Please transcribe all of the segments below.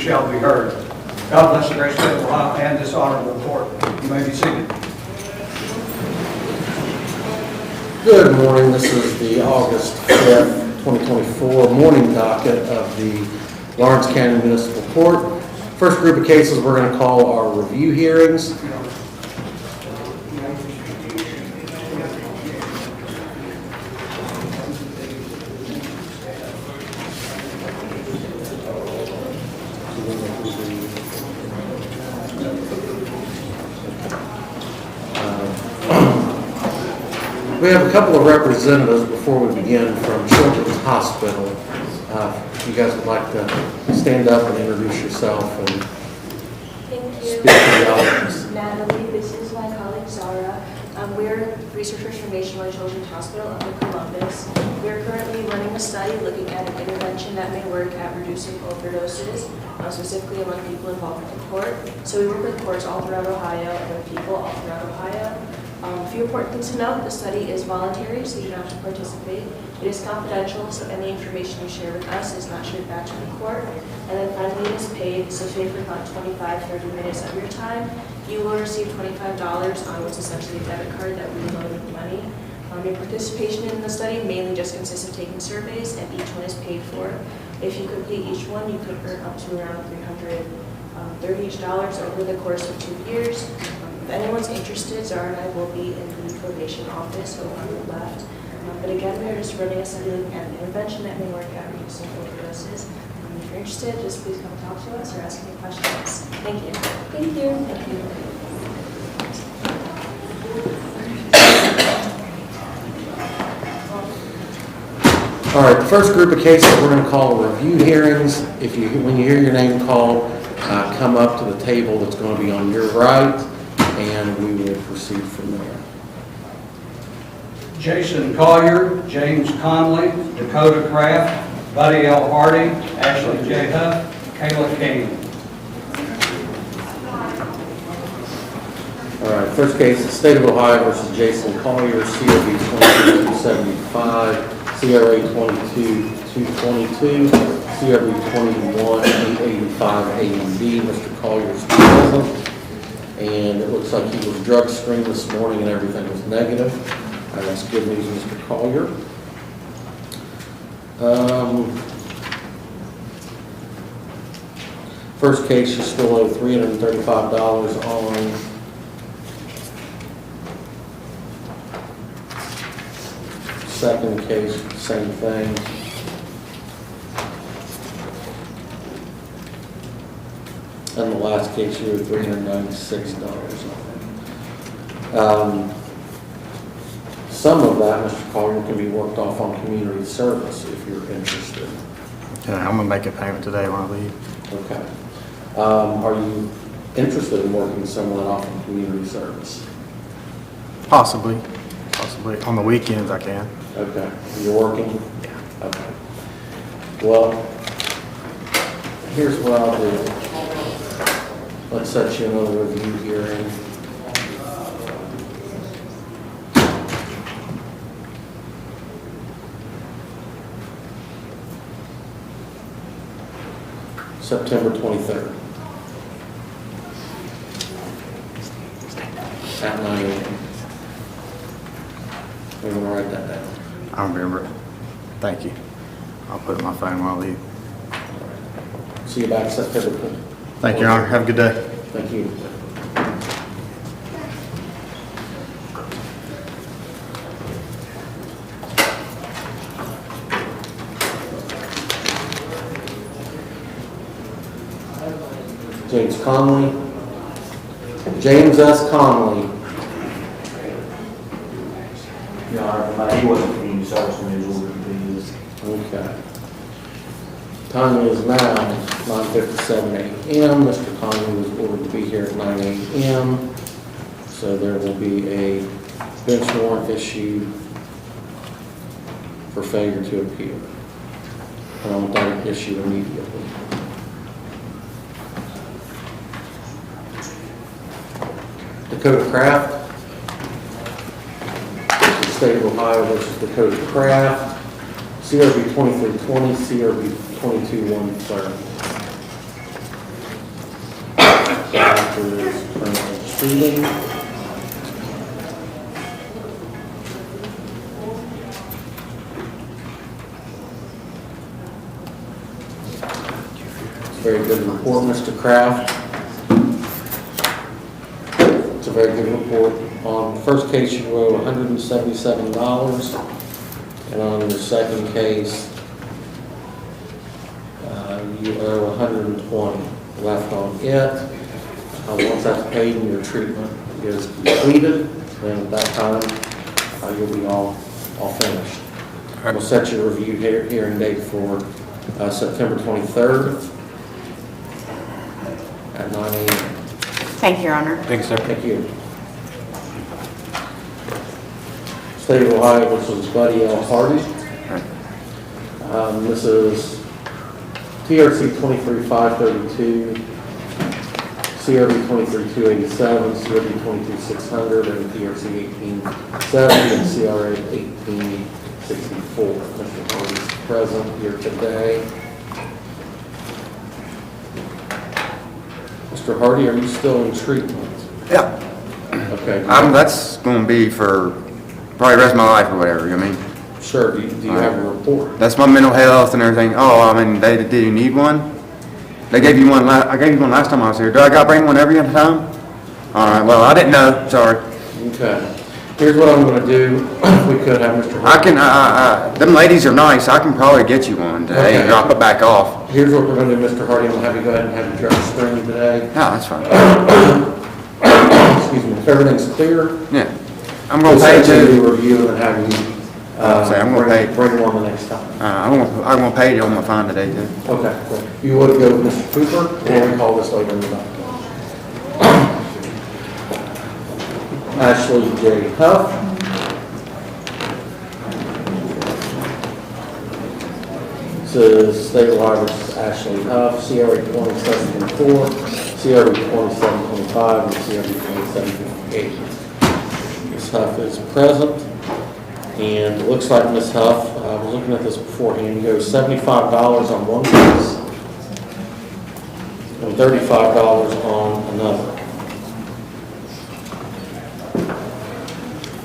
shall be heard. God bless the great state of Ohio and this honorable court. You may be seated. Good morning. This is the August 5th, 2024 morning docket of the Lawrence County Municipal Court. First group of cases we're going to call our review hearings. We have a couple of representatives before we begin from Children's Hospital. If you guys would like to stand up and introduce yourself and speak to the audience. Natalie, this is my colleague Zara. We're researchers from Nationwide Children's Hospital up in Columbus. We're currently running a study looking at an intervention that may work at reducing overdoses, specifically among people involved in court. So we work with courts all throughout Ohio and with people all throughout Ohio. A few important things to note: the study is voluntary, so you don't have to participate. It is confidential, so any information you share with us is not shared back to the court. And then finally, it is paid, so say for about 25-30 minutes of your time, you will receive $25 on what's essentially a debit card that we load with money. Your participation in the study mainly just consists of taking surveys, and each one is paid for. If you complete each one, you could earn up to around $330 each over the course of 2 years. If anyone's interested, Zara and I will be in the probation office over on the left. But again, we're just running a study looking at an intervention that may work at reducing overdoses. If you're interested, just please come talk to us or ask any questions. Thank you. Thank you. Thank you. All right, the first group of cases we're going to call review hearings. When you hear your name called, come up to the table that's going to be on your right, and we will proceed from there. Jason Collier, James Conley, Dakota Kraft, Buddy L. Hardy, Ashley J. Huff, Kayla Kane. All right, first case is State of Ohio versus Jason Collier, CRB 2275, CRA 22222, CRB 21885 A and B. Mr. Collier's present, and it looks like he was drug screened this morning and everything was negative. That's good news, Mr. Collier. First case, you still owe $335 on. Second case, same thing. And the last case, you owe $396 on. Some of that, Mr. Collier, can be worked off on community service if you're interested. Yeah, I'm gonna make a payment today when I leave. Okay. Are you interested in working someone off on community service? Possibly. On the weekends I can. Okay. You're working? Yeah. Okay. Well, here's what I'll do. Let's set you another review hearing. September 23rd at 9 a.m. We're going to write that down. I remember it. Thank you. I'll put it on my phone when I leave. See you back September 20th. Thank you, Your Honor. Have a good day. Thank you. James Conley. James S. Conley. Your Honor, he wasn't community service when he was ordered to be used. Okay. Time is now 9:57 a.m. Mr. Conley was ordered to be here at 9 a.m. So there will be a bench warrant issued for failure to appear. And I want that issued immediately. Dakota Kraft. State of Ohio versus Dakota Kraft. CRB 2320, CRB 2213. doctor is currently treating. Very good report, Mr. Kraft. It's a very good report. On the first case, you owe $177, and on your second case, you owe $120 left on it. Once that's paid and your treatment is completed, then at that time, you'll be all finished. We'll set your review hearing date for September 23rd. At 9 a.m. Thank you, Your Honor. Thanks, sir. Thank you. State of Ohio versus Buddy L. Hardy. This is TRC 23532, CRB 23287, CRB 22600, and TRC 1870, and CRA 1864. Mr. Hardy is present here today. Mr. Hardy, are you still in treatment? Yeah, Okay. that's going to be for probably the rest of my life or whatever, I mean. Sure. Do you have a report? That's my mental health and everything. Oh, I mean, did you need one? They gave you one, I gave you one last time I was here. Do I got to bring one every time? All right, well, I didn't know, sorry. Okay. Here's what I'm going to do. If we could have Mr. Hardy. I can, them ladies are nice. I can probably get you one today and drop it back off. Here's what we're going to do, Mr. Hardy. I'm going to have you go ahead and have your drug screen today. No, that's fine. Excuse me. If everything's clear, Yeah. I'm going we'll to pay send you too. the review and have you I'm gonna pay. bring one the next time. I'm going to pay you on my fine today too. Okay. Cool. You would go with Mr. Cooper, or we call this later in the night. Ashley J. Huff. This is State of Ohio versus Ashley Huff, CRA 2724, CRA 2725, and CRA 2758. Ms. Huff is present, and it looks like Ms. Huff, I was looking at this beforehand, you owe $75 on one case and $35 on another.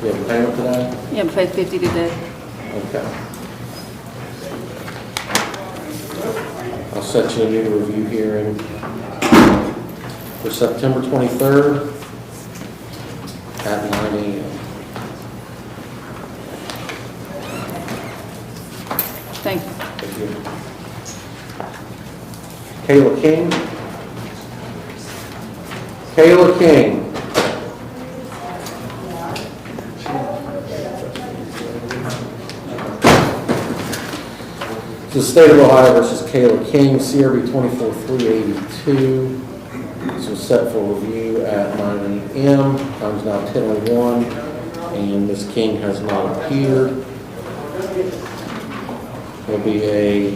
You have a payment today? Yeah, pay 50 today. Okay. I'll set you a new review hearing for September 23rd at 9 a.m. Thank you. Thank you. Kayla King. Kayla King. The State of Ohio versus Kayla King, CRB 24382. This was set for review at 9 a.m. Time's now 10:01, and Ms. King has not appeared. There'll be a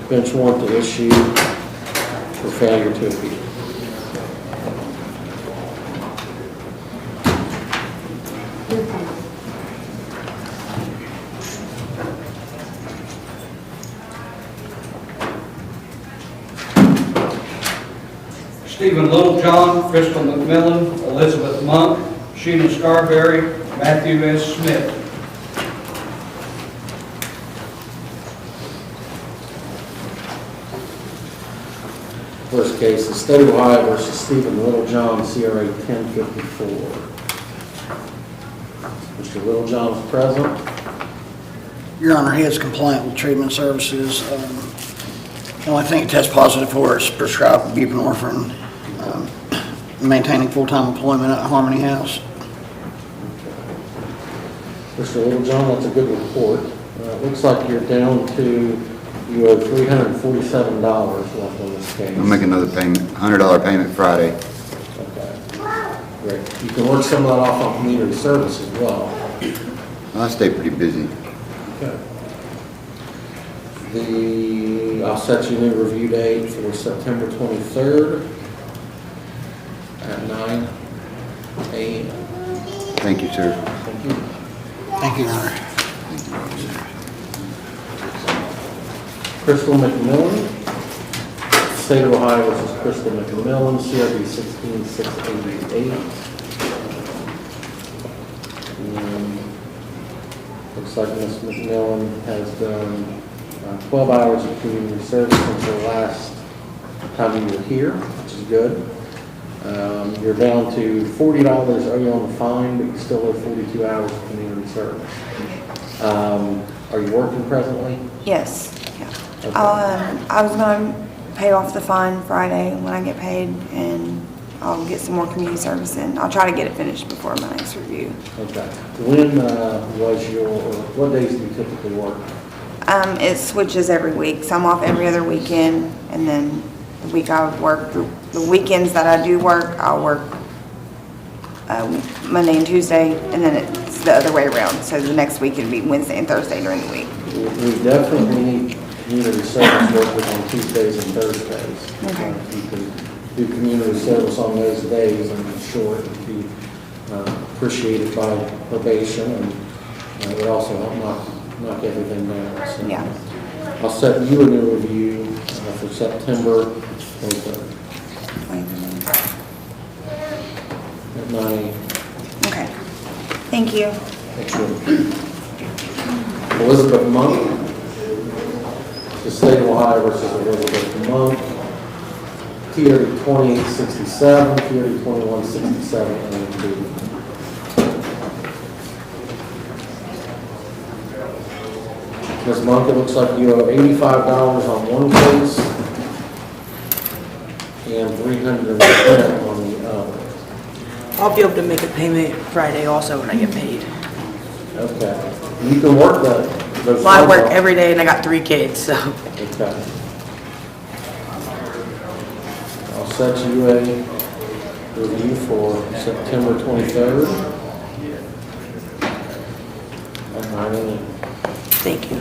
bench warrant to issue for failure to appear. Stephen Littlejohn, Crystal McMillan, Elizabeth Monk, Sheena Scarberry, Matthew S. Smith. First case is State of Ohio versus Stephen Littlejohn, CRA 1054. Mr. Littlejohn is present. Your Honor, he is compliant with treatment services. The only thing he tests positive for is prescribed buprenorphine, maintaining full-time employment at Harmony House. Mr. Littlejohn, that's a good report. It looks like you're down to, you owe $347 left on this case. I'll make another payment, $100 payment Friday. Okay, great. You can work some of that off on community service as well. I stay pretty busy. Okay. I'll set you a new review date for September 23rd at 9 a.m. Thank you, sir. Thank you. Thank you, Your Honor. Crystal McMillan. State of Ohio versus Crystal McMillan, CRB 16688. Looks like Ms. McMillan has done 12 hours of community service since her last time you were here, which is good. You're down to $40 owe you on the fine, but you still have 42 hours of community service. Are you working presently? Yes, yeah. Okay. I was going to pay off the fine Friday when I get paid, and I'll get some more community service in. I'll try to get it finished before my next review. Okay. When was your, or what days do you typically work? It switches every week, so I'm off every other weekend, and then the week I would work, the weekends that I do work, I'll work Monday and Tuesday, and then it's the other way around. So the next week it'd be Wednesday and Thursday during the week. We definitely need community service workers on Tuesdays and Thursdays. Okay. If you can do community service on those days, I'm sure it would be appreciated by probation, and it would also help knock everything down. So Yeah. I'll set you a new review for September 23rd at 9 a.m. Okay. Thank you. Thank you. Elizabeth Monk, the state of Ohio versus Elizabeth Monk, TRD 2867, TRD 2167, and B. Ms. Monk, it looks like you owe $85 on one case and $310 on the other. I'll be able to make a payment Friday also when I get paid. Okay. You can work those. Well, I work every day and I got 3 kids, so. Okay. I'll set you a review for September 23rd. at 9 a.m. Thank you.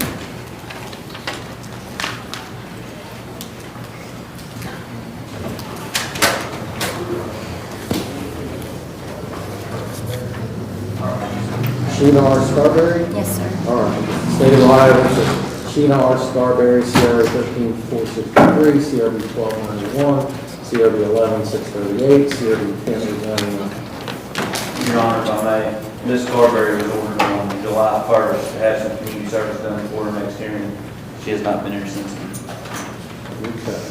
Sheena R. Scarberry? Yes, sir. All right. State of Ohio versus Sheena R. Scarberry, CRB 13463, CRB 1291, CRB 11638, CRB 10891. Your Honor, if I may, Ms. Scarberry was ordered on July 1st to have some community service done for her next hearing. She has not been here since then. Okay.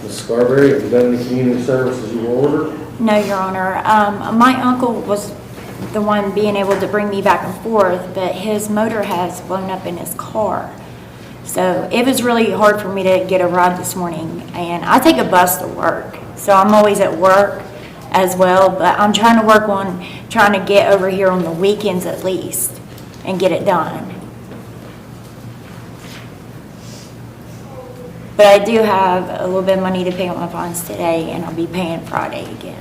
Ms. Scarberry, have you done any community services you were ordered? No, Your Honor. My uncle was the one being able to bring me back and forth, but his motor has blown up in his car. So it was really hard for me to get a ride this morning. And I take a bus to work, so I'm always at work as well. But I'm trying to work on trying to get over here on the weekends at least and get it done. But I do have a little bit of money to pay on my fines today, and I'll be paying Friday again.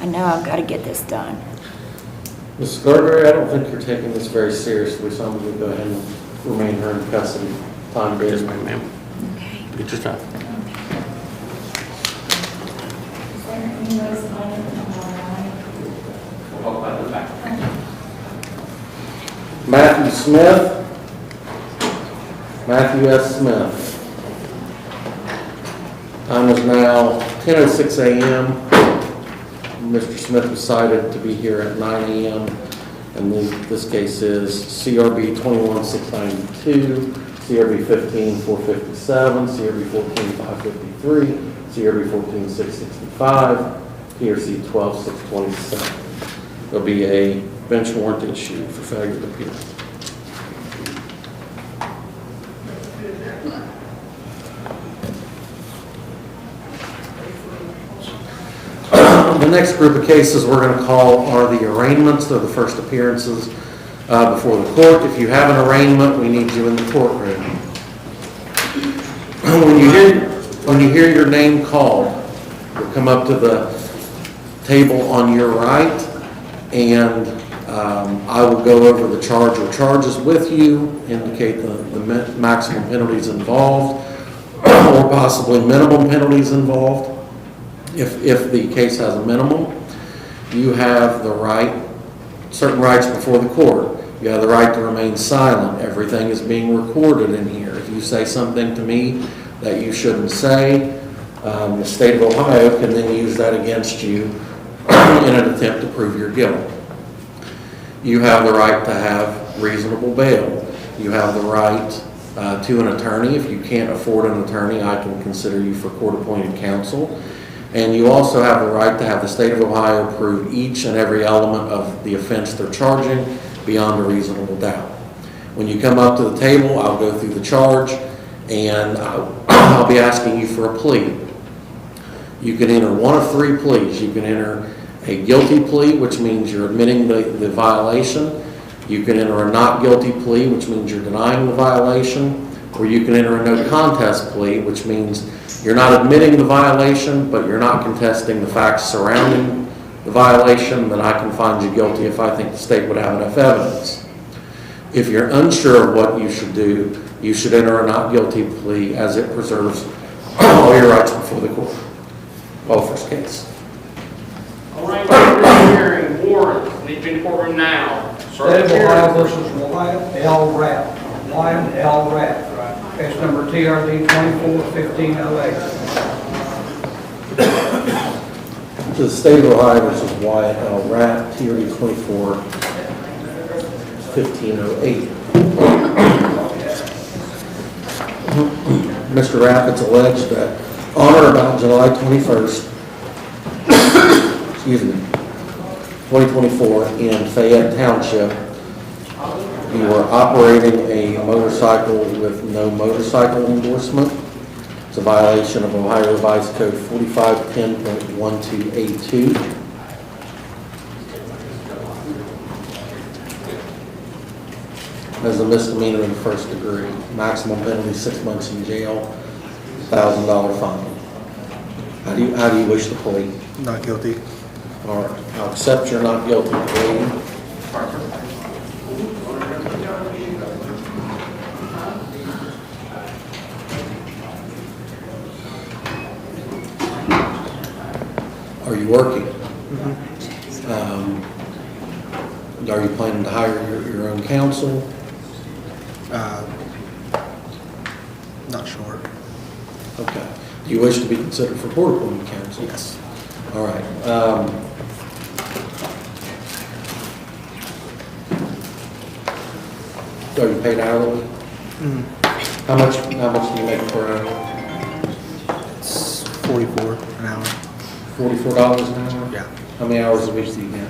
I know I've got to get this done. Ms. Scarberry, I don't think you're taking this very seriously, so I'm going to go ahead and remain her in custody. Time being. Yes, ma'am. Okay. Get your time. Matthew Smith. Matthew S. Smith. Time is now 10:06 a.m. Mr. Smith was cited to be here at 9 a.m. and this case is CRB 21692, CRB 15457, CRB 14553, CRB 14665, PRC 12627. There'll be a bench warrant issued for failure to appear. The next group of cases we're going to call are the arraignments. They're the first appearances before the court. If you have an arraignment, we need you in the courtroom. When you hear your name called, you'll come up to the table on your right, and I will go over the charge or charges with you, indicate the maximum penalties involved. or possibly minimum penalties involved. If the case has a minimum, you have the right, certain rights before the court. You have the right to remain silent. Everything is being recorded in here. If you say something to me that you shouldn't say, the state of Ohio can then use that against you in an attempt to prove your guilt. You have the right to have reasonable bail. You have the right to an attorney. If you can't afford an attorney, I can consider you for court-appointed counsel. And you also have the right to have the state of Ohio prove each and every element of the offense they're charging beyond a reasonable doubt. When you come up to the table, I'll go through the charge, and I'll be asking you for a plea. You can enter one of three pleas. You can enter a guilty plea, which means you're admitting the violation. You can enter a not guilty plea, which means you're denying the violation. Or you can enter a no contest plea, which means you're not admitting the violation, but you're not contesting the facts surrounding the violation, that I can find you guilty if I think the state would have enough evidence. If you're unsure of what you should do, you should enter a not guilty plea, as it preserves all your rights before the court. Call first case. All right, we're hearing warrant. Need to be in the courtroom now. State of Ohio versus Wyatt L. Rapp. Wyatt L. Rapp. Case number TRD 24-1508. To the state of Ohio versus Wyatt L. Rapp, TRD 24-1508. Mr. Rapp, it's alleged that on or about July 21st, excuse me, 2024, in Fayette Township, you were operating a motorcycle with no motorcycle endorsement. It's a violation of Ohio Revised Code 4510.1282. As a misdemeanor in the first degree. Maximum penalty 6 months in jail, $1,000 fine. How do you wish to plead? Not guilty. All right, I'll accept your not guilty plea. Are you working? Are you planning to hire your own counsel? Not sure. Okay. Do you wish to be considered for court-appointed counsel? Yes. All right. Are you paid hourly? How much do you make per hour? It's 44 an hour. $44 an hour? Yeah. How many hours a week do you get?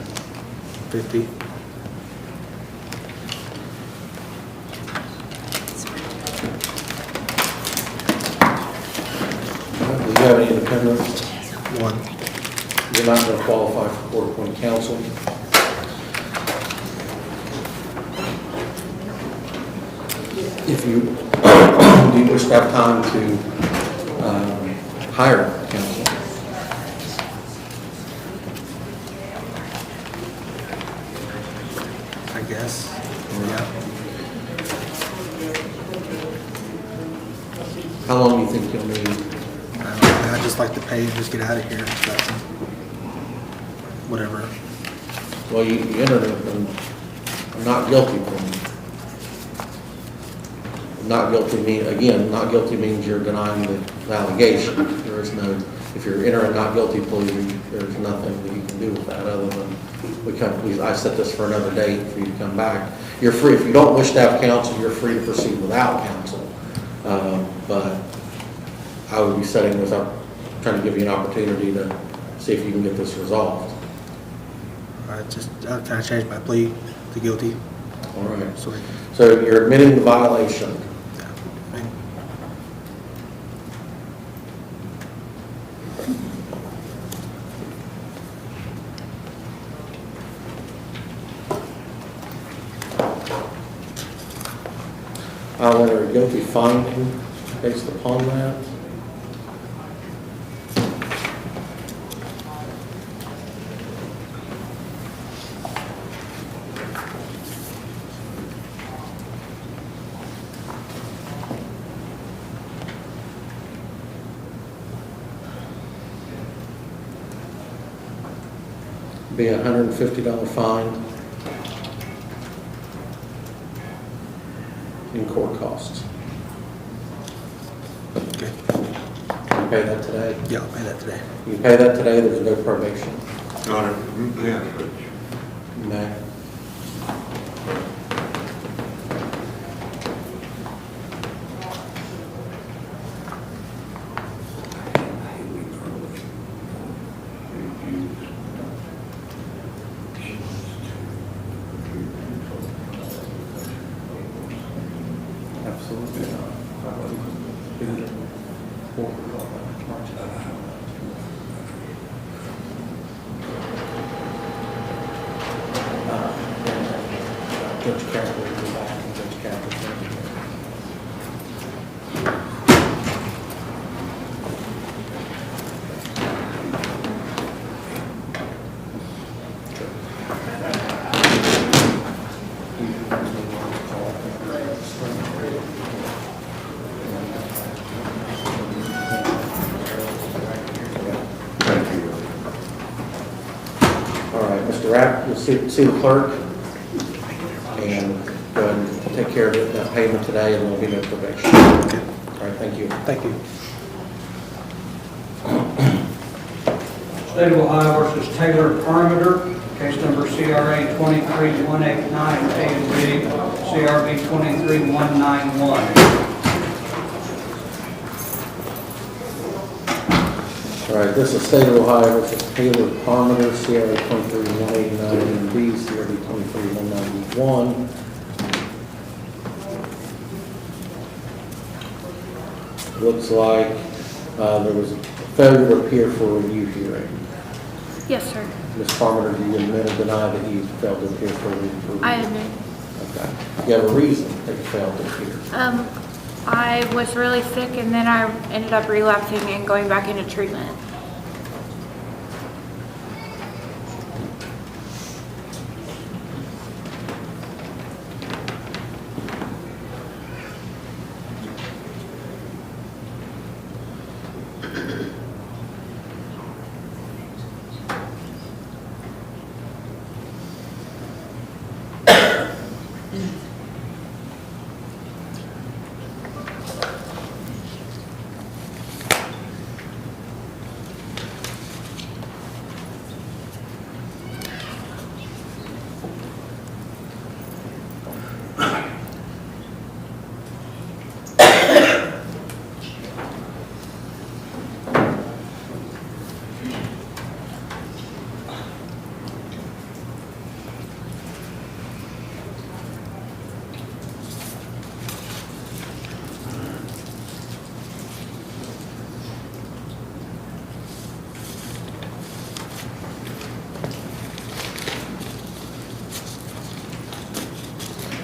50. Do you have any independence? One. You're not going to qualify for court-appointed counsel. If you do you wish to have time to hire counsel? I guess. Yeah. How long do you think you'll need? I'd just like to pay and just get out of here. But whatever. Well, you entered a not guilty plea. Not guilty means you're denying the allegation. There is no, if you're entering a not guilty plea, there's nothing that you can do with that other than I set this for another date for you to come back. You're free. If you don't wish to have counsel, you're free to proceed without counsel. But I would be setting this up, trying to give you an opportunity to see if you can get this resolved. I changed my plea to guilty. All right. Sorry. So you're admitting the violation. I'll enter a guilty finding based upon that. be a $150 fine in court costs. You pay that today? Yeah, I'll pay that today. You pay that today, there's no probation. Yeah. No. Absolutely not. Judge Campbell will be back, and Judge Campbell's going to be here. All right, Mr. Rapp, you'll see the clerk, and go ahead and take care of that payment today, and there'll be no probation. All right, thank you. Thank you. State of Ohio versus Taylor Perimeter, case number CRA 23189, A and B, CRB 23191. All right, this is State of Ohio versus Taylor Perimeter, CRA 23189, A and B, CRB 23191. Looks like there was a failure to appear for a review hearing. Yes, sir. Ms. Parmenter, do you admit or deny that you failed to appear for a review? I admit. Okay. You have a reason that you failed to appear? I was really sick and then I ended up relapsing and going back into treatment.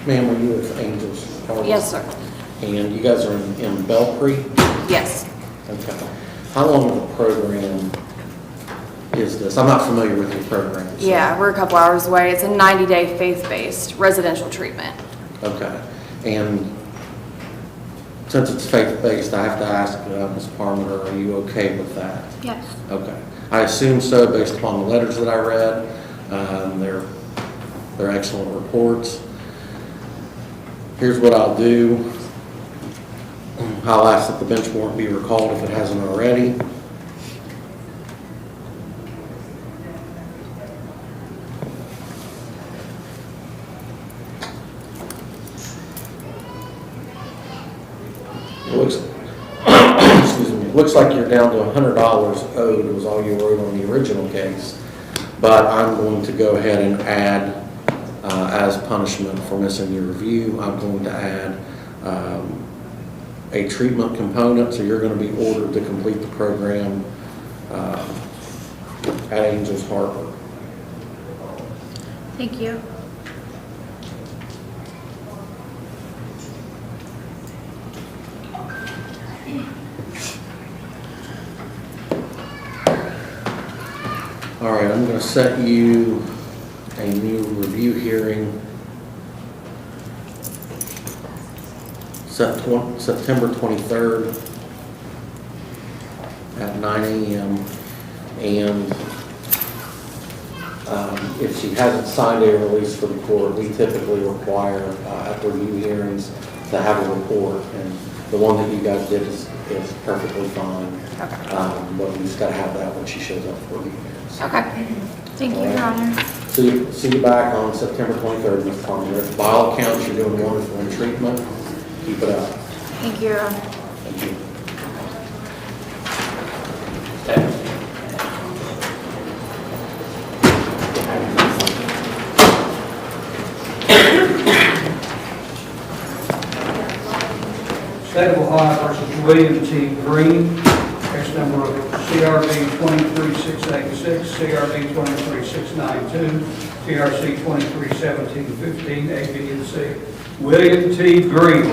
Ma'am, are you with Angels? Yes, sir. And you guys are in Belpre? Yes. Okay. How long of a program is this? I'm not familiar with your program. so- Yeah, we're a couple hours away. It's a 90-day faith-based residential treatment. Okay. And since it's faith-based, I have to ask Ms. Parmenter, are you okay with that? Yes. Okay. I assume so based upon the letters that I read. They're excellent reports. Here's what I'll do. I'll ask that the bench warrant be recalled if it hasn't already. Looks like you're down to $100 owed was all you wrote on the original case, but I'm going to go ahead and add, as punishment for missing your review, I'm going to add a treatment component, so you're going to be ordered to complete the program at Angels Harbor. Thank you. All right, I'm going to set you a new review hearing, September 23rd at 9 a.m. And If she hasn't signed a release for the court, we typically require at review hearings to have a report, and the one that you guys did is perfectly fine. Okay. But we just gotta have that when she shows up for review hearings. Okay. Thank you, Your Honor. See you back on September 23rd, Ms. Palmer. By all accounts, you're doing wonderful in treatment. Keep it up. Thank you, Your Honor. Thank you. State of Ohio versus William T. Green, case number CRB 23686, CRB 23692, TRC 231715, A, B, and C. William T. Green.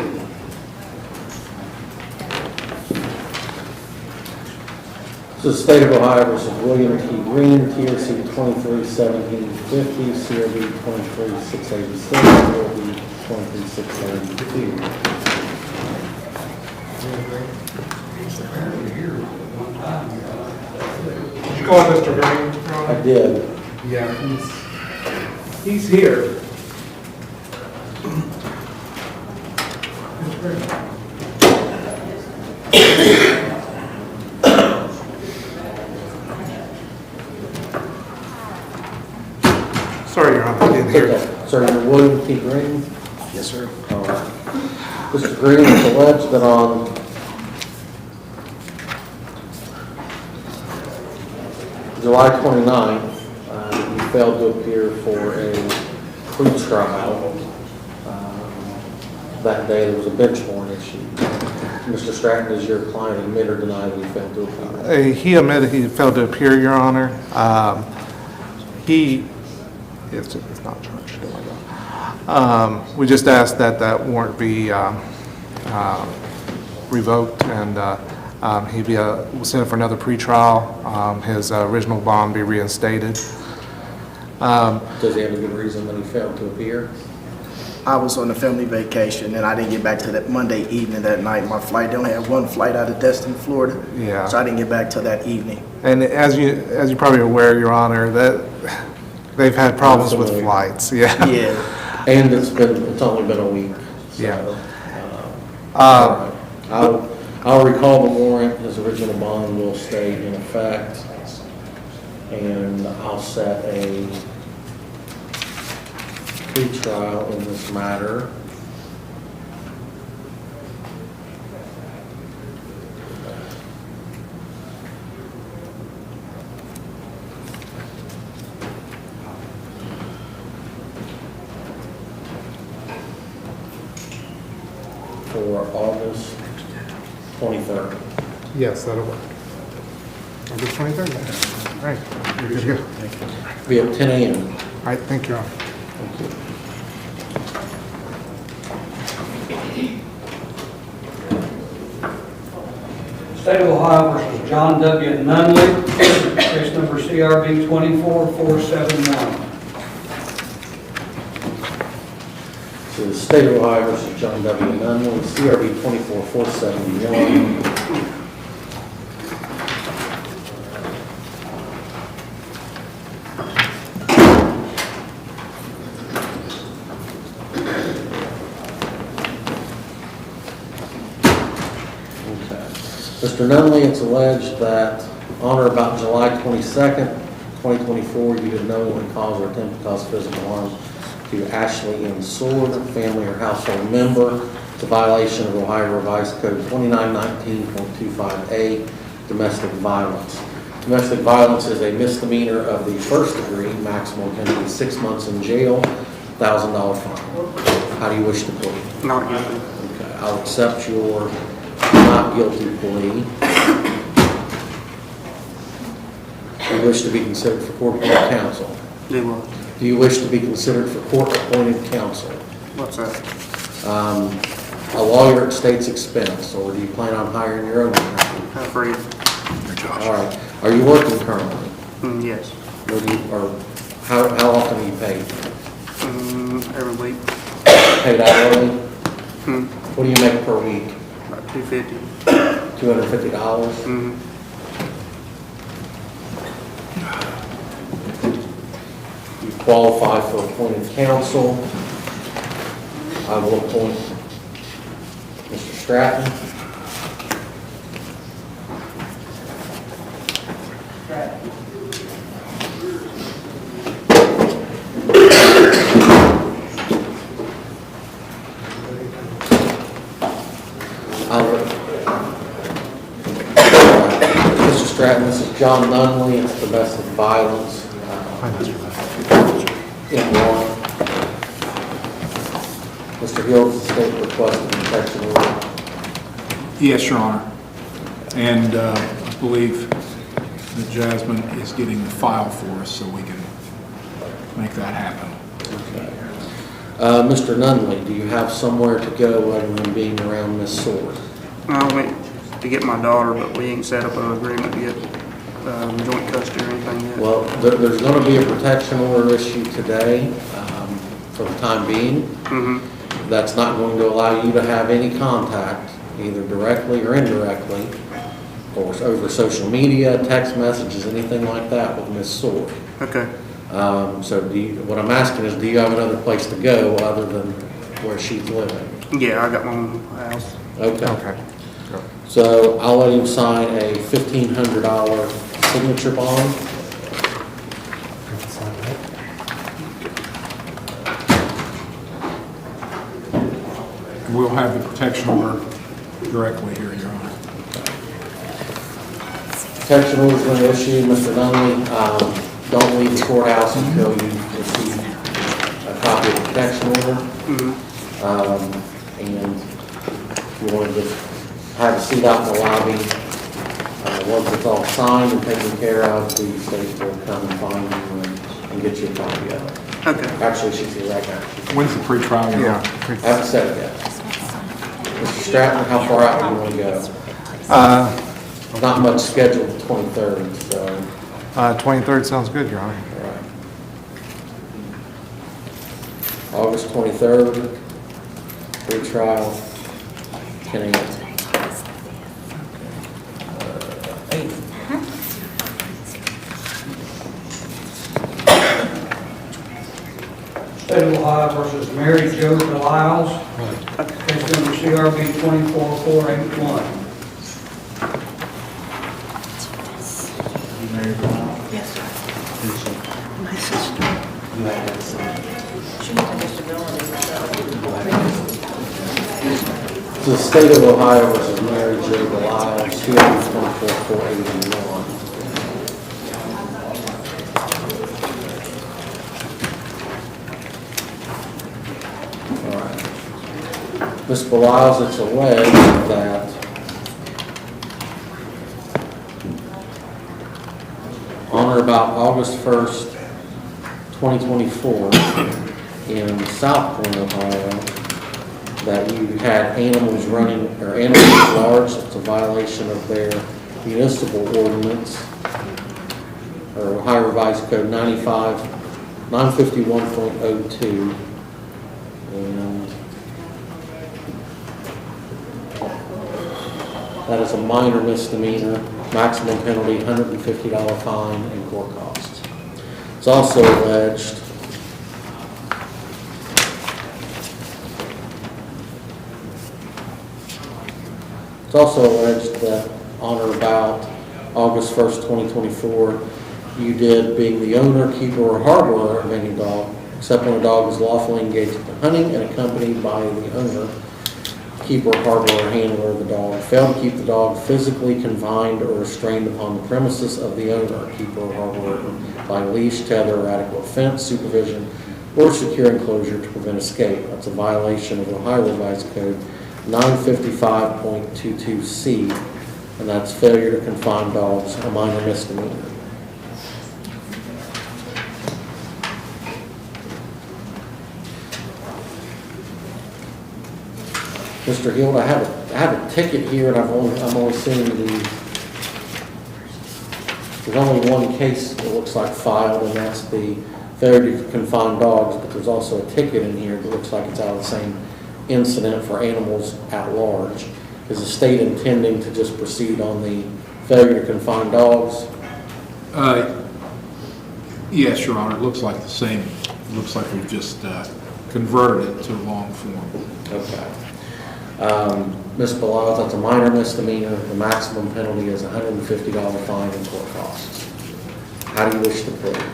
So the State of Ohio versus William T. Green, TRC 231750, CRB 23686, CRB 23692. Did you call Mr. Green? I did. Yeah, he's here. Sorry, Your Honor, I didn't hear. Okay. Sir, you're William T. Green? Yes, sir. All right. Mr. Green, it's alleged that on July 29th, you failed to appear for a pretrial. That day, there was a bench warrant issued. Mr. Stratton, is your client admit or deny that he failed to appear? He admitted he failed to appear, Your Honor. It's not charged. We just asked that that warrant be revoked and he be sent for another pretrial. His original bond be reinstated. Does he have a good reason that he failed to appear? I was on a family vacation and I didn't get back to that Monday evening that night. My flight, they only had one flight out of Destin, Florida. Yeah. So I didn't get back till that evening. And as you're probably aware, Your Honor, that they've had problems with flights. Yeah. Yeah. And it's only been a week. So, Yeah. all right. I'll recall the warrant. His original bond will stay in effect. And I'll set a pretrial in this matter. For August 23rd. Yes, that'll work. August 23rd. All right. You're good to go. Be at 10 a.m. All right. Thank you, Your Honor. Thank you. State of Ohio versus John W. Nunley, case number CRB 24471. So the State of Ohio versus John W. Nunley, CRB 24471. Mr. Nunley, it's alleged that on or about July 22nd, 2024, you did knowingly cause or attempt to cause physical harm to Ashley M. Sword, family or household member. It's a violation of Ohio Revised Code 2919.25A, domestic violence. Domestic violence is a misdemeanor of the first degree, maximum can be 6 months in jail, $1,000 fine. How do you wish to plead? Not guilty. Okay, I'll accept your not guilty plea. Do you wish to be considered for court-appointed counsel? Do what? Do you wish to be considered for court-appointed counsel? What's that? A lawyer at state's expense, or do you plan on hiring your own attorney? Free. All right. Are you working currently? Yes. Or how often are you paid? Every week. Paid hourly? What do you make per week? About $250. $250? qualify for appointed counsel, I will appoint Mr. Stratton. Mr. Stratton, this is John Nunley, it's domestic violence in one. Mr. Hill, the state requested protection order. Yes, Your Honor. And I believe that Jasmine is getting the file for us so we can make that happen. Okay. Mr. Nunley, do you have somewhere to go other than being around Miss Sword? I went to get my daughter, but we ain't set up an agreement to get joint custody or anything yet. Well, there's going to be a protection order issued today for the time being. Mm-hmm. That's not going to allow you to have any contact, either directly or indirectly, or over social media, text messages, anything like that with Miss Sword. Okay. So what I'm asking is, do you have another place to go other than where she's living? Yeah, I got my own house. Okay. Okay. So I'll let him sign a $1,500 signature bond. We'll have the protection order directly here, Your Honor. Protection order is going to issue, Mr. Nunley. Don't leave the courthouse until you receive a copy of the protection order. Mm-hmm. And if you want to just have a seat out in the lobby, once it's all signed and taken care of, the state will come and find you and get you a copy of it. Okay. Actually, she's here right now. When's the pretrial? Your Honor? I haven't said it yet. Mr. Stratton, how far out do you want to go? Not much scheduled the 23rd, so. 23rd sounds good, Your Honor. All right. August 23rd, pre-trial, 10 a.m. State of Ohio versus Mary Jo Deliles, case number CRB 24481. Yes, sir. My sister. She has a disability. The state of Ohio versus Mary Jo Deliles, CRB 24481. Ms. Beliles, it's alleged that on or about August 1st, 2024, in South Point, Ohio, that you had animals running, or animals at large. It's a violation of their municipal ordinance, or Ohio Revised Code 951.02, and that is a minor misdemeanor, maximum penalty $150 fine and court costs. It's also alleged that on or about August 1st, 2024, you did, being the owner, keeper, or harborer of any dog, except when a dog is lawfully engaged in hunting and accompanied by the owner, keeper, harborer, or handler of the dog, failed to keep the dog physically confined or restrained upon the premises of the owner, keeper, or harborer by leash, tether, or adequate fence, supervision, or secure enclosure to prevent escape. That's a violation of Ohio Revised Code 955.22C, and that's failure to confine dogs, a minor misdemeanor. Mr. Hill, I have a ticket here, and I'm only seeing there's only one case that looks like filed, and that's the failure to confine dogs, but there's also a ticket in here that looks like it's out of the same incident for animals at large. Is the state intending to just proceed on the failure to confine dogs? Yes, Your Honor, it looks like the same. It looks like we've just converted it to long form. Okay. Ms. Beliles, that's a minor misdemeanor. The maximum penalty is a $150 fine and court costs. How do you wish to plead?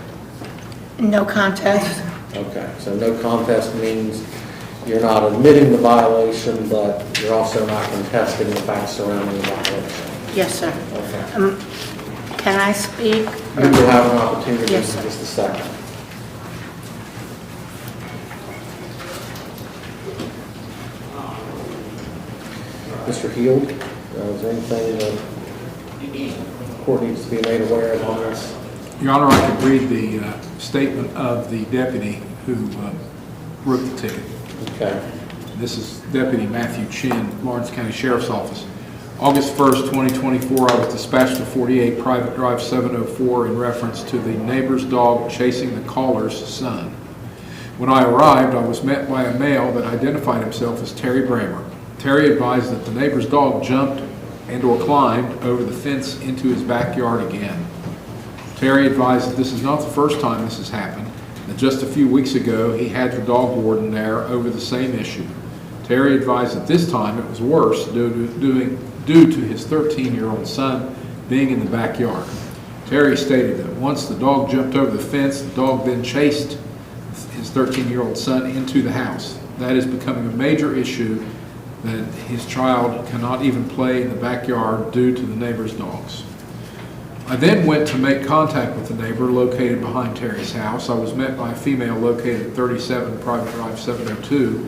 No contest. Okay, so no contest means you're not admitting the violation, but you're also not contesting the facts surrounding the violation. Yes, sir. Okay. Can I speak? You will have an opportunity in Yes, sir. just a second. Mr. Heald, is there anything that the court needs to be made aware of on this? Your Honor, I could read the statement of the deputy who wrote the ticket. Okay. This is Deputy Matthew Chin, Lawrence County Sheriff's Office. August 1st, 2024, I was dispatched to 48 Private Drive 704 in reference to the neighbor's dog chasing the caller's son. When I arrived, I was met by a male that identified himself as Terry Bramer. Terry advised that the neighbor's dog jumped and or climbed over the fence into his backyard again. Terry advised that this is not the first time this has happened, that just a few weeks ago he had the dog warden there over the same issue. Terry advised that this time it was worse due to his 13-year-old son being in the backyard. Terry stated that once the dog jumped over the fence, the dog then chased his 13-year-old son into the house. That is becoming a major issue, that his child cannot even play in the backyard due to the neighbor's dogs. I then went to make contact with the neighbor located behind Terry's house. I was met by a female located at 37 Private Drive 702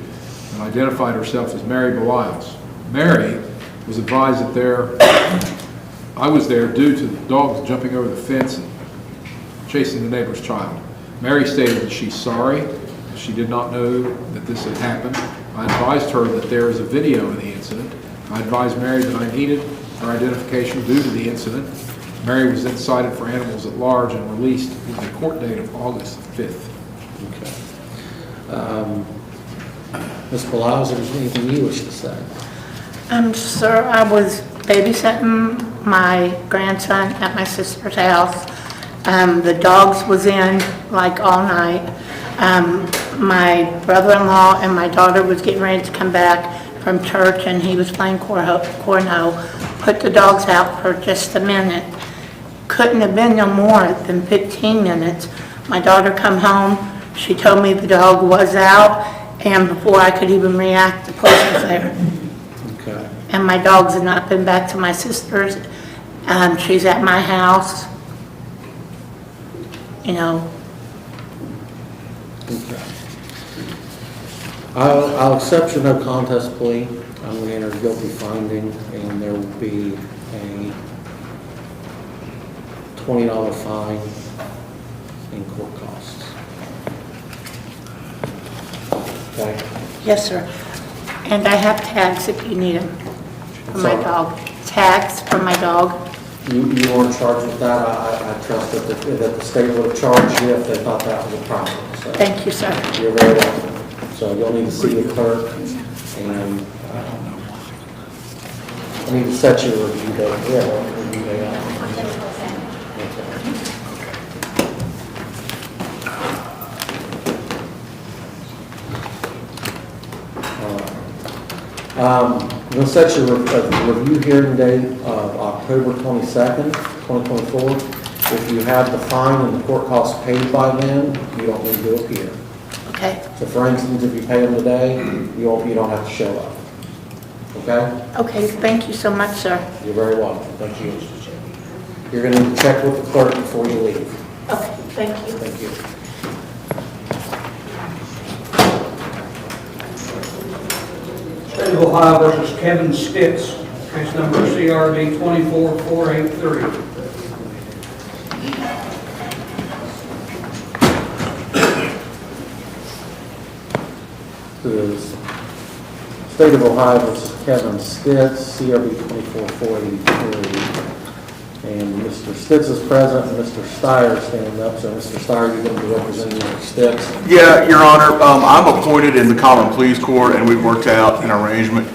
and identified herself as Mary Beliles. Mary was advised that I was there due to the dogs jumping over the fence and chasing the neighbor's child. Mary stated that she's sorry, that she did not know that this had happened. I advised her that there is a video of the incident. I advised Mary that I needed her identification due to the incident. Mary was then cited for animals at large and released with a court date of August 5th. Okay. Ms. Beliles, is there anything you wish to say? Sir, I was babysitting my grandson at my sister's house. The dogs was in like all night. My brother-in-law and my daughter was getting ready to come back from church, and he was playing cornhole. Put the dogs out for just a minute. Couldn't have been no more than 15 minutes. My daughter come home. She told me the dog was out, and before I could even react, the police was there. Okay. And my dogs have not been back to my sister's. She's at my house. You know. Okay. I'll accept your no contest plea. I'm going to enter a guilty finding, and there will be a $20 fine in court costs. Okay? Yes, sir. And I have tags if you need them for my Sorry? dog. Tags for my dog. You weren't charged with that. I trust that the state would have charged you if they thought that was a problem. So Thank you, sir. you're very welcome. So you'll need to see the clerk, and I need to set your review date. Yeah, review date. I'm going to set your review hearing date of October 22nd, 2024. If you have the fine and the court costs paid by then, you don't need to appear. Okay. So for instance, if you pay them today, you don't have to show up. Okay? Okay, thank you so much, sir. You're very welcome. Thank you. You're going to need to check with the clerk before you leave. Okay, thank you. Thank you. State of Ohio versus Kevin Stitz, case number CRB 24483. The State of Ohio versus Kevin Stitz, CRB 24483. And Mr. Stitz is present, and Mr. Steyer is standing up. So Mr. Steyer, you're going to be representing Mr. Stitz. Yeah, Your Honor, I'm appointed in the common pleas court, and we've worked out an arrangement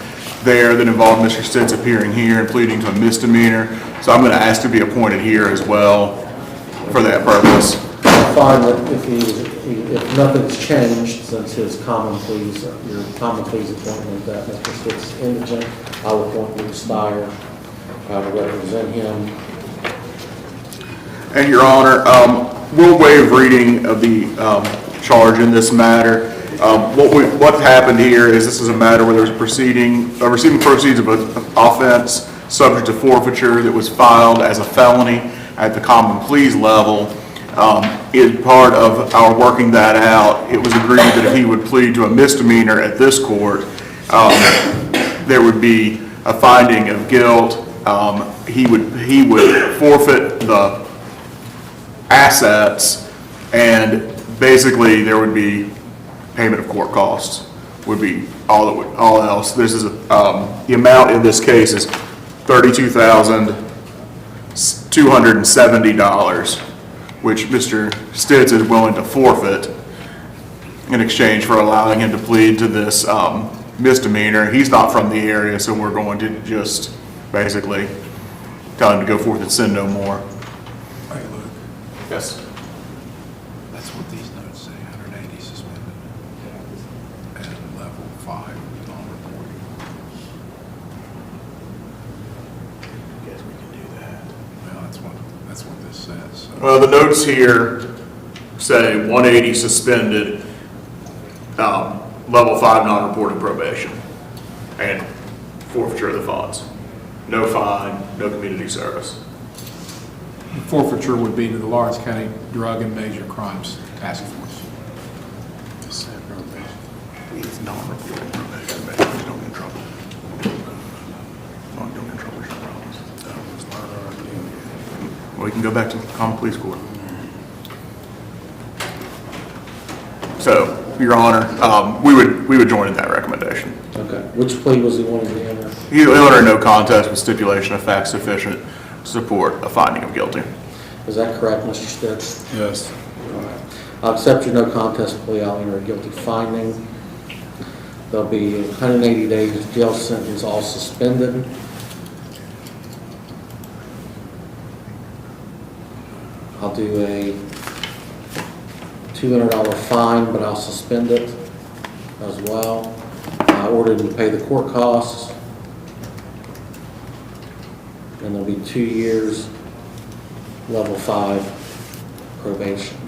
there that involved Mr. Stitz appearing here and pleading to a misdemeanor. So I'm going to ask to be appointed here as well for that purpose. find that if nothing's changed since his common pleas, your common pleas appointment, that Mr. Stitt is indigent, I will appoint Luke Steyer to represent him. And Your Honor, we'll waive reading of the charge in this matter. What happened here is this is a matter where there's receiving proceeds of an offense subject to forfeiture that was filed as a felony at the common pleas level. As part of our working that out, it was agreed that if he would plead to a misdemeanor at this court, there would be a finding of guilt. He would forfeit the assets, and basically there would be payment of court costs would be all else. This is the amount in this case is $32,270, which Mr. Stitz is willing to forfeit in exchange for allowing him to plead to this misdemeanor. He's not from the area, so we're going to just basically tell him to go forth and sin no more. Hey, Luke, Yes. that's what these notes say, 180 suspended and level 5 non-reporting. Yes, we can do that. Well, that's what this says. So. Well, the notes here say 180 suspended, level 5 non-reported probation, and forfeiture of the funds. No fine, no community service. The forfeiture would be to the Lawrence County Drug and Major Crimes Task Force. It's non-reported probation, but don't get in trouble. Don't get in trouble with your problems. We can go back to the common police court. So, Your Honor, we would join in that recommendation. Okay. Which plea was he wanting to enter? He'll enter no contest with stipulation of facts sufficient to support a finding of guilty. Is that correct, Mr. Stitz? Yes. All right. I'll accept your no contest plea. I'll enter a guilty finding. There'll be 180 days jail sentence, all suspended. I'll do a $200 fine, but I'll suspend it as well. I ordered him to pay the court costs. And there'll be 2 years, level 5 probation.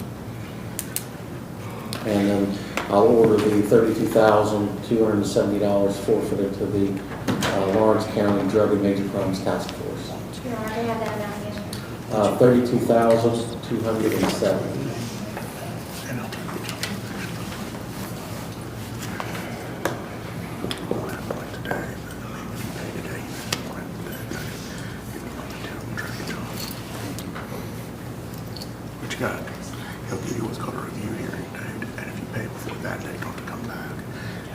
And then I'll order the $32,270 forfeited to the Lawrence County Drug and Major Crimes Task Force. You already have that amount again. $32,270. What you got? He'll give you what's called a review hearing date, and if you pay before that date, you don't have to come back.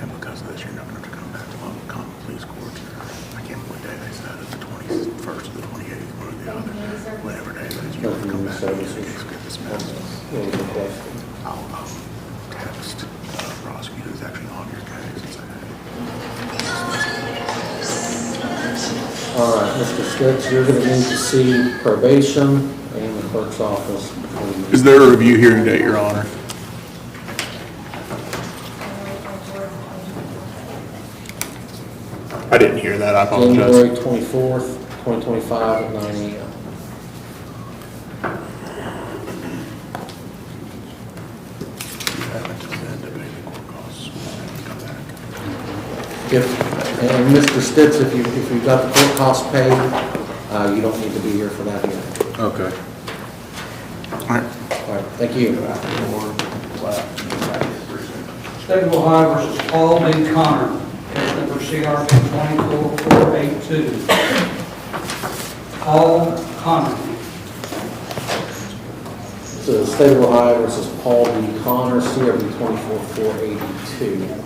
And because of this, you're not going to have to come back to the common police court. I can't remember what day they said, it's the 21st or the 28th, one or the other. Whatever day it is, you don't have to come back. You just get dismissed. I'll text the prosecutor who's actually on your case and say, hey. All right, Mr. Stitz, you're going to need to see probation and the clerk's office. Is there a review hearing date, Your Honor? I didn't hear that, I apologize. January 24th, 2025 at 9 a.m. And Mr. Stitz, if you got the court costs paid, you don't need to be here for that hearing. Okay. All right, thank you. State of Ohio versus Paul D. Connor, case number CRB 24482. Paul Connor. The State of Ohio versus Paul D. Connor, CRB 24482.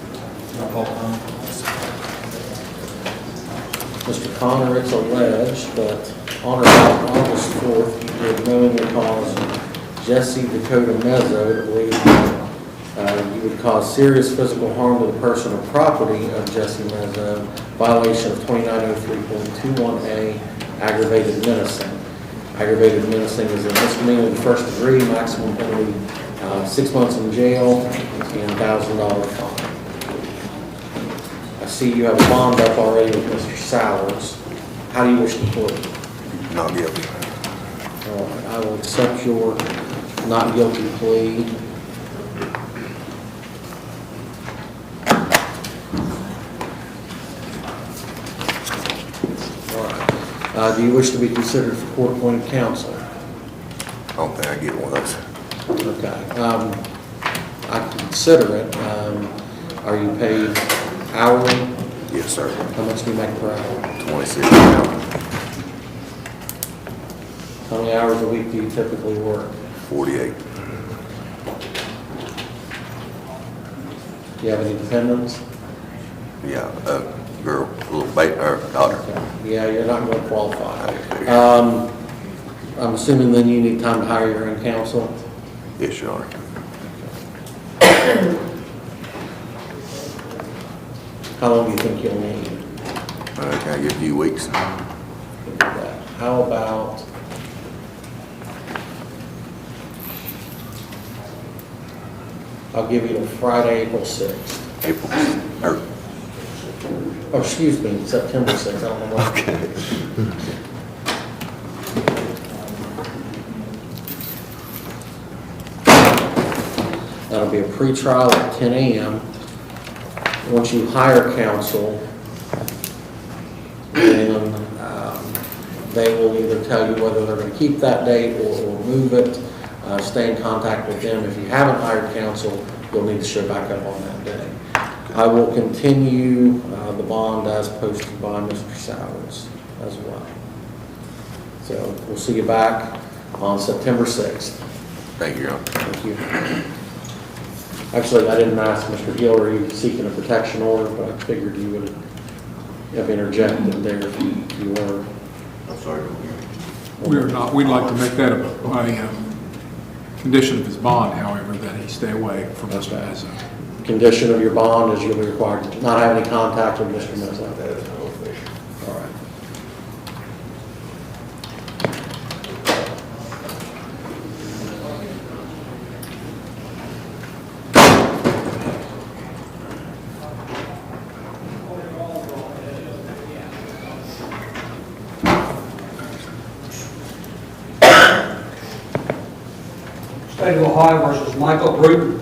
Mr. Connor, it's alleged that on or about August 4th, you did knowingly cause Jesse Dakota Mezzo to believe you would cause serious physical harm to the person or property of Jesse Mezzo, violation of 2903.21A, aggravated menacing. Aggravated menacing is a misdemeanor in the first degree, maximum penalty 6 months in jail and $1,000 fine. I see you have a bond up already with Mr. Sowers. How do you wish to plead? Not guilty. All right, I will accept your not guilty plea. All right. Do you wish to be considered for court-appointed counsel? I don't think I get one of those. Okay. I can consider it. Are you paid hourly? Yes, sir. How much do you make per hour? 26 an hour. How many hours a week do you typically work? 48. Do you have any dependents? Yeah, girl, little baby, or daughter. Yeah, you're not going to qualify. I'm assuming then you need time to hire your own counsel? Yes, Your Honor. How long do you think you'll need? Can I get a few weeks? How about I'll give you to Friday, April 6th. Oh, excuse me, September 6th. I don't know what. Okay. That'll be a pretrial at 10 a.m. Once you hire counsel, then they will either tell you whether they're going to keep that date or move it. Stay in contact with them. If you haven't hired counsel, you'll need to show back up on that day. I will continue the bond as posted by Mr. Sowers as well. So we'll see you back on September 6th. Thank you, Your Honor. Thank you. Actually, I didn't ask Mr. Gill, are you seeking a protection order, but I figured you would have interjected there if you were. I'm sorry. We are not. We'd like to make that a condition of his bond, however, that he stay away from Mr. Mezzo. Condition of your bond is you'll be required to not have any contact with Mr. Mezzo. All right. State of Ohio versus Michael Bruton,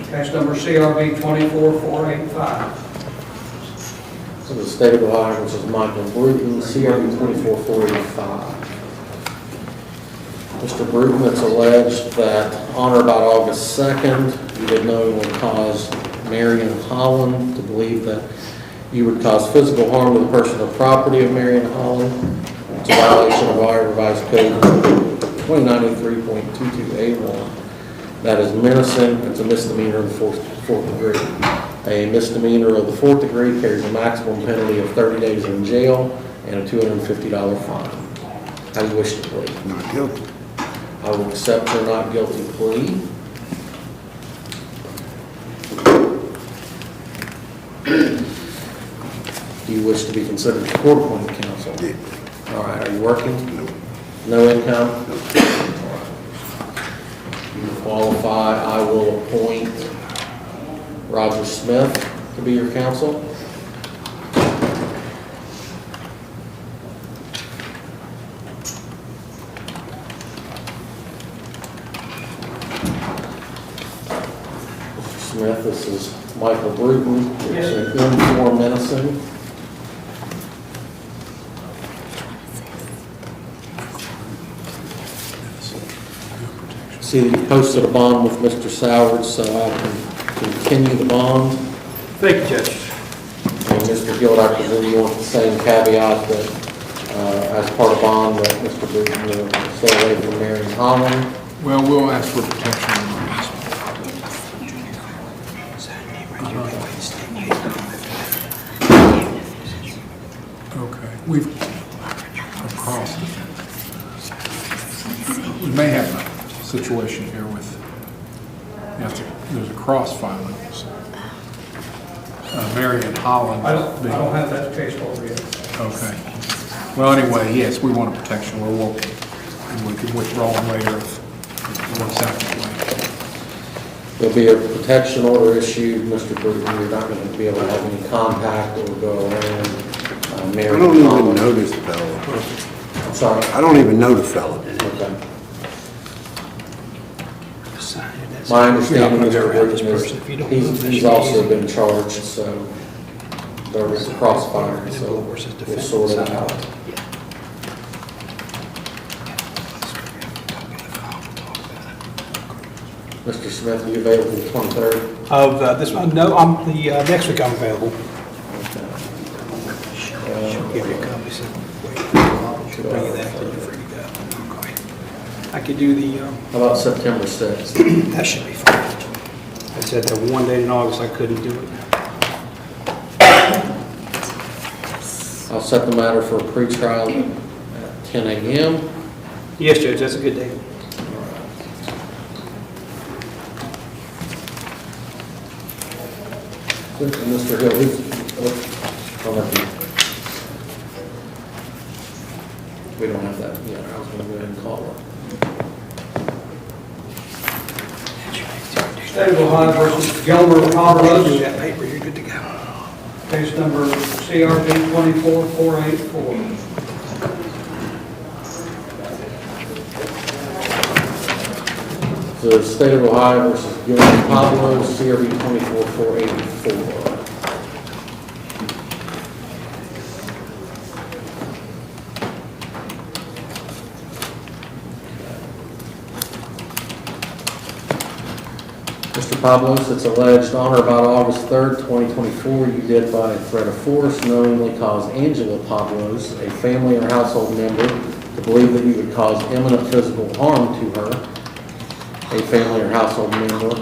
case number CRB 24485. So the state of Ohio versus Michael Bruton, CRB 24485. Mr. Bruton, it's alleged that on or about August 2nd, you did knowingly cause Marion Holland to believe that you would cause physical harm to the person or property of Marion Holland. It's a violation of Ohio Revised Code 2983.22A1. That is menacing. It's a misdemeanor of the fourth degree. A misdemeanor of the fourth degree carries a maximum penalty of 30 days in jail and a $250 fine. How do you wish to plead? Not guilty. I will accept your not guilty plea. Do you wish to be considered for court-appointed counsel? Yeah. All right. Are you working? No. No income? No. You qualify. I will appoint Roger Smith to be your counsel. Mr. Smith, this is Michael Bruton. It's an informed menacing. See that you posted a bond with Mr. Sowers, so I can continue the bond. Thank you, Judge. And Mr. Guild, I presume you want the same caveat that as part of bond that Mr. Bruton will stay away from Marion Holland. Well, we'll ask for protection on this. Okay, we've across the fence. We may have a situation here with, there's a cross filing. Marion Holland. I don't have that case over yet. Okay. Well, anyway, yes, we want a protection. We'll and we could withdraw them later if it works out that way. There'll be a protection order issued, Mr. Bruton, you're not going to be able to have any contact or go around. I don't even know this fellow. I'm sorry? I don't even know the fellow. Okay. My understanding, Mr. Bruton, is he's also been charged, so there is crossfire, so we'll sort it out. Mr. Smith, are you available the 23rd? Of this one? No, next week I'm available. Give you a copy, so should bring you that, then you're free to go. Okay. I could do the, How about September 6th? that should be fine. I said that one day in August I couldn't do it. I'll set the matter for a pretrial at 10 a.m. Yes, Judge, that's a good day. Mr. Hill, we don't have that yet. I was going to go ahead and call her. State of Ohio versus Gilmer Ponderosa. That paper, you're good to go. Case number CRB 24484. The State of Ohio versus Gilmer Pablo, CRB 24484. Mr. Pablos, it's alleged on or about August 3rd, 2024, you did by threat of force knowingly cause Angela Pablos, a family or household member, to believe that you would cause imminent physical harm to her, a family or household member.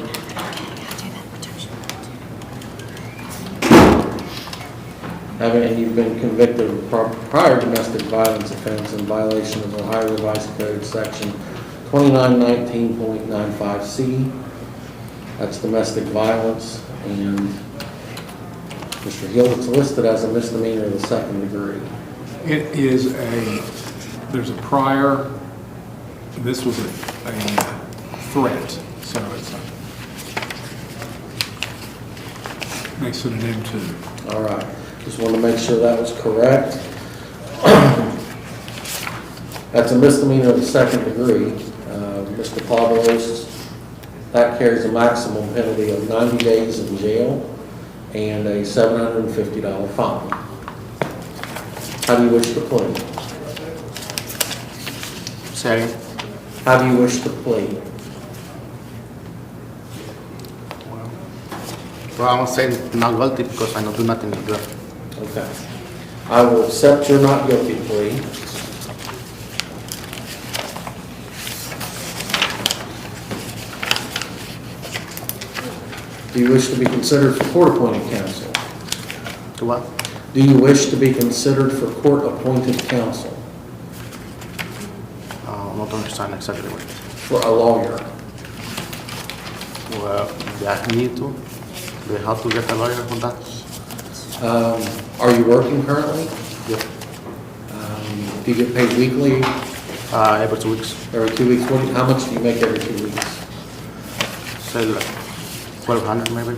And you've been convicted of a prior domestic violence offense in violation of Ohio Revised Code Section 2919.95C. That's domestic violence, and Mr. Hill, it's listed as a misdemeanor of the second degree. It is there's a prior, this was a threat, so it's makes it an M2. All right, just wanted to make sure that was correct. That's a misdemeanor of the second degree. Mr. Pablos, that carries a maximum penalty of 90 days in jail and a $750 fine. How do you wish to plead? Say again? How do you wish to plead? Well, I'm saying not guilty because I don't do nothing to do. Okay. I will accept your not guilty plea. Do you wish to be considered for court-appointed counsel? To what? Do you wish to be considered for court-appointed counsel? Not understand exactly what. For a lawyer? Well, yeah, I need to. Do you have to get a lawyer for that? Are you working currently? Yeah. Do you get paid weekly? Every 2 weeks. Every 2 weeks? How much do you make every 2 weeks? Say like 1,200 maybe.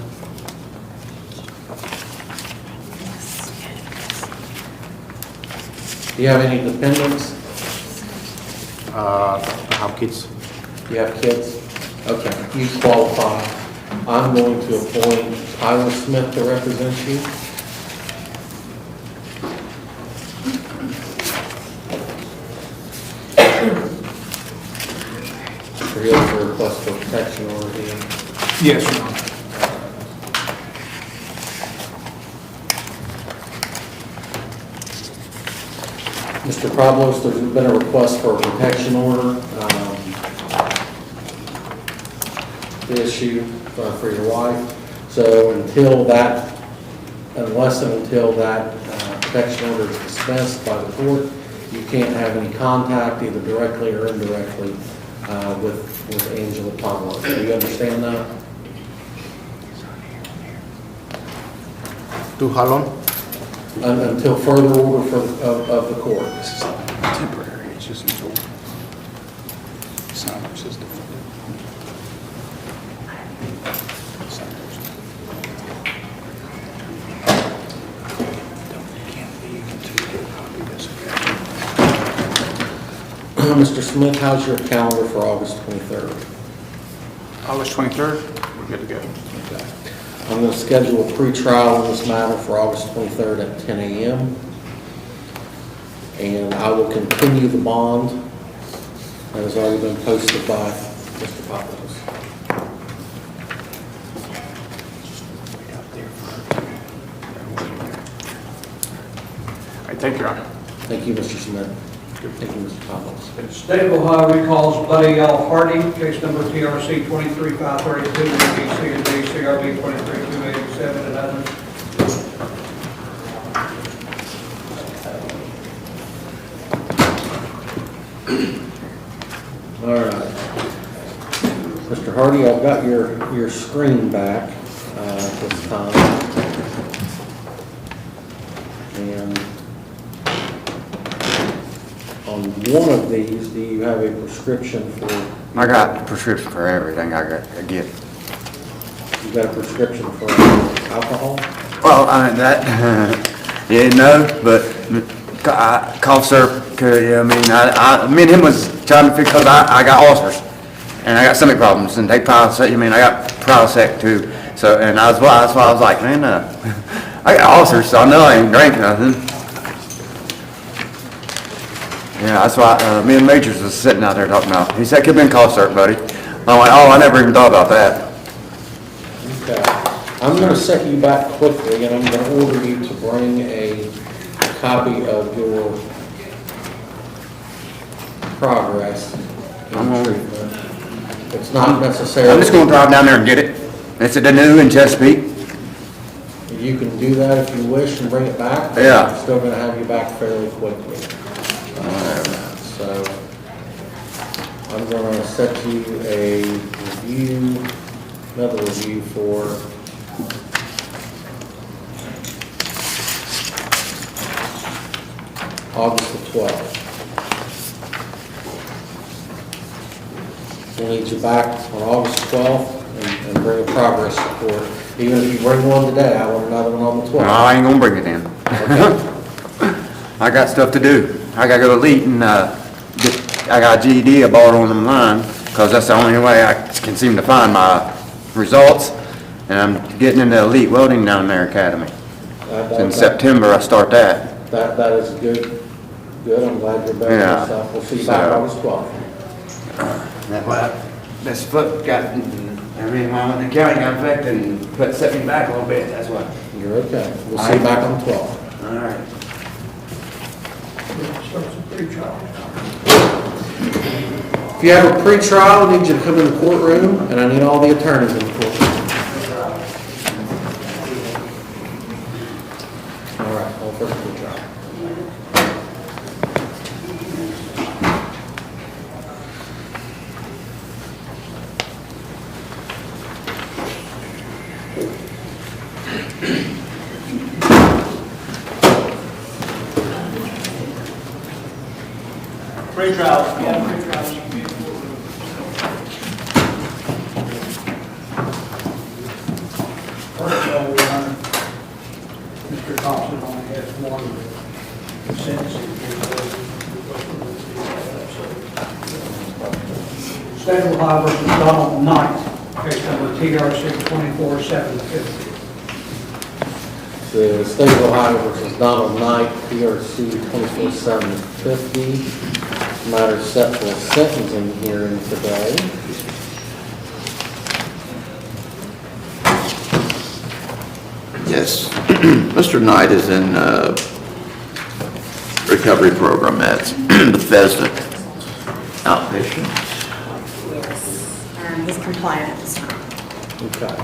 Do you have any dependents? I have kids. You have kids? Okay, you qualify. I'm going to appoint Tyler Smith to represent you. For you have a request for protection order here. Yes, Your Honor. Mr. Pablos, there's been a request for a protection order to issue for your wife. So unless and until that protection order is dismissed by the court, you can't have any contact, either directly or indirectly, with Angela Pablos. Do you understand that? To how long? Until further order of the court. This is temporary, it's just until. Mr. Smith, how's your calendar for August 23rd? August 23rd, we're good to go. Okay. I'm going to schedule a pre-trial on this matter for August 23rd at 10 a.m. And I will continue the bond that has already been posted by Mr. Poppins. All right, thank you, Your Honor. Thank you, Mr. Smith. Thank you, Mr. Poppins. State of Ohio recalls Buddy L. Hardy, case number TRC 23532, ABC&D, CRB 23287, and others. All right. Mr. Hardy, I've got your screen back this time. And on one of these, do you have a prescription for? I got a prescription for everything I get. You got a prescription for alcohol? Well, that, yeah, no, but cough syrup, yeah, me and him was trying to fix, because I got ulcers, and I got stomach problems, and they Prilosec, I got Prilosec too, so, and that's why I was like, man, I got ulcers, so I know I ain't drank nothing. Yeah, that's why, me and Majors was sitting out there talking about, he said, could have been cough syrup, buddy. I'm like, oh, I never even thought about that. Okay. I'm going to set you back quickly, and I'm going to order you to bring a copy of your progress in treatment. It's not necessarily. I'm just gonna drive down there and get it. It's at the new in Chesapeake. You can do that if you wish and bring it back. Yeah. I'm still going to have you back fairly quickly. So I'm going to set you a review, another review for August the 12th. We'll need you back on August 12th and bring a progress report. Even if you bring one today, I want another one on the 12th. No, I ain't gonna bring it in. Okay. I got stuff to do. I gotta go to Elite and I got a GED I bought on online, because that's the only way I can seem to find my results. And I'm getting into Elite Welding down there Academy. In September I start that. That is good. Good. I'm glad you're better Yeah. yourself. We'll see you back August 12th. This foot got, I mean, when I went to the county got infected and set me back a little bit, that's why. You're okay. We'll see you back on the 12th. All right. If you have a pre-trial, I need you to come in the courtroom, and I need all the attorneys in the courtroom. All right, all first pre-trial. Pre-trial, yeah, pre-trial. First of all, Mr. Thompson only has one sentencing. State of Ohio versus Donald Knight, case number TRC 24750. The State of Ohio versus Donald Knight, PRC 24750. Matter set for a sentencing hearing today. Yes. Mr. Knight is in recovery program at Bethesda outpatient. Yes. He's compliant at this time. Okay.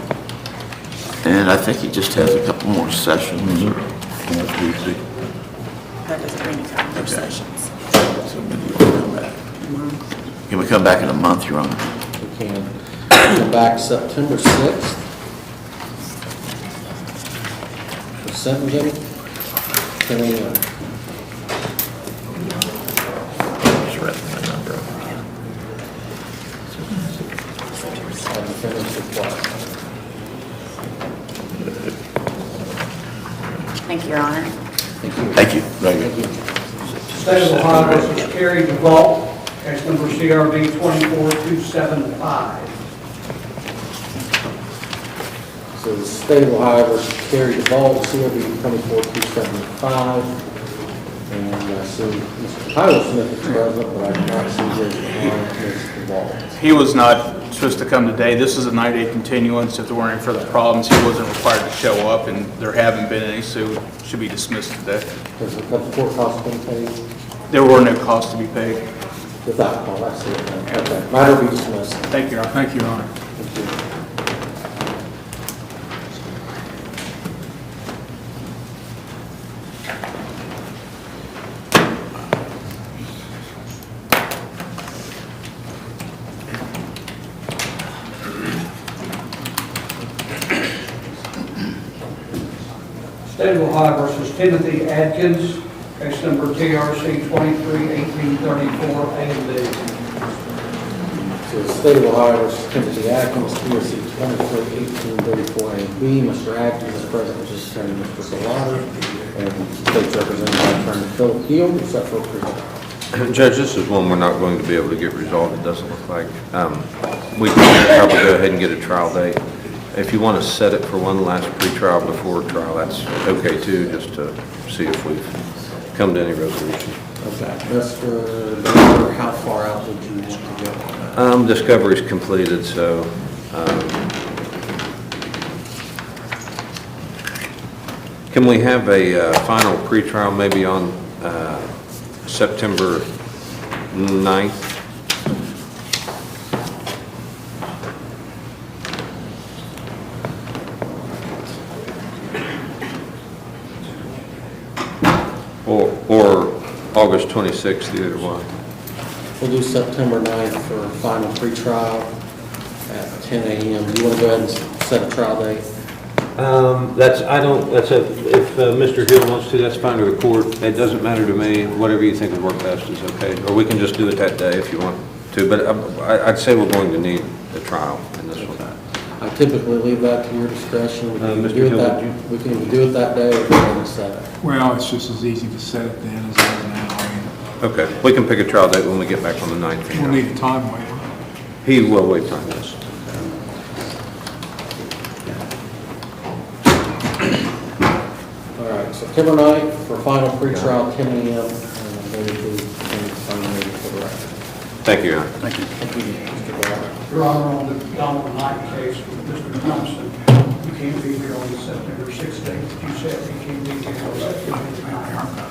And I think he just has a couple more sessions. That doesn't mean he's got more sessions. So when do you want to come back? Can we come back in a month, Your Honor? We can come back September 6th. For sentencing. 10 a.m. Just writing my number. defendant's request. Thank you, Your Honor. Thank you. Very good. State of Ohio versus Kerry DeVault, case number CRB 24275. So the state of Ohio versus Kerry DeVault, CRB 24275. And I see Mr. Tyler Smith is present, but I cannot see his Ms. DeVault. He was not supposed to come today. This is a 9-day continuance. If there weren't any further problems, he wasn't required to show up, and there haven't been any, so it should be dismissed today. Has the court cost been paid? There were no costs to be paid. Without call, I see it now. Okay, matter be dismissed. Thank you, Your Honor. Thank you, Your Honor. Thank you. State of Ohio versus Timothy Adkins, case number TRC 231834, A and B. So the state of Ohio versus Timothy Atkins, TRC 231834 A and B. Mr. Atkins is present, which is Attorney Mr. Salata, and state's represented by Attorney Philip Keel, except for present. Judge, this is one we're not going to be able to get resolved, it doesn't look like. We can probably go ahead and get a trial date. If you want to set it for one last pretrial before trial, that's okay too, just to see if we've come to any resolution. Okay, Mr. Demeanor, how far out would you want to go? Discovery's completed, so, can we have a final pretrial maybe on September 9th? Or August 26th, either one. We'll do September 9th for final pretrial at 10 a.m. Do you want to go ahead and set a trial date? If Mr. Hill wants to, that's fine to the court. It doesn't matter to me. Whatever you think would work best is okay. Or we can just do it that day if you want to. But I'd say we're going to need a trial in this one. I typically leave that to your discretion. We can Mr. do it Hill, that, we can either do it that day or go ahead and set it. Well, it's just as easy to set it then as it is now. I mean, Okay, we can pick a trial date when we get back on the 9th. we'll need a time waiver. He will waive time, yes. All right, September 9th for final pretrial, 10 a.m. Thank you, Your Honor. Thank you. Thank you, Mr. Barber. Your Honor, on the Donald Knight case with Mr. Thompson, you can't be here on the September 6th date. You said you can't be here on September 9th.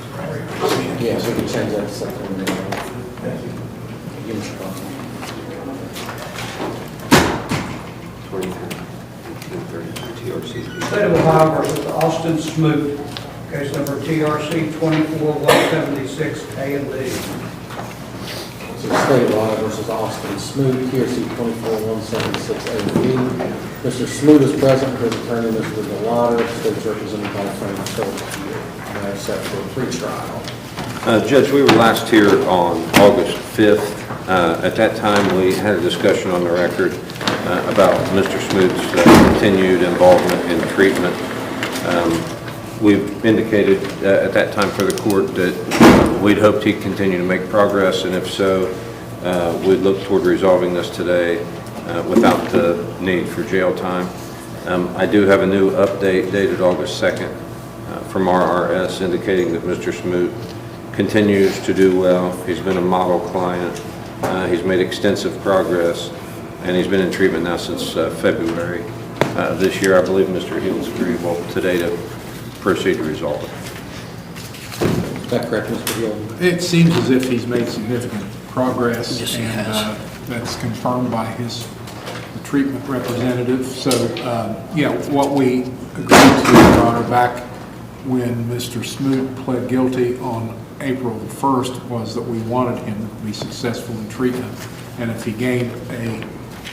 Yes, we can change that to September 9th. Thank you. Give us a call. State of Ohio versus Austin Smoot, case number TRC 24176, A and B. So the state of Ohio versus Austin Smoot, TRC 24176 A and B. Mr. Smoot is present, his attorney, Mr. Delauder, state's represented by Frank Phillips, set for a pretrial. Judge, we were last here on August 5th. At that time, we had a discussion on the record about Mr. Smoot's continued involvement in treatment. We've indicated at that time for the court that we'd hoped he'd continue to make progress, and if so, we'd look toward resolving this today without the need for jail time. I do have a new update dated August 2nd from RRS indicating that Mr. Smoot continues to do well. He's been a model client. He's made extensive progress, and he's been in treatment now since February this year. I believe Mr. Hill's agreeable today to proceed to resolve it. Is that correct, Mr. Hill? It seems as if he's made significant progress. Yes, he has. That's confirmed by his treatment representative. So, yeah, what we agreed to, Your Honor, back when Mr. Smoot pled guilty on April the 1st was that we wanted him to be successful in treatment. And if he gained a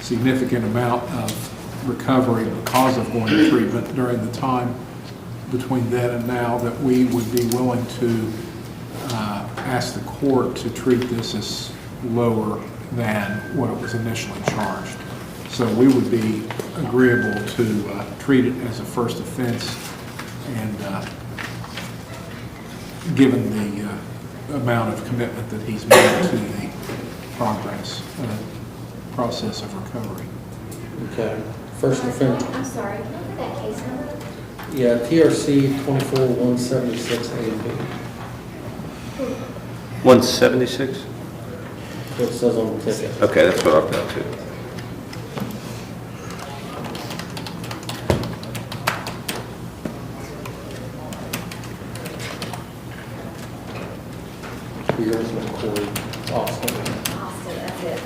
significant amount of recovery because of going to treatment during the time between then and now, that we would be willing to ask the court to treat this as lower than what it was initially charged. So we would be agreeable to treat it as a first offense, and given the amount of commitment that he's made to the process of recovery. Okay. First offense. I'm sorry, can I get that case number? Yeah, TRC 24176 A and B. 176? What it says on the ticket. Okay, that's what I've got too. Yours and Corey Austin. Austin, that's it.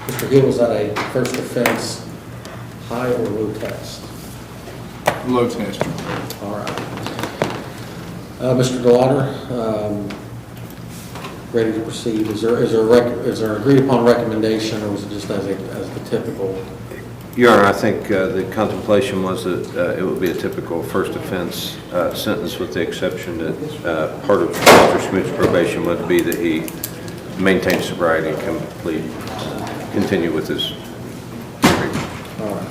Mr. Hill, was that a first offense, high or low test? Low test. All right. Mr. Delauder, ready to proceed? Is there agreed upon recommendation, or was it just as the typical? Your Honor, I think the contemplation was that it would be a typical first offense sentence, with the exception that part of Mr. Smoot's probation would be that he maintain sobriety and continue with his treatment. All right.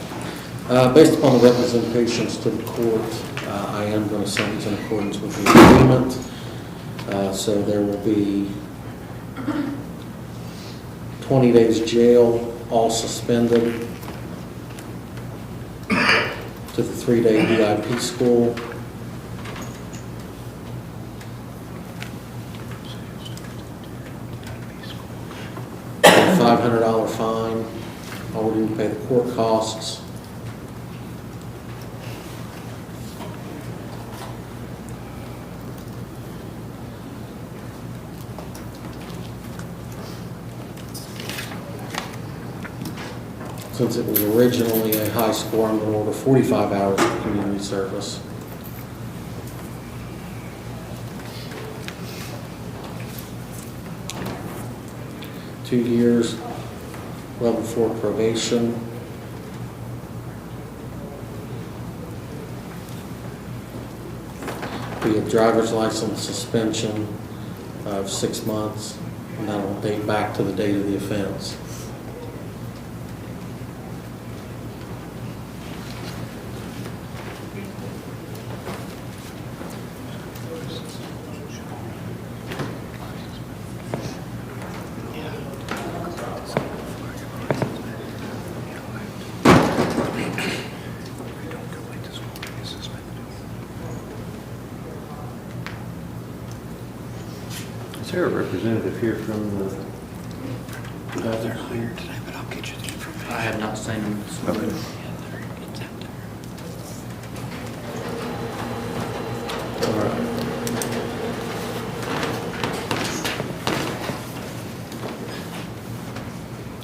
Based upon the representations to the court, I am going to sentence in accordance with the agreement. So there will be 20 days jail, all suspended, to the 3-day VIP school. $500 fine. All we do is pay the court costs. Since it was originally a high score, I'm going to order 45 hours of community service. Two years, level 4 probation. Be a driver's license suspension of 6 months, and that will date back to the date of the offense. Is there a representative here from the... They're not here today, but I'll get you the information. I have not seen them. Okay. All right.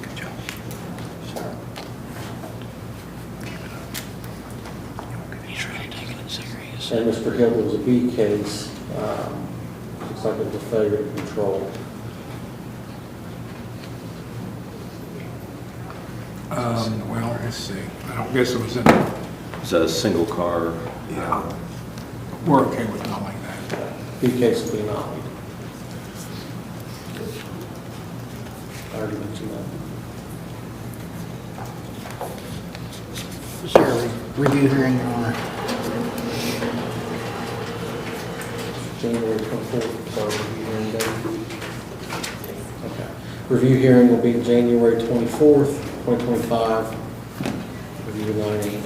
Good job. He's really taking it serious. And Mr. Hill, there was a B case, looks like it was a failure to control. Well, let's see. I don't guess it was in, Is that a single car? yeah. We're okay with not like that. B case will be nollied. I already mentioned that. Is there a review hearing, Your Honor? January 24th, sorry, review hearing date. Okay. Review hearing will be January 24th, 2025. Review 9 a.m.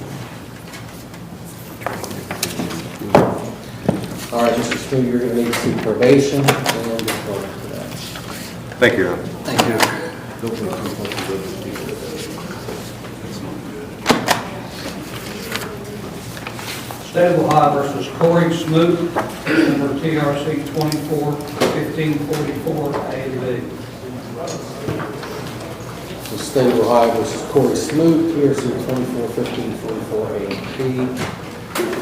All right, Mr. Smoot, you're going to need to see probation and discipline for that. Thank you, Your Honor. Thank you. State of Ohio versus Corey Smoot, number TRC 24-1544 A and B. The State of Ohio versus Corey Smoot, TRC 24-1544 A and B.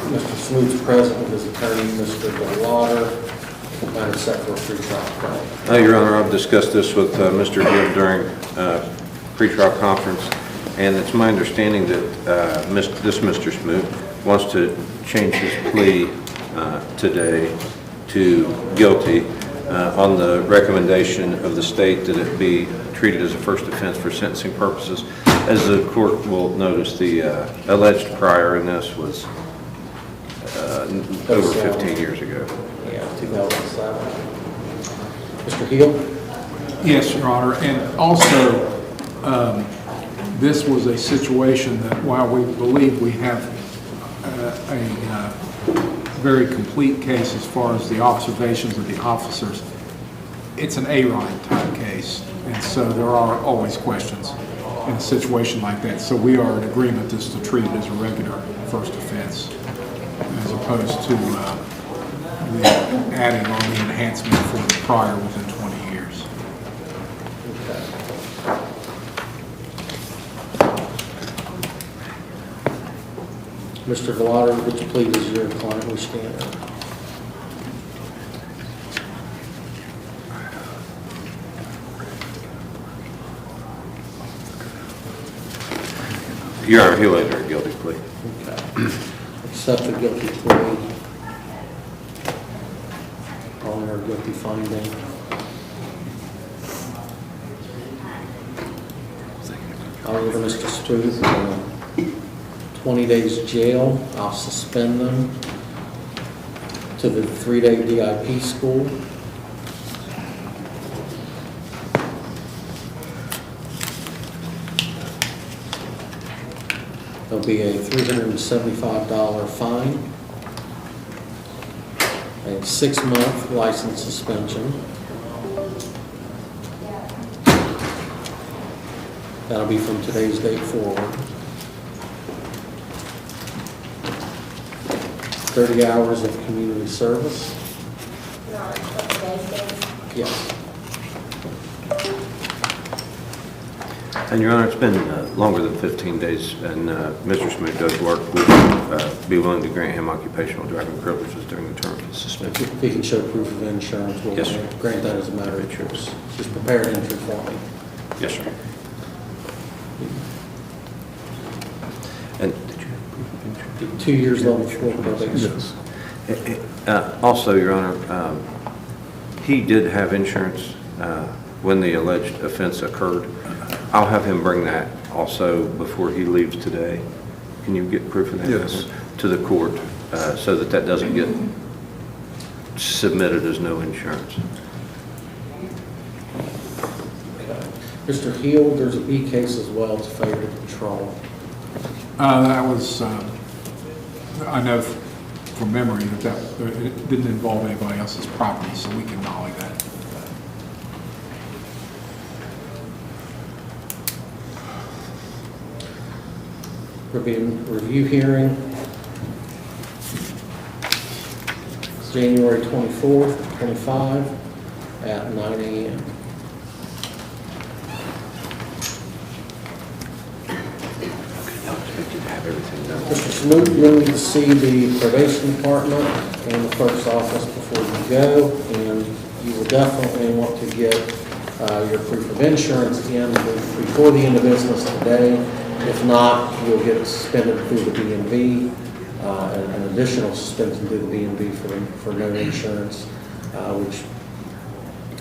Mr. Smoot's present with his attorney, Mr. Delauder. Matter set for a pretrial trial. Your Honor, I've discussed this with Mr. Gibb during pretrial conference, and it's my understanding that this Mr. Smoot wants to change his plea today to guilty on the recommendation of the state that it be treated as a first offense for sentencing purposes. As the court will notice, the alleged prior in this was over 15 years ago. Yeah, 2007. Mr. Hill? Yes, Your Honor, and also, this was a situation that while we believe we have a very complete case as far as the observations of the officers, it's an A-ride type case, and so there are always questions in a situation like that. So we are in agreement just to treat it as a regular first offense, as opposed to the adding on the enhancement for the prior within 20 years. Mr. Velotter, would you please, as your client, will stand? Your Honor, he'll enter a guilty plea. Okay. Accept the guilty plea. I'll enter a guilty finding. I'll order Mr. Struth 20 days jail. I'll suspend them to the 3-day DIP school. There'll be a $375 fine, a 6-month license suspension. That'll be from today's date forward. 30 hours of community service. Yes. And Your Honor, it's been longer than 15 days, and Mr. Smoot does work. We'd be willing to grant him occupational driving privileges during the term of his suspension. If he can show proof of insurance, we'll Yes, sir. grant that as a matter of choice. Just prepare an entry for me. Yes, sir. And did you have proof of insurance? 2 years level 4 probation. Also, Your Honor, he did have insurance when the alleged offense occurred. I'll have him bring that also before he leaves today. Can you get proof of that? Yes. To the court, so that that doesn't get submitted as no insurance. Okay. Mr. Hill, there's a B case as well, it's failure to control. That was, I know from memory that it didn't involve anybody else's property, so we can nolly that. Review hearing, January 24th, 25 at 9 a.m. Mr. Smoot, you'll need to see the probation department and the clerk's office before you go, and you will definitely want to get your proof of insurance in before the end of business today. If not, you'll get suspended through the B&B, an additional suspension through the B&B for no insurance, which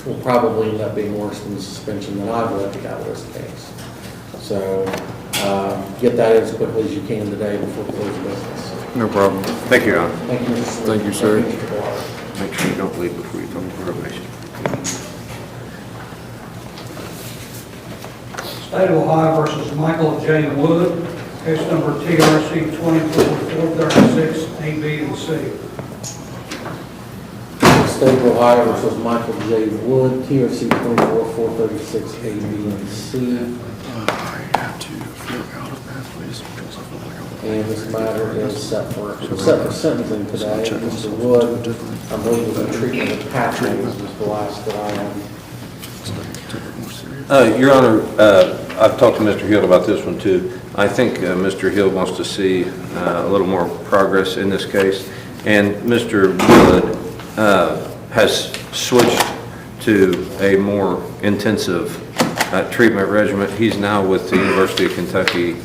will probably end up being worse than the suspension that I've levied out of this case. So get that as quickly as you can today before close of business. No problem. Thank you, Your Honor. Thank you, Mr. Smith. Thank you, sir. Thank you, Mr. Clark. Make sure you don't leave before you come to probation. State of Ohio versus Michael J. Wood, case number TRC 24-436, A, B, and C. State of Ohio versus Michael J. Wood, TRC 24-436, A, B, and C. And this matter is set for sentencing today. Mr. Wood, I believe the treatment of pathways was the last that I had. Your Honor, I've talked to Mr. Hill about this one too. I think Mr. Hill wants to see a little more progress in this case. And Mr. Wood has switched to a more intensive treatment regimen. He's now with the University of Kentucky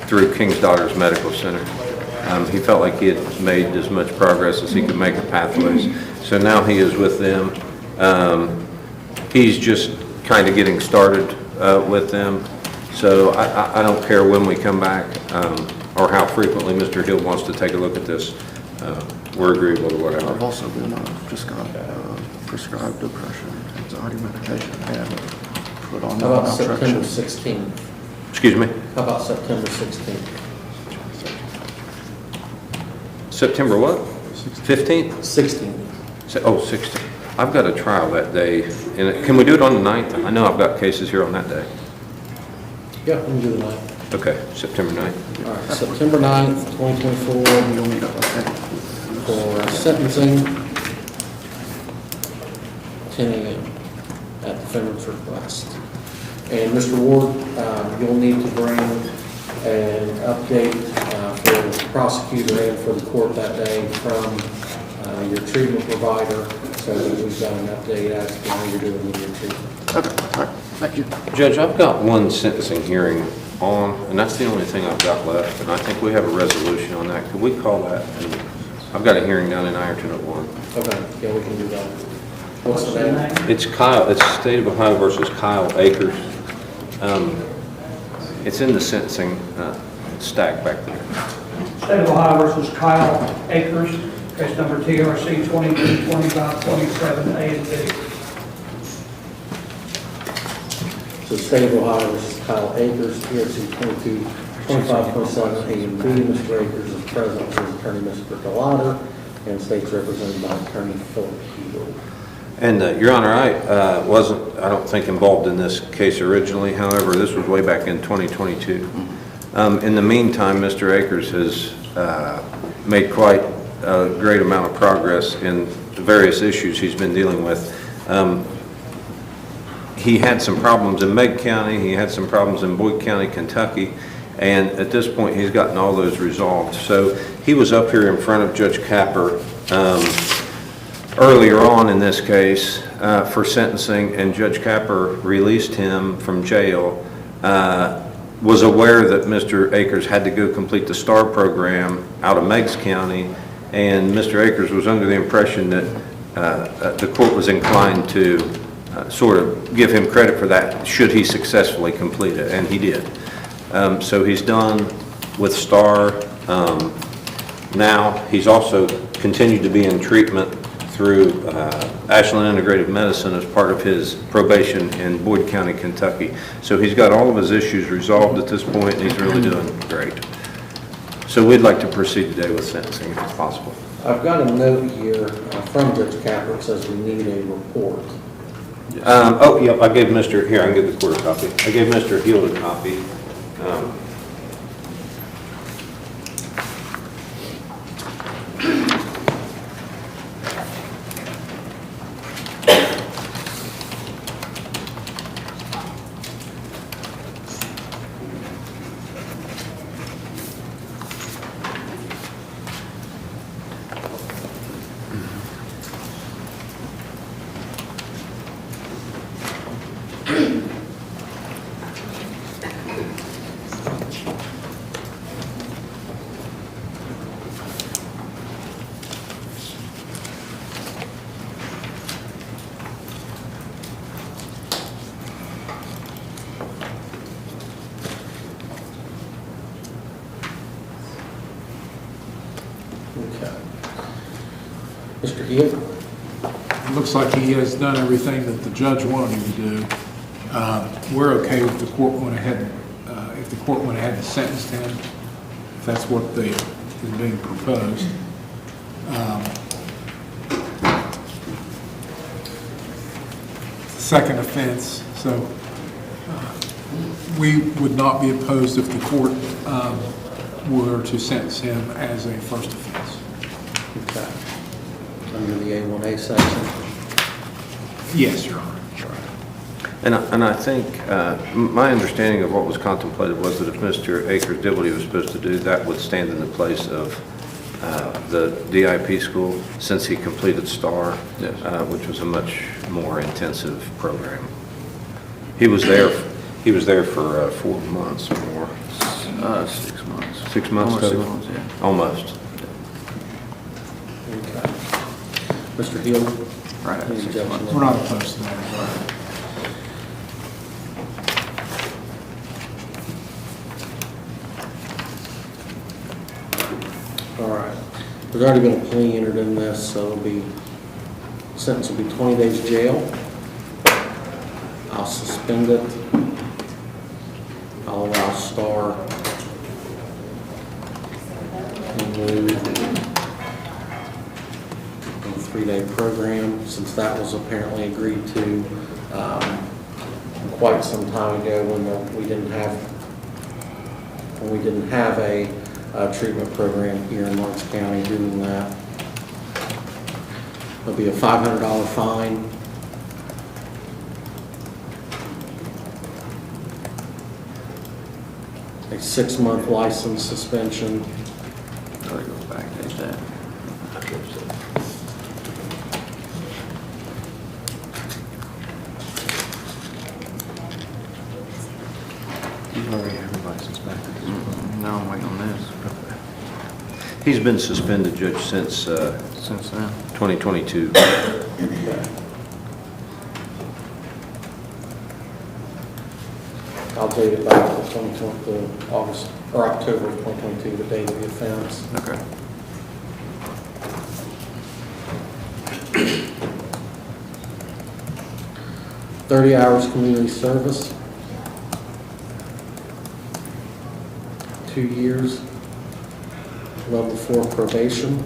through King's Daughters Medical Center. He felt like he had made as much progress as he could make at Pathways. So now he is with them. He's just kind of getting started with them. So I don't care when we come back or how frequently Mr. Hill wants to take a look at this. We're agreeable to whatever. I've also been just got prescribed depression, anxiety medication. I haven't put on How about naltrexone. September 16th? Excuse me? How about September 16th? September what? 15th? 16th. Oh, 16th. I've got a trial that day. And can we do it on the 9th? I know I've got cases here on that day. Yeah, we can do the 9th. Okay, September 9th. All right, September 9th, 2024, for sentencing, 10 a.m. at defendant's request. And Mr. Ward, you'll need to bring an update for the prosecutor and for the court that day from your treatment provider, so that we've got an update as to how you're doing with your treatment. Okay, all right, thank you. Judge, I've got one sentencing hearing on, and that's the only thing I've got left, and I think we have a resolution on that. Could we call that? And I've got a hearing down in Ironton at 1. Okay, yeah, we can do that. What's the name? It's State of Ohio versus Kyle Akers. It's in the sentencing stack back there. State of Ohio versus Kyle Akers, case number TRC 222527 A and B. So State of Ohio versus Kyle Akers, TRC 222527 A and B. Mr. Akers is present with his attorney, Mr. Delauder, and state's represented by attorney Philip Kegel. And Your Honor, I wasn't, I don't think, involved in this case originally. However, this was way back in 2022. In the meantime, Mr. Akers has made quite a great amount of progress in the various issues he's been dealing with. He had some problems in Meg County, he had some problems in Boyd County, Kentucky, and at this point, he's gotten all those resolved. So he was up here in front of Judge Capper earlier on in this case for sentencing, and Judge Capper released him from jail, was aware that Mr. Akers had to go complete the STAR program out of Meigs County, and Mr. Akers was under the impression that the court was inclined to sort of give him credit for that should he successfully complete it, and he did. So he's done with STAR. Now he's also continued to be in treatment through Ashland Integrative Medicine as part of his probation in Boyd County, Kentucky. So he's got all of his issues resolved at this point, and he's really doing great. So we'd like to proceed today with sentencing if it's possible. I've got a note here from Judge Capper. It says we need a report. Oh, yep, I gave Mr. Here, I can give the court a copy. I gave Mr. Heald a copy. Okay. Mr. Heald? It looks like he has done everything that the judge wanted him to do. We're okay if the court went ahead, and sentenced him, if that's what is being proposed. Second offense, so we would not be opposed if the court were to sentence him as a first offense. Okay. Under the A1A section? Yes, Your Honor. And I think, my understanding of what was contemplated was that if Mr. Akers did what he was supposed to do, that would stand in the place of the DIP school, since he completed STAR, which was a much more intensive program. He was there for 4 months or more. 6 months. 6 months Almost 6 total? months, yeah. Almost. Okay. Mr. Hill? Right at Any 6 objection? months. We're not opposed to that. All right. There's already been a plea entered in this, so it'll be, sentence will be 20 days jail. I'll suspend it. I'll allow Star to move in a 3-day program, since that was apparently agreed to quite some time ago when we didn't have a treatment program here in Lawrence County doing that. There'll be a $500 fine. A 6-month license suspension. So it goes back to that. You already have a license back. No, I'm waiting on this. He's been suspended, Judge, since Since then. 2022. I'll date it back to 2020, to August, or October of 2022, the date of the offense. Okay. $30 hours community service. 2 years. Level 4 probation.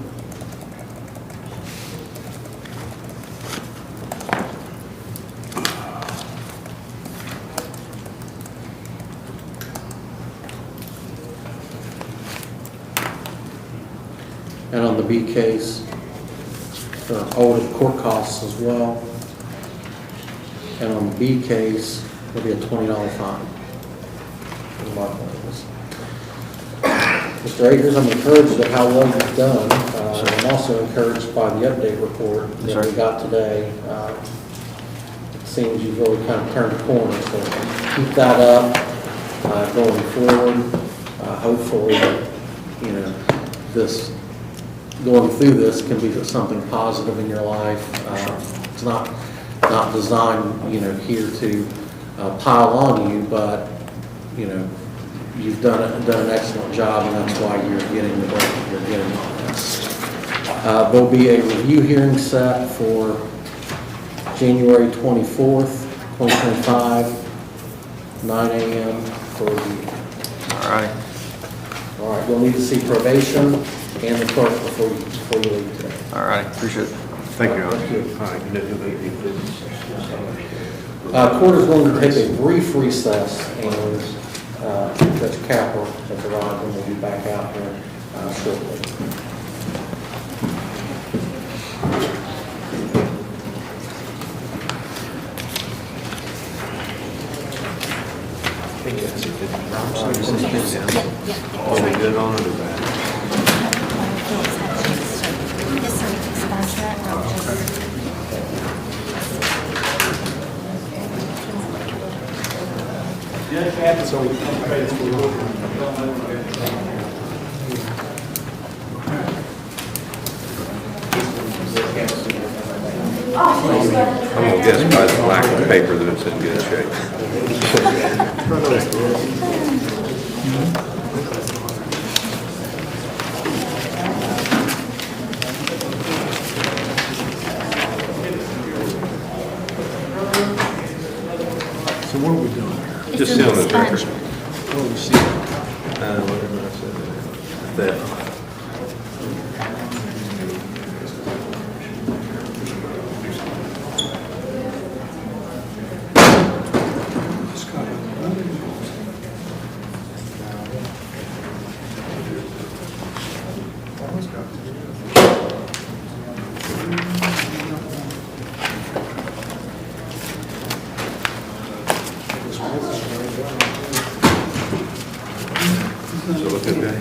And on the B case, there are audit court costs as well. And on the B case, there'll be a $20 fine. Mr. Akers, I'm encouraged at how well you've done. I'm also encouraged by the update report that we got today. It seems you've really kind of turned the corner, so keep that up going forward. Hopefully, you know, this, going through this can be something positive in your life. It's not designed, you know, here to pile on you, but, you know, you've done an excellent job, and that's why you're getting the break that you're getting on this. There'll be a review hearing set for January 24th, 2025, 9 a.m. for review. All right. All right, you'll need to see probation and the clerk before you leave today. All right. Appreciate it. Thank you, Your Honor. Court is going to take a brief recess, and Judge Capper has arrived, and we'll be back out here shortly. Are we good on it or bad? I'm gonna guess by the black paper that it's in good shape. So what are we doing here? Just seal the record. What are we seeing? Whatever I said. That. So look okay.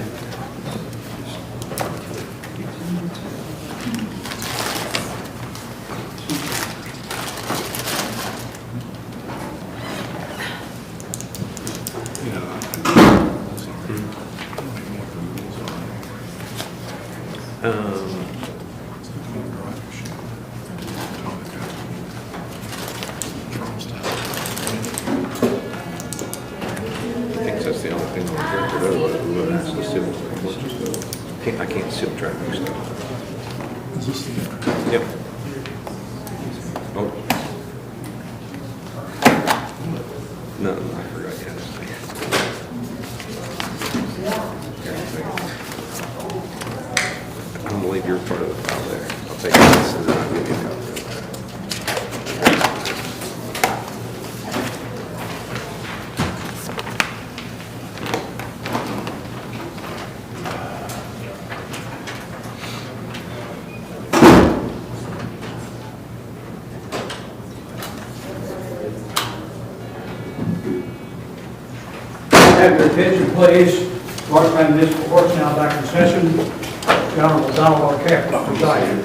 I can't see the traffic stuff. Yep. Oh. No, I forgot, I'm gonna leave your part of the file there. I'll take this and then I'll give you a copy. Have your attention, please. Washington Municipal Court's now back in session. The Honorable Donald R. Gaffes presiding.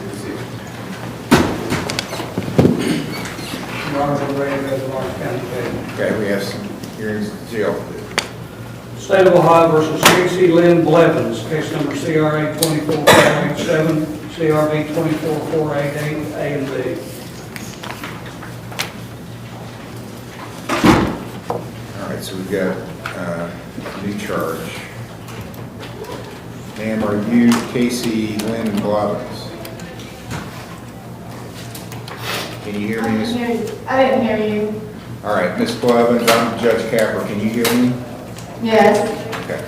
Your Honorable Ray, the Lawrence County Judge. Okay, we have some hearings in jail. State of Ohio versus Casey Lynn Blevins, case number CRA 24487, CRB 24488, A and B. All right, so we've got new charge. Ma'am, are you Casey Lynn Blevins? Can you hear me, Miss? I didn't hear you. All right, Miss Blevins, I'm Judge Capper. Can you hear me? Yes. Okay.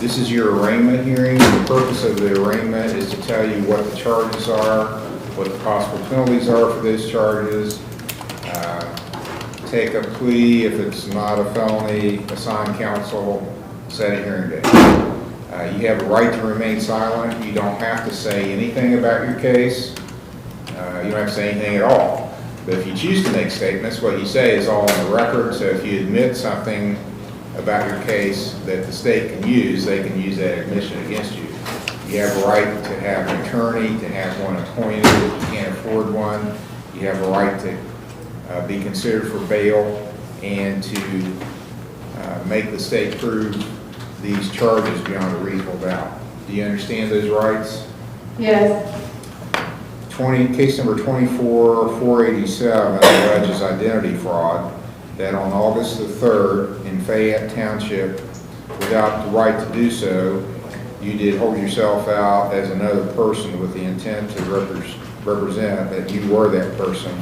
This is your arraignment hearing. The purpose of the arraignment is to tell you what the charges are, what the possible penalties are for those charges, take a plea if it's not a felony, assign counsel, set a hearing date. You have a right to remain silent. You don't have to say anything about your case. You don't have to say anything at all. But if you choose to make statements, what you say is all on the record. So if you admit something about your case that the state can use, they can use that admission against you. You have a right to have an attorney, to have one appointed if you can't afford one. You have a right to be considered for bail and to make the state prove these charges beyond a reasonable doubt. Do you understand those rights? Yes. Case number 24487 alleges identity fraud, that on August the 3rd in Fayette Township, without the right to do so, you did hold yourself out as another person with the intent to represent that you were that person.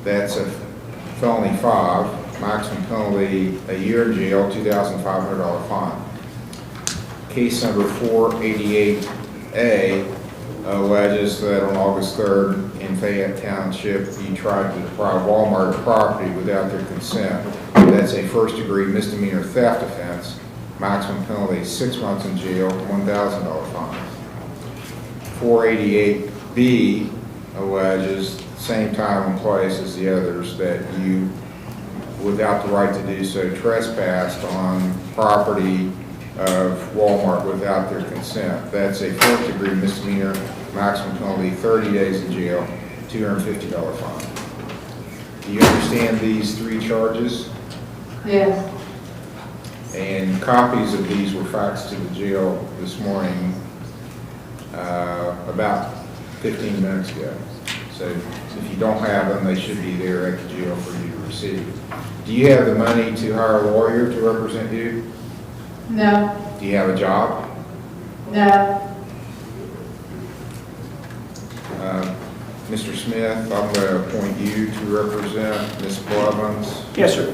That's a felony 5, maximum penalty a year in jail, $2,500 fine. Case number 488A alleges that on August 3rd in Fayette Township, you tried to deprive Walmart of property without their consent. That's a first-degree misdemeanor theft offense. Maximum penalty 6 months in jail, $1,000 fine. 488B alleges, same time and place as the others, that you, without the right to do so, trespassed on property of Walmart without their consent. That's a fourth-degree misdemeanor, maximum penalty 30 days in jail, $250 fine. Do you understand these 3 charges? Yes. And copies of these were faxed to the jail this morning about 15 minutes ago. So if you don't have them, they should be there at the jail for you to receive. Do you have the money to hire a lawyer to represent you? No. Do you have a job? No. Mr. Smith, I'm going to appoint you to represent Ms. Blevins. Yes, sir.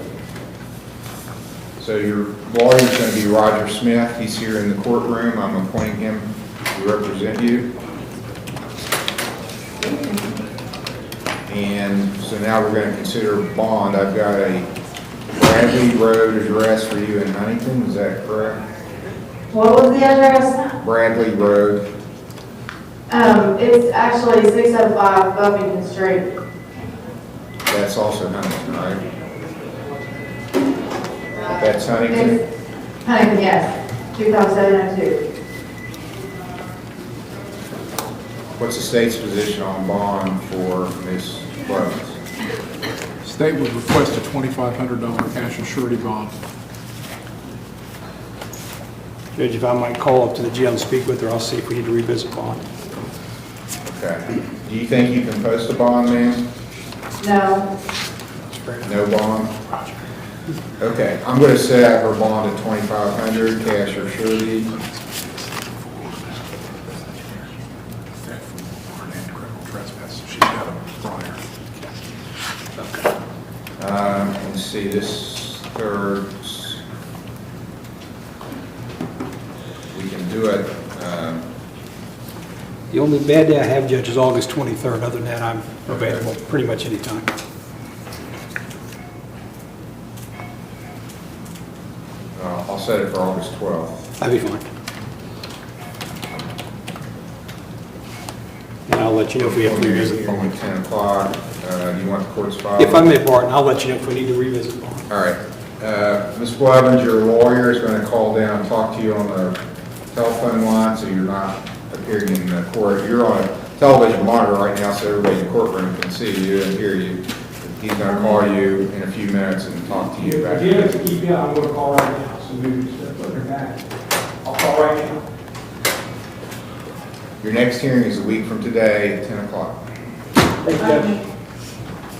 So your lawyer is going to be Roger Smith. He's here in the courtroom. I'm appointing him to represent you. And so now we're going to consider bond. I've got a Bradley Road address for you in Huntington. Is that correct? What was the address? Bradley Road. It's actually 605 Buffington Street. That's also Huntington, right? That's Huntington? Huntington, yes. 25702. What's the state's position on bond for Ms. Blevins? State would request a $2,500 cash and surety bond. Judge, if I might call up to the jail and speak with her, I'll see if we need to revisit bond. Okay. Do you think you can post a bond, ma'am? No. No bond? Okay, I'm going to set her bond at $2,500, cash or surety. trespass, so she's got a prior. Okay. Let's see, this third, we can do it, The only bad day I have, Judge, is August 23rd. Other than that, I'm available pretty much any time. I'll set it for August 12th. That'd be fine. And I'll let you know if we have to revisit. Only 10 o'clock. Do you want the court's file? If I may, Barton, I'll let you know if we need to revisit. Barton. All right. Ms. Blevins, your lawyer is going to call down and talk to you on the telephone line, so you're not appearing in the court. You're on a television monitor right now, so everybody in the courtroom can see you and hear you. He's going to call you in a few minutes and talk to you about If you have to keep you, I'm going to call right now, so maybe just put her back. I'll call right now. Your next hearing is a week from today at 10 o'clock.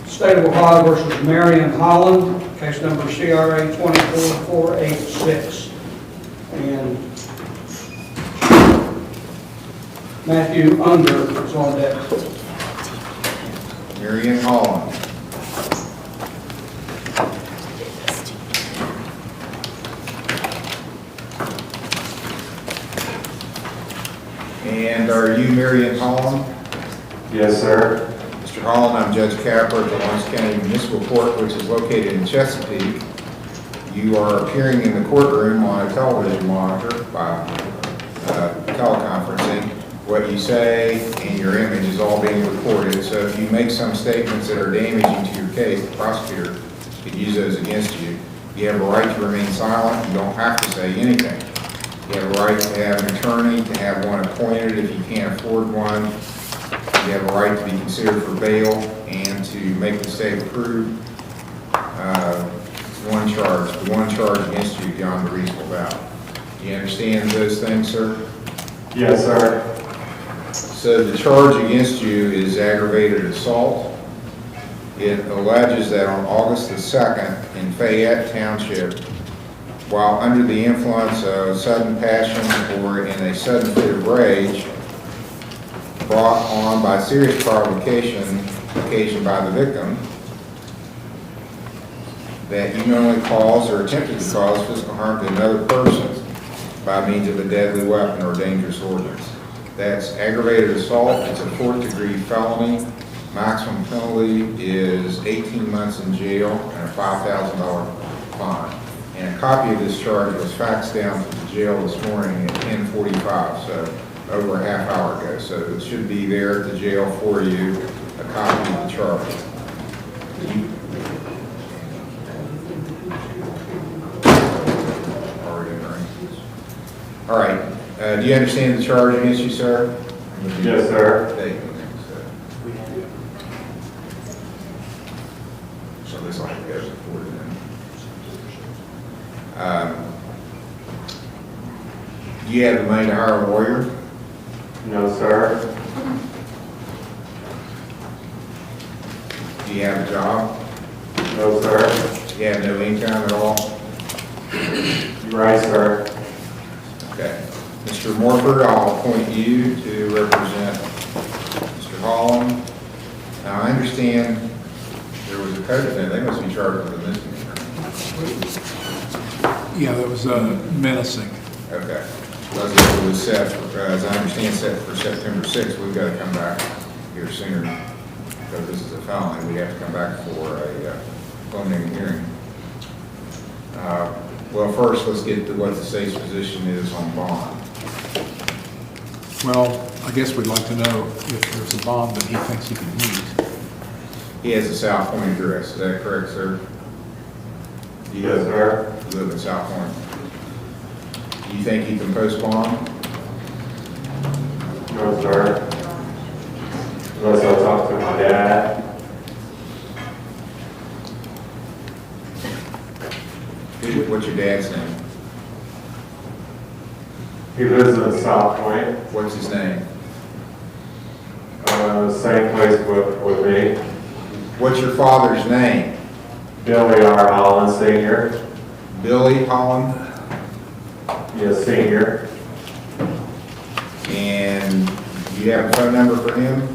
State of Ohio versus Marion Holland, case number CRA 24486. And Matthew Under is on that. Marion Holland. And are you Marion Holland? Yes, sir. Mr. Holland, I'm Judge Capper at the Lawrence County Municipal Court, which is located in Chesapeake. You are appearing in the courtroom on a television monitor by teleconferencing. What you say and your image is all being recorded, so if you make some statements that are damaging to your case, the prosecutor could use those against you. You have a right to remain silent. You don't have to say anything. You have a right to have an attorney, to have one appointed if you can't afford one. You have a right to be considered for bail and to make the state approve the one charge against you beyond a reasonable doubt. Do you understand those things, sir? Yes, sir. So the charge against you is aggravated assault. It alleges that on August the 2nd in Fayette Township, while under the influence of sudden passion or in a sudden fit of rage, brought on by serious provocation occasioned by the victim, that you knowingly caused or attempted to cause physical harm to another person by means of a deadly weapon or dangerous ordinance. That's aggravated assault. It's a 4th-degree felony. Maximum penalty is 18 months in jail and a $5,000 fine. And a copy of this charge was faxed down to the jail this morning at 10:45, so over a half hour ago. So it should be there at the jail for you, a copy of the charge. All right. Do you understand the charge against you, sir? Yes, sir. So this will have to go forward then. Do you have the money to hire a lawyer? No, sir. Do you have a job? No, sir. Do you have no income at all? You're right, sir. Okay. Mr. Morford, I'll appoint you to represent Mr. Holland. Now, I understand there was a co-defendant. They must be charged with a misdemeanor. Yeah, that was menacing. Okay. It was set, as I understand, set for September 6th. We've got to come back here sooner because this is a felony. We have to come back for a preliminary hearing. Well, first, let's get to what the state's position is on bond. Well, I guess we'd like to know if there's a bond that he thinks he can meet. He has a South Point address. Is that correct, sir? Yes, sir. You live in South Point. Do you think he can post bond? No, sir. Unless I talk to my dad. What's your dad's name? He lives in South Point. What's his name? Same place with me. What's your father's name? Billy R. Holland, Sr. Billy Holland? Yes, Sr. And you have a phone number for him?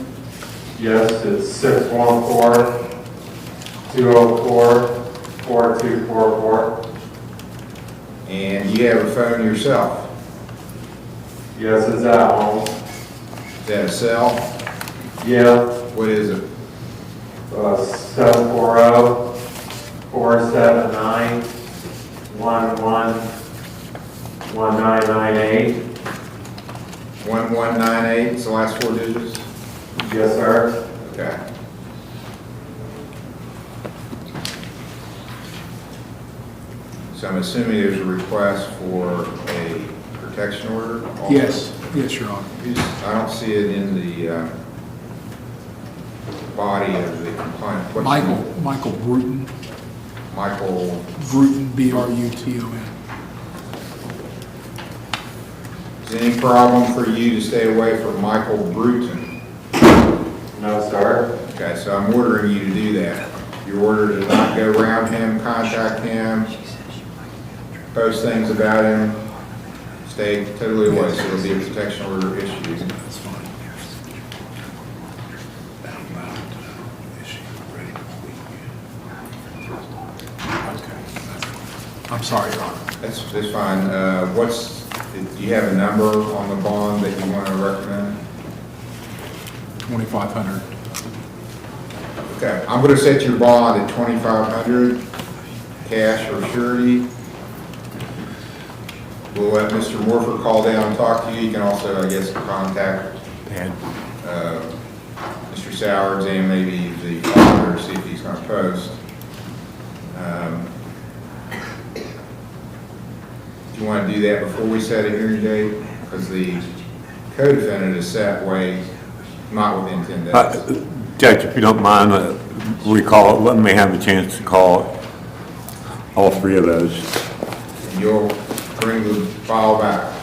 Yes, it's 614-204-4244. And you have a phone yourself? Yes, it's at home. Is that a cell? Yeah. What is it? 740-479-1998. 1198, it's the last 4 digits? Yes, sir. Okay. So I'm assuming there's a request for a protection order? also? Yes, yes, Your Honor. I don't see it in the body of the complaint. What's Michael Bruton, Michael, Bruton, B-R-U-T-O-N. is there any problem for you to stay away from Michael Bruton? No, sir. Okay, so I'm ordering you to do that. You're ordered to not go around him, contact him, post things about him, stay totally away, so there'll be a protection order issued. That's fine. Okay. I'm sorry, Your Honor. That's fine. Do you have a number on the bond that you want to recommend? 2,500. Okay, I'm going to set your bond at 2,500, cash or surety. We'll let Mr. Morford call down and talk to you. You can also, I guess, contact Mr. Sowards and maybe the auditor, see if he's going to post. Do you want to do that before we set a hearing date? Because the co-defendant is set way not within 10 days. Judge, if you don't mind, let me have a chance to call all 3 of those. And you'll bring the file back.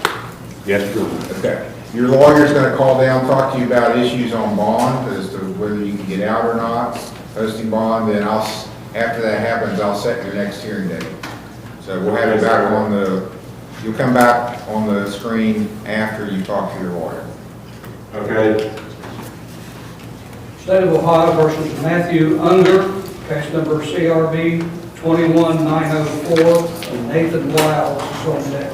Yes, sir. Okay. Your lawyer's going to call down, talk to you about issues on bond as to whether you can get out or not, posting bond. Then after that happens, I'll set your next hearing date. So we'll have you back you'll come back on the screen after you talk to your lawyer. Okay. State of Ohio versus Matthew Unger, case number CRB 21904, and Nathan Wiles is on deck.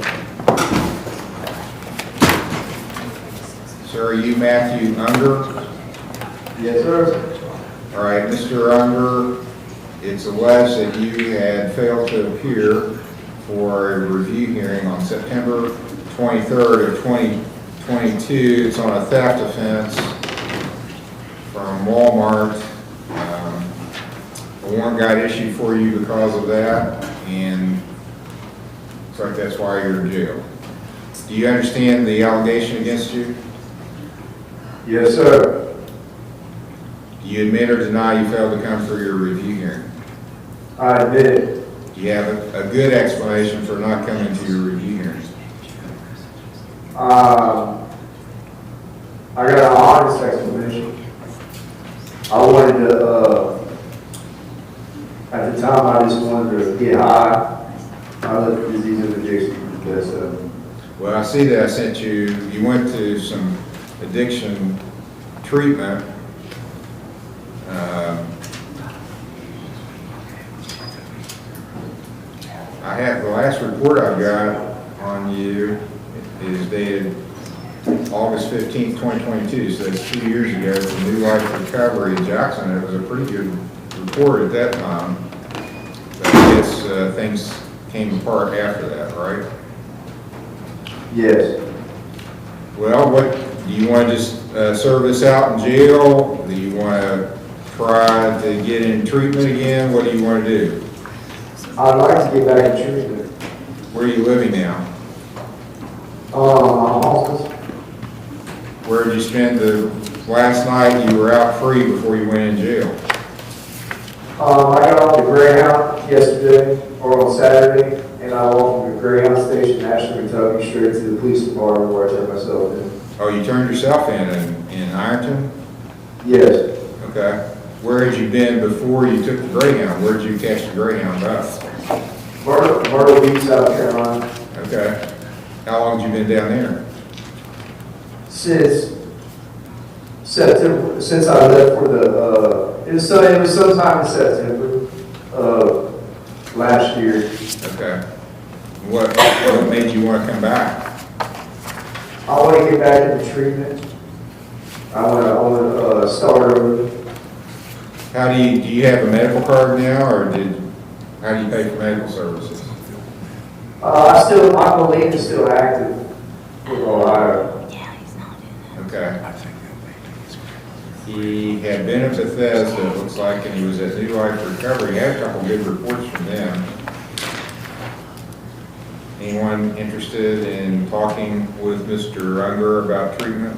Sir, are you Matthew Unger? Yes, sir. All right, Mr. Unger, it's alleged that you had failed to appear for a review hearing on September 23rd of 2022. It's on a theft offense from Walmart. A warrant got issued for you because of that, and looks like that's why you're in jail. Do you understand the allegation against you? Yes, sir. Do you admit or deny you failed to come for your review hearing? I admit. Do you have a good explanation for not coming to your review hearing? I got an honest explanation. I wanted to, at the time, I just wanted to get high. I let the disease of addiction do the best of it. Well, I see that I sent you went to some addiction treatment. I have, the last report I've got on you is dated August 15th, 2022, so it's 2 years ago from New Life Recovery in Jackson. It was a pretty good report at that time. But I guess things came apart after that, right? Yes. Well, do you want to just serve this out in jail? Do you want to try to get in treatment again? What do you want to do? I'd like to get back in treatment. Where are you living now? My office. Where did you spend the last night you were out free before you went in jail? I got off the Greyhound yesterday, or on Saturday, and I walked from the Greyhound station in Ashland, Kentucky, straight to the police department where I turned myself in. Oh, you turned yourself in Ironton? Yes. Okay. Where had you been before you took the Greyhound? Where did you catch the Greyhound bus? Myrtle Beach, South Carolina. Okay. How long have you been down there? Since September, since I left for the, it was sometime in September, last year. Okay. What made you want to come back? I want to get back into treatment. I want to start over. How do you have a medical card now, or how do you pay for medical services? My belief is still active with Ohio. Okay. He had been at Bethesda, it looks like, and he was at New Life Recovery. He had a couple good reports from them. Anyone interested in talking with Mr. Unger about treatment?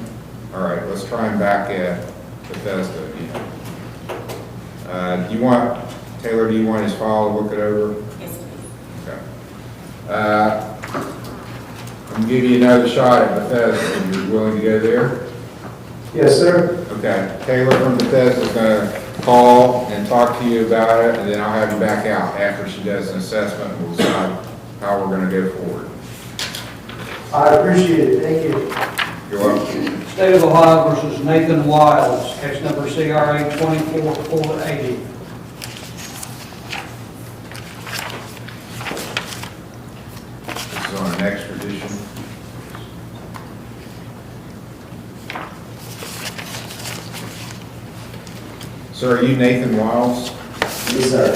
All right, let's try him back at Bethesda again. Taylor, do you want his file to look it over? Yes, please. Okay. I'm going to give you another shot at Bethesda. Are you willing to go there? Yes, sir. Okay. Taylor from Bethesda is going to call and talk to you about it, and then I'll have you back out after she does an assessment, and we'll decide how we're going to go forward. I appreciate it. Thank you. You're welcome. State of Ohio versus Nathan Wiles, case number CRA 24480. This is on an extradition. Sir, are you Nathan Wiles? Yes, sir.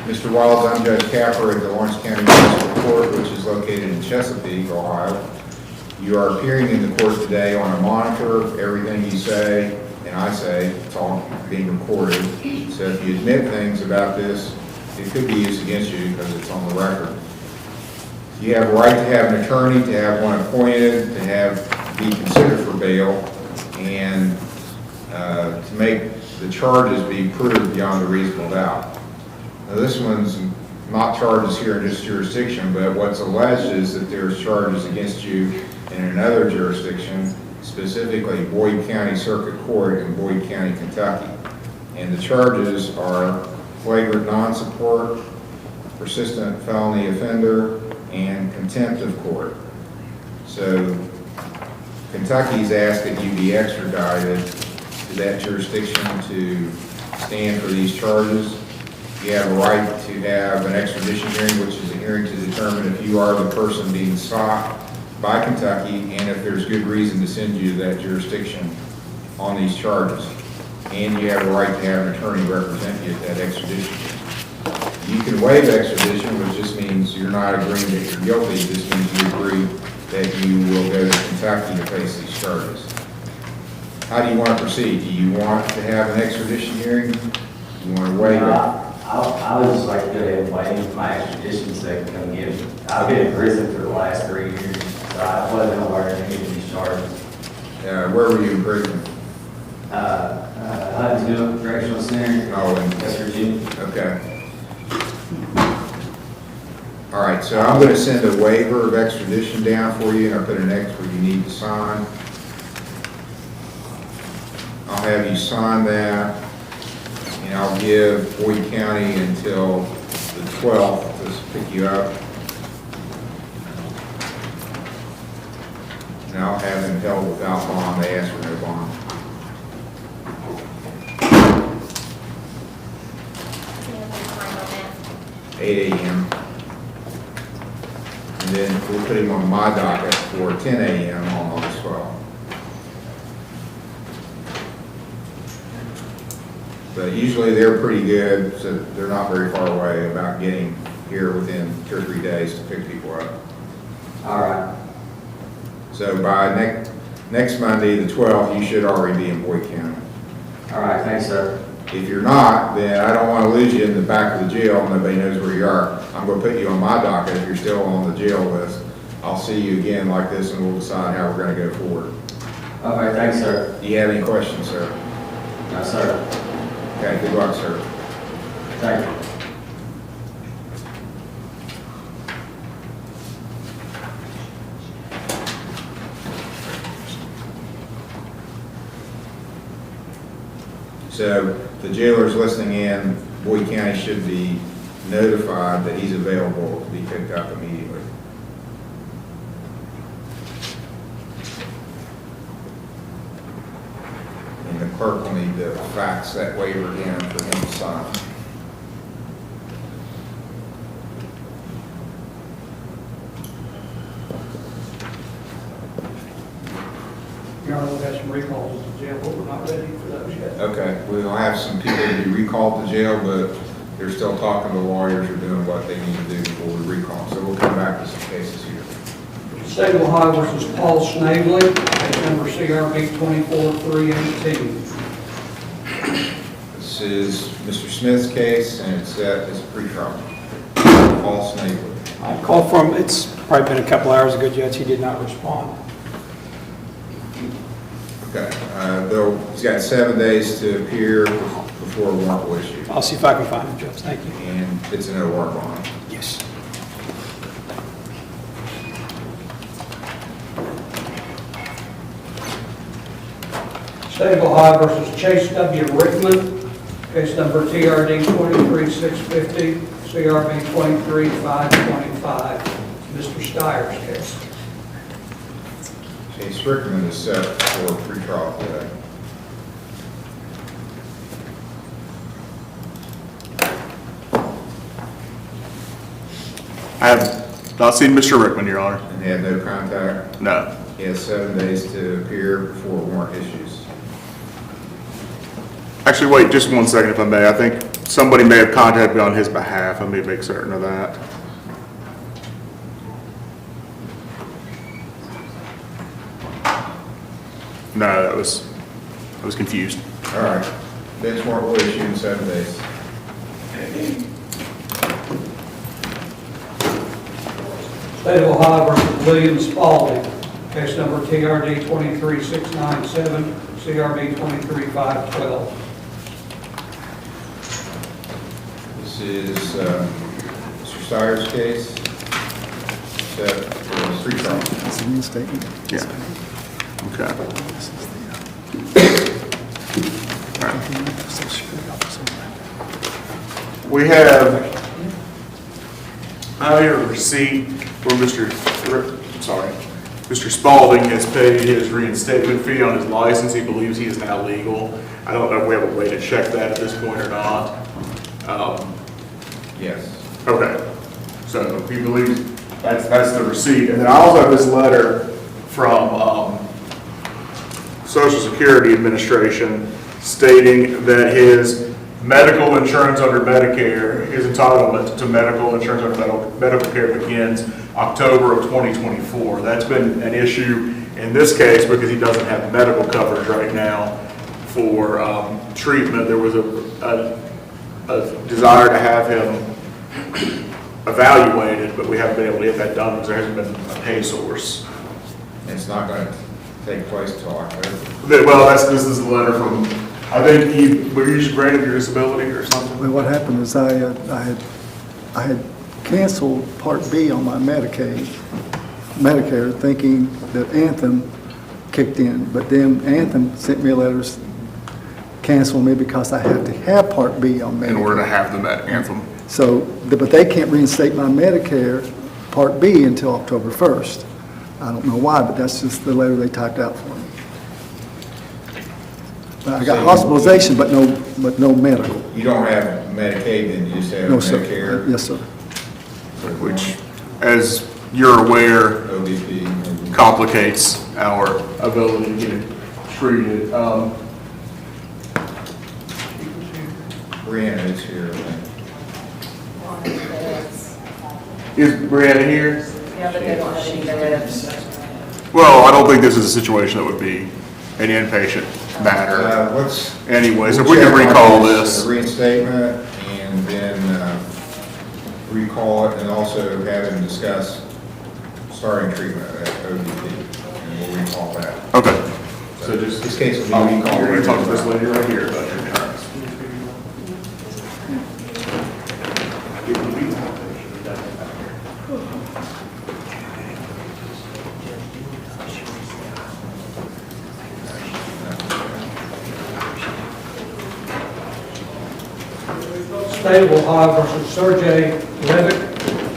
Mr. Wiles, I'm Judge Capper at the Lawrence County Municipal Court, which is located in Chesapeake, Ohio. You are appearing in the court today on a monitor. Everything you say and I say, it's all being recorded. So if you admit things about this, it could be used against you because it's on the record. You have a right to have an attorney, to have one appointed, to be considered for bail, and to make the charges be proved beyond a reasonable doubt. Now, this one's not charges here in this jurisdiction, but what's alleged is that there's charges against you in another jurisdiction, specifically Boyd County Circuit Court in Boyd County, Kentucky. And the charges are flagrant non-support, persistent felony offender, and contempt of court. So Kentucky's asked that you be extradited to that jurisdiction to stand for these charges. You have a right to have an extradition hearing, which is a hearing to determine if you are the person being sought by Kentucky and if there's good reason to send you to that jurisdiction on these charges. And you have a right to have an attorney represent you at that extradition hearing. You can waive extradition, which just means you're not agreeing that you're guilty. It just means you agree that you will go to Kentucky to face these charges. How do you want to proceed? Do you want to have an extradition hearing? Do you want to waive it? I would just like to go ahead and waive my extradition so they can come get me. I've been in prison for the last 3 years, so I wasn't aware of any of these charges. Where were you in prison? Huntsville Correctional Center. Oh, in West Virginia. Okay. All right, so I'm going to send a waiver of extradition down for you, and I'll put an X where you need to sign. I'll have you sign that, and I'll give Boyd County until the 12th to pick you up. And I'll have them held without bond. They ask for no bond. 8 a.m. And then we'll put him on my docket for 10 a.m. on August 12th. But usually they're pretty good, so they're not very far away about getting here within 2 or 3 days to pick people up. All right. So by next Monday, the 12th, you should already be in Boyd County. All right, thanks, sir. If you're not, then I don't want to lose you in the back of the jail. Nobody knows where you are. I'm going to put you on my docket if you're still on the jail list. I'll see you again like this, and we'll decide how we're going to go forward. All right, thanks, sir. Do you have any questions, sir? No, sir. Okay, good luck, sir. Thank you. So the jailers listening in, Boyd County should be notified that he's available to be picked up immediately. clerk will need to fax that waiver in for him to sign. Your Honor, we've had some recalls to jail, but we're not ready for those yet. Okay, we'll have some people to be recalled to jail, but they're still talking to lawyers or doing what they need to do before we recall. So we'll come back to some cases here. State of Ohio versus Paul Snavely, case number CRB 24318. This is Mr. Smith's case, and it's set as a pretrial. Paul Snavely. I called from, it's probably been a couple hours ago, Judge, he did not respond. Okay, he's got 7 days to appear before a warrant will issue. I'll see if I can find him, Judge, thank you. And it's a no warrant bond. Yes. State of Ohio versus Chase W. Rickman, case number TRD 23650, CRB 23525, Mr. Steyer's case. Chase Rickman is set for pretrial today. I have not seen Mr. Rickman, Your Honor. And he had no contact? No. He has 7 days to appear before warrant issues. Actually, wait just 1 second if I may. I think somebody may have contacted me on his behalf. Let me make certain of that. No, I was confused. All right. Bench warrant will issue in 7 days. State of Ohio versus William Spalding, case number TRD 23697, CRB 23512. This is Mr. Steyer's case, set for pretrial. That's a new statement. Yeah. Okay. We have, I have a receipt where Mr. Spalding has paid his reinstatement fee on his license. He believes he is now legal. I don't know if we have a way to check that at this point or not. Yes. Okay. So he believes that's the receipt. And then I also have this letter from Social Security Administration stating that his medical insurance under Medicare, his entitlement to medical insurance under medical care begins October of 2024. That's been an issue in this case because he doesn't have medical coverage right now for treatment. There was a desire to have him evaluated, but we haven't been able to get that done because there hasn't been a pay source. It's not going to take place until October. Well, this is the letter from, I think were you granted your disability or something? Well, what happened is I had canceled Part B on my Medicare, thinking that Anthem kicked in. But then Anthem sent me a letter canceling me because I had to have Part B on Medicare. In order to have the Anthem. So, but they can't reinstate my Medicare Part B until October 1st. I don't know why, but that's just the letter they typed out for me. I got hospitalization, but no medical. You don't have Medicaid, then you just have No, sir. Medicare? Yes, sir. Which, as you're aware, ODP. complicates our ability to get it treated. Brianna is here. Is Brianna here? Yeah, but they don't have any beds. Well, I don't think this is a situation that would be an inpatient matter. Anyway, so if we can recall this. Reinstatement, and then recall it, and also have him discuss starting treatment at ODP, and we'll recall that. Okay. So just this case will be recalled. You're going to talk to this lady right here about your insurance. State of Ohio versus Sergey Levick,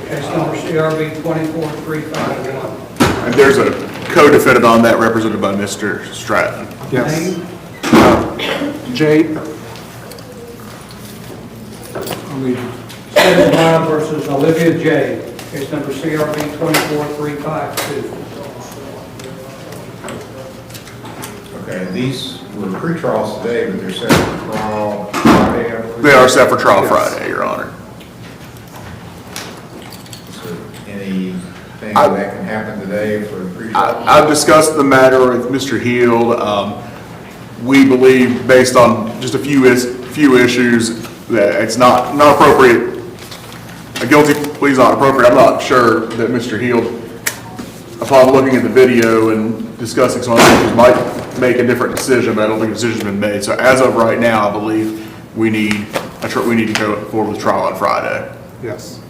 case number CRB 24351. And there's a co-defendant on that represented by Mr. Stratton. Name? J. Olivia. State of Ohio versus Olivia J. Case number CRB 24352. Okay, these were pre-trials today, but they're set for trial Friday, I believe. They are set for trial Friday, Your Honor. So anything that can happen today for the pre-trial? I've discussed the matter with Mr. Heald. We believe, based on just a few issues, that it's not appropriate. A guilty plea is not appropriate. I'm not sure that Mr. Heald, upon looking at the video and discussing some other issues, might make a different decision, but I don't think a decision's been made. So as of right now, I believe we need to go forward with trial on Friday. Yes.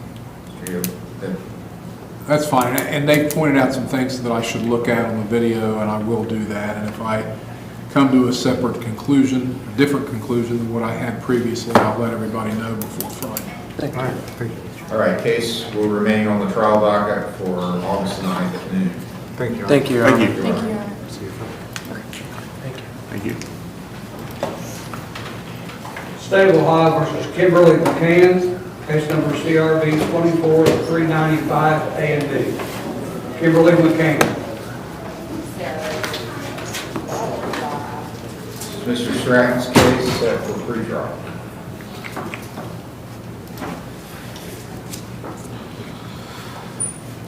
That's fine, and they pointed out some things that I should look at on the video, and I will do that. And if I come to a separate conclusion, a different conclusion than what I had previously, I'll let everybody know before Friday. Thank you. All right, case will remain on the trial docket for August 9th at noon. Thank you. Thank you, Your Honor. Thank you. Thank you, Your Honor. Thank you. State of Ohio versus Kimberly McCann, case number CRB 24395 A and B. Kimberly McCann. Mr. Stratton's case set for pre-trial.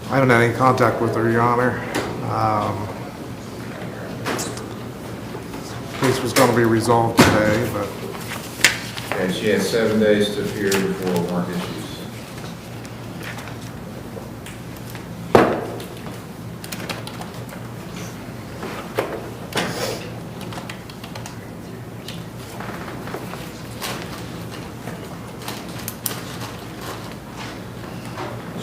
I haven't had any contact with her, Your Honor. Case was going to be resolved today, but And she has 7 days to appear before warrant issues.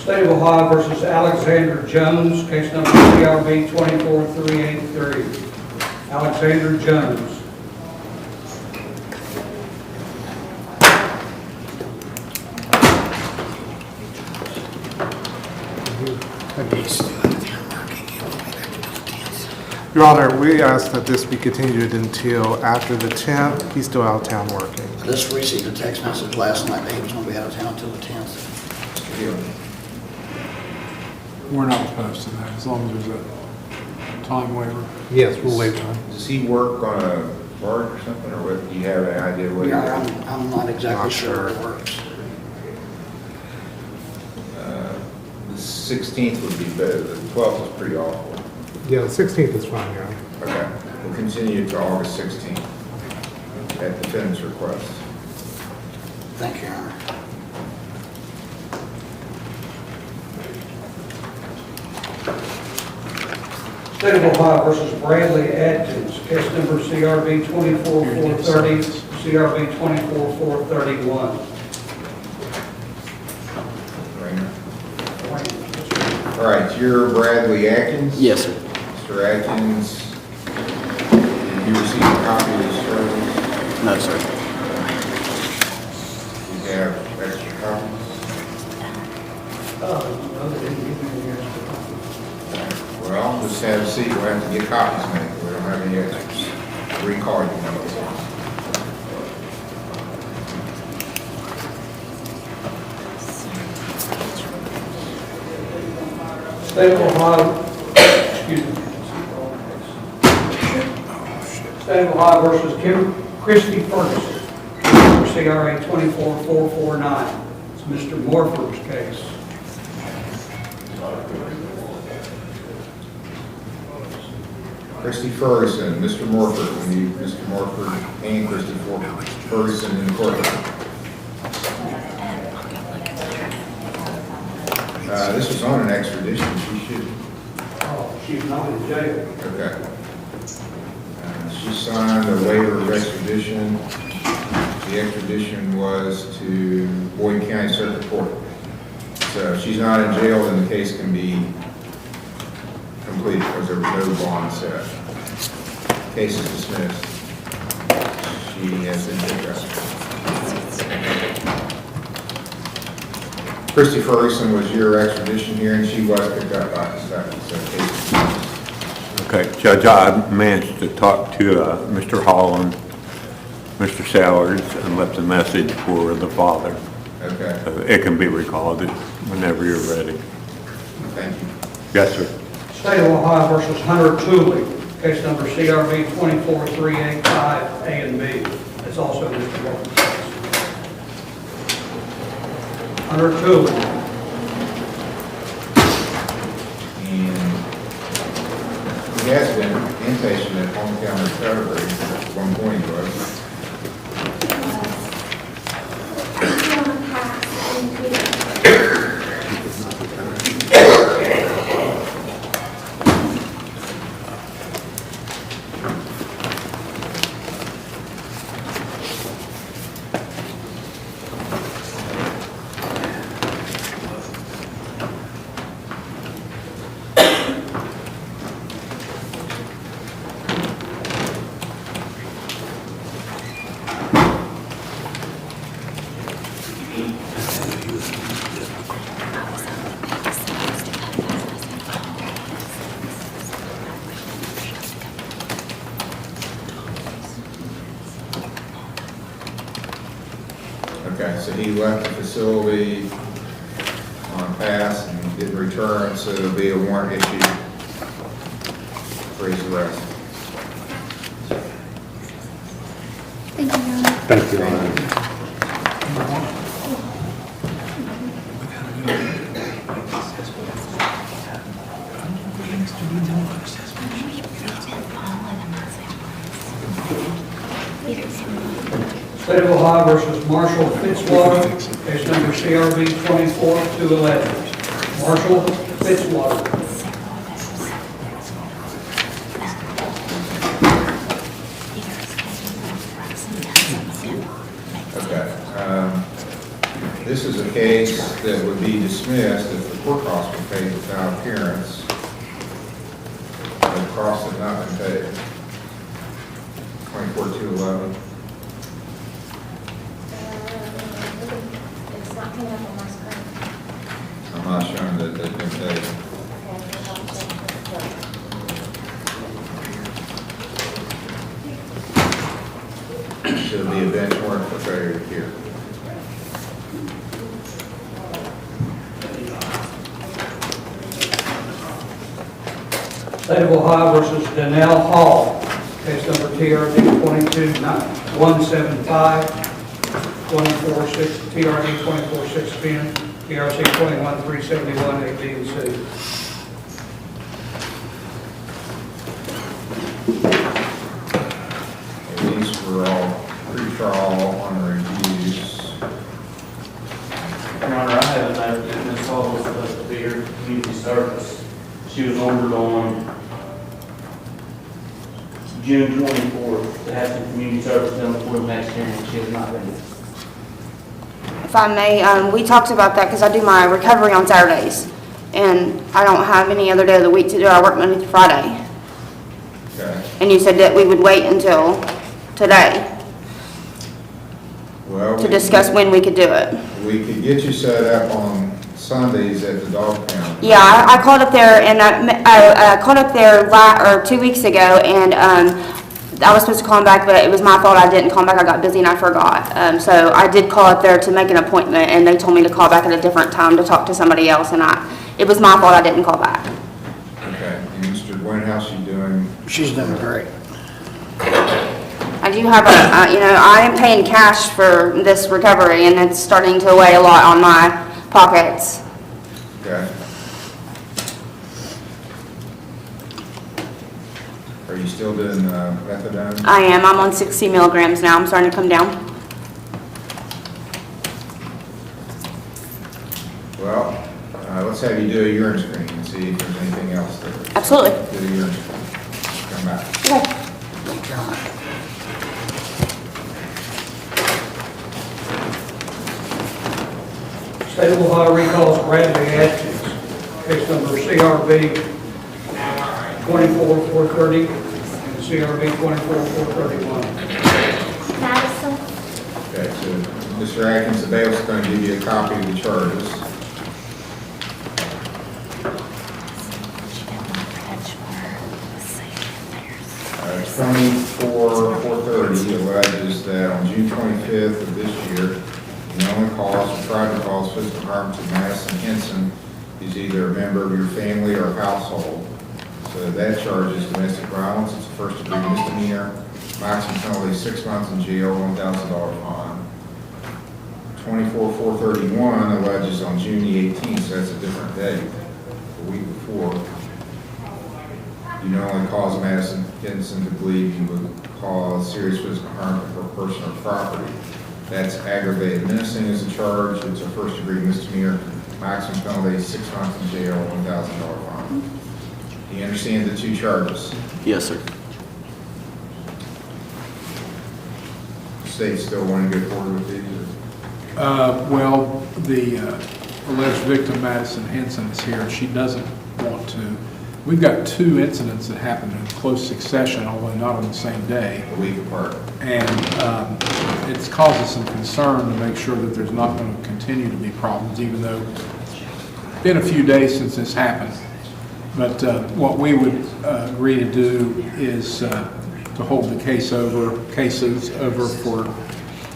State of Ohio versus Alexander Jones, case number CRB 24383. Alexander Jones. Your Honor, we ask that this be continued until after the 10th. He's still out of town working. I just received a text message last night that he was going to be out of town until the 10th. We're not opposed to that, as long as there's a time waiver. Yes, we'll waive time. Does he work on a barge or something, or what? Do you have an idea what? Yeah, I'm not exactly sure it works. The 16th would be better. The 12th is pretty awful. Yeah, the 16th is fine, Your Honor. Okay, we'll continue to August 16th at defendant's request. Thank you, Your Honor. State of Ohio versus Bradley Adkins, case number CRB 24430, CRB 24431. All right, you're Bradley Atkins? Yes, sir. Mr. Atkins, did you receive a copy of this service? No, sir. You have extra copies? No, they didn't give me any extra copies. Well, just have a seat, we'll have to get copies made, we don't have any extras. Recall you know. State of Ohio, excuse me. State of Ohio versus Christy Ferguson, CRA 24449. It's Mr. Morford's case. Christy Ferguson, Mr. Morford, we need Mr. Morford and Christy Ferguson in the courtroom. This was on an extradition, She's not in jail. Okay. She signed a waiver of extradition. The extradition was to Boyd County Circuit Court. So if she's not in jail, then the case can be complete because there was no bond set. Case is dismissed. She has been picked up. Christy Ferguson was your extradition here, and she was picked up by the second, so case is dismissed. Okay, Judge, I managed to talk to Mr. Holland Mr. Sowers and left a message for the father. Okay, So it can be recalled whenever you're ready. thank you. Yes, sir. State of Ohio versus Hunter Tooley, case number CRB 24385 A and B. It's also Mr. Walker's case. Hunter Tooley. And he has been inpatient at hometown recovery at one point, was. Okay, so he left the facility on pass and didn't return, so there'll be a warrant issued for his arrest. Thank you, Your Honor. Thank you, Your Honor. State of Ohio versus Marshall Fitzwater, case number CRB 24211. Marshall Fitzwater. Okay. This is a case that would be dismissed if the court costs were paid without appearance. The costs have not been paid. 24211. It's not coming up on my screen. I'm not showing that they've been paid. Should be a bench warrant for failure to appear. State of Ohio versus Donnell Hall, case number TRD 22175, 246, TRD 24610, TRC 21371, A, B, and C. These were all pre-trial on reviews. Your Honor, I have a note that Ms. Hall was supposed to be here for community service. She was ordered on June 24th to have some community service done before the next hearing, and she has not been. If I may, we talked about that because I do my recovery on Saturdays, and I don't have any other day of the week to do. I work Monday through Friday. Okay. And you said that we would wait until today Well, to discuss when we could do it. we could get you set up on Sundays at the dog pound. Yeah, I called up there, and I called up there 2 weeks ago, and I was supposed to call him back, but it was my fault I didn't call him back. I got busy and I forgot. So I did call up there to make an appointment, and they told me to call back at a different time to talk to somebody else, and it was my fault I didn't call back. Okay, and Mr. Dwayne, how's she doing? She's doing great. I do have I am paying cash for this recovery, and it's starting to weigh a lot on my pockets. Okay. Are you still doing methadone? I am. I'm on 60 milligrams now. I'm starting to come down. Well, let's have you do a urine screen and see if there's anything else that. Absolutely. Do a urine screen. Come back. Okay. State of Ohio recalls Bradley Atkins, case number CRB 24430 and CRB 24431. Madison? Okay, so Mr. Atkins, the bailiff's going to give you a copy of the charges. 24430 alleges that on June 25th of this year, the only cause or tried to cause physical harm to Madison Henson is either a member of your family or household. So that charge is domestic violence. It's a first-degree misdemeanor. Maximum penalty 6 months in jail, $1,000 fine. 24-431 alleges on June the 18th, so that's a different date, a week before. You not only cause Madison Henson to believe you would cause serious physical harm to her person or property. That's aggravated menacing is a charge. It's a first-degree misdemeanor. Maximum penalty 6 months in jail, $1,000 fine. Do you understand the two charges? Yes, sir. State still want to go forward with these? Well, the alleged victim, Madison Henson, is here, and she doesn't want to. We've got 2 incidents that happened in close succession, although not on the same day. A week apart. And it's caused us some concern to make sure that there's not going to continue to be problems, even though it's been a few days since this happened. But what we would agree to do is to hold the cases over for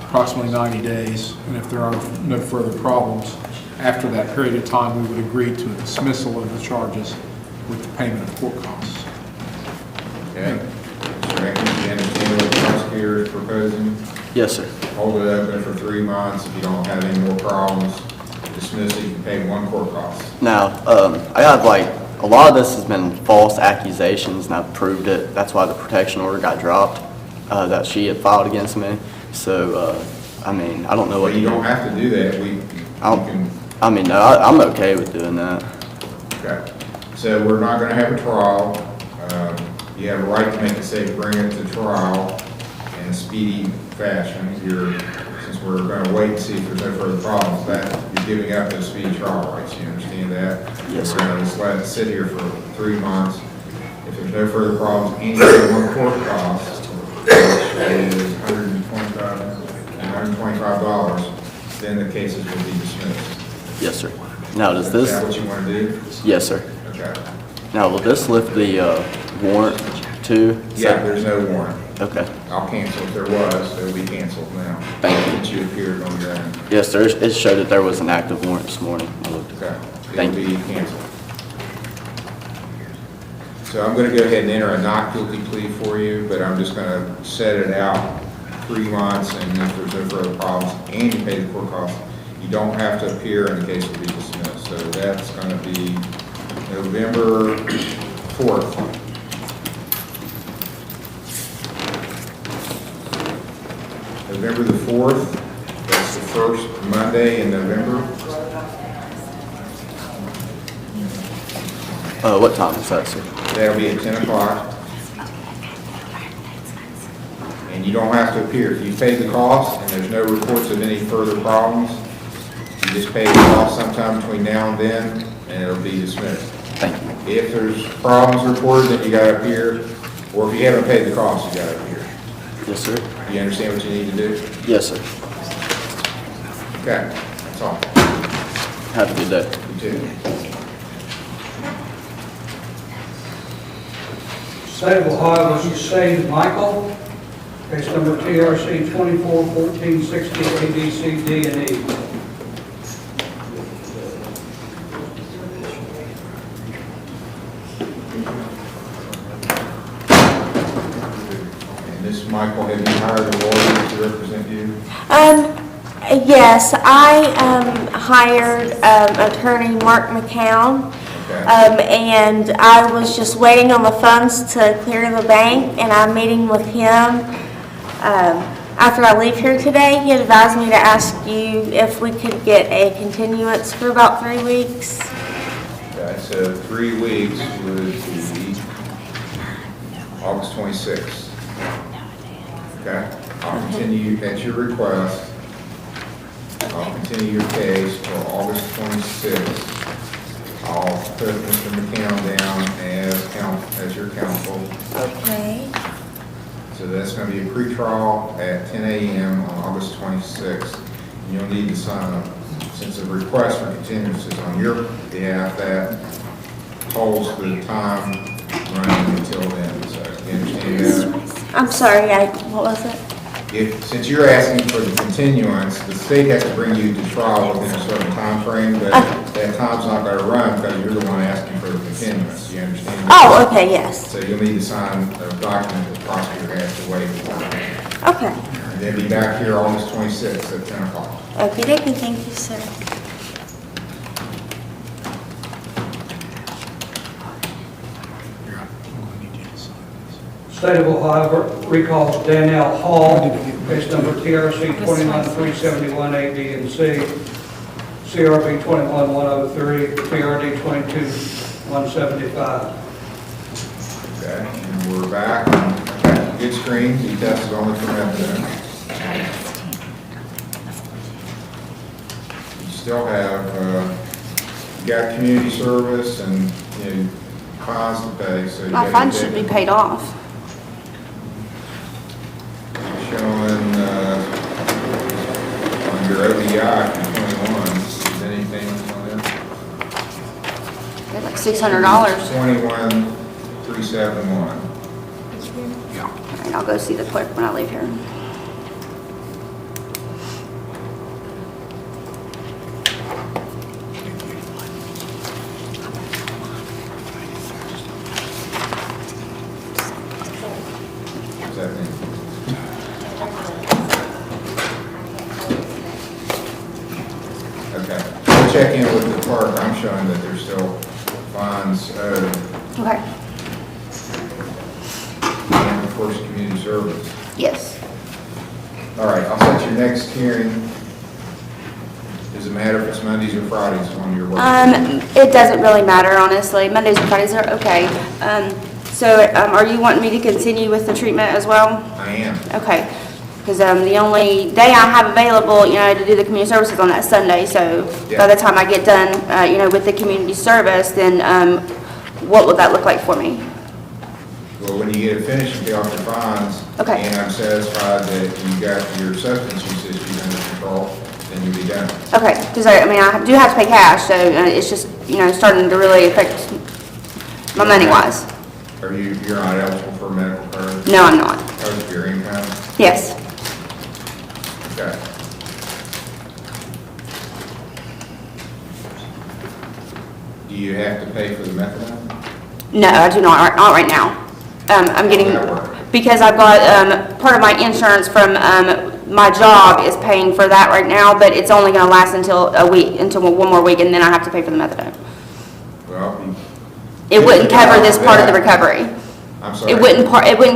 approximately 90 days, and if there are no further problems after that period of time, we would agree to a dismissal of the charges with the payment of court costs. Okay. Mr. Atkins, you understand what the prosecutor is proposing? Yes, sir. Hold it open for 3 months. If you don't have any more problems, dismiss it, you can pay 1 court cost. Now, I have a lot of this has been false accusations, and I've proved it. That's why the protection order got dropped that she had filed against me. So, I mean, I don't know what you don't have to do that. I'm okay with doing that. Okay. So we're not going to have a trial. You have a right to make a say, bring it to trial in a speedy fashion. Since we're going to wait and see if there's no further problems, that you're giving up those speedy trial rights. You understand that? Yes, sir. We're going to just let it sit here for 3 months. If there's no further problems, and you pay 1 court cost, which is $125, then the cases will be dismissed. Yes, sir. Now, does this? Is that what you want to do? Yes, sir. Okay. Now, will this lift the warrant too? Yeah, there's no warrant. Okay. I'll cancel if there was, it'll be canceled now. Thank you. Since you appeared on your end. Yes, sir. It showed that there was an active warrant this morning. I looked. Okay. Thank It'll be canceled. So I'm going to go ahead and enter a not guilty plea for you, but I'm just going to set it out 3 months, and if there's no further problems and you pay the court costs, you don't have to appear and the case will be dismissed. So that's going to be November 4th. November the 4th, that's the first Monday in November. What time is that, sir? That'll be at 10 o'clock. And you don't have to appear. If you pay the cost and there's no reports of any further problems, you just pay the cost sometime between now and then, and it'll be dismissed. Thank you. If there's problems reported, then you gotta appear, or if you haven't paid the cost, you gotta appear. Yes, sir. You understand what you need to do? Yes, sir. Okay, that's all. Have a good day. You too. State of Ohio versus State Michael, case number TRC 241460 ABC D and E. And Ms. Michael, have you hired a lawyer to represent you? Yes, I hired attorney Mark McCown. And I was just waiting on the funds to clear the bank, and I'm meeting with him after I leave here today. He advised me to ask you if we could get a continuance for about 3 weeks. Okay, so 3 weeks would be August 26th. Okay, I'll continue at your request. I'll continue your case till August 26th. I'll put Mr. McCown down as your counsel. Okay. So that's going to be a pretrial at 10 a.m. on August 26th. And you'll need to sign up, since the request for continuance is on your behalf, that holds the time running until then. So you understand that? I'm sorry, what was it? Since you're asking for the continuance, the state has to bring you to trial within a certain time frame, but that time's not gonna run because you're the one asking for the continuance, you understand? Oh, okay, yes. So you'll need to sign a document that the prosecutor has to waive the time. Okay. And then be back here August 26th at 10 o'clock. Okay, thank you, sir. State of Ohio recalls Danielle Hall, case number TRC 29371 A, B, and C, CRB 21103, PRD 22175. Okay, and we're back. Okay, good screen. He tested only for methadone. You still have, you got community service and, you know, fines to pay, so. My fine should be paid off. Showing, on your ODI from 21, is anything on there? It's like $600. 21,371. And I'll go see the clerk when I leave here. What's that mean? Okay, we'll check in with the clerk. I'm showing that there's still fines owed. Okay. And of course, community service. Yes. All right, I'll set your next hearing. Does it matter if it's Mondays or Fridays on your work? It doesn't really matter, honestly. Mondays and Fridays are okay. Are you wanting me to continue with the treatment as well? I am. Okay. Because the only day I have available, to do the community services on that Sunday, so by the time I get done, with the community service, then what would that look like for me? Well, when you get it finished and pay off your fines, Okay. and I'm satisfied that you got your substance use issues under control, then you'll be done. Okay, because I do have to pay cash, so it's just, starting to really affect my money-wise. You're not eligible for a medical card? No, I'm not. Because of your income? Yes. Okay. Do you have to pay for the methadone? No, I do not right now. I'm getting, because I've got, part of my insurance from my job is paying for that right now, but it's only going to last until one more week, and then I have to pay for the methadone. Well, It wouldn't cover this part of the recovery. I'm sorry? It wouldn't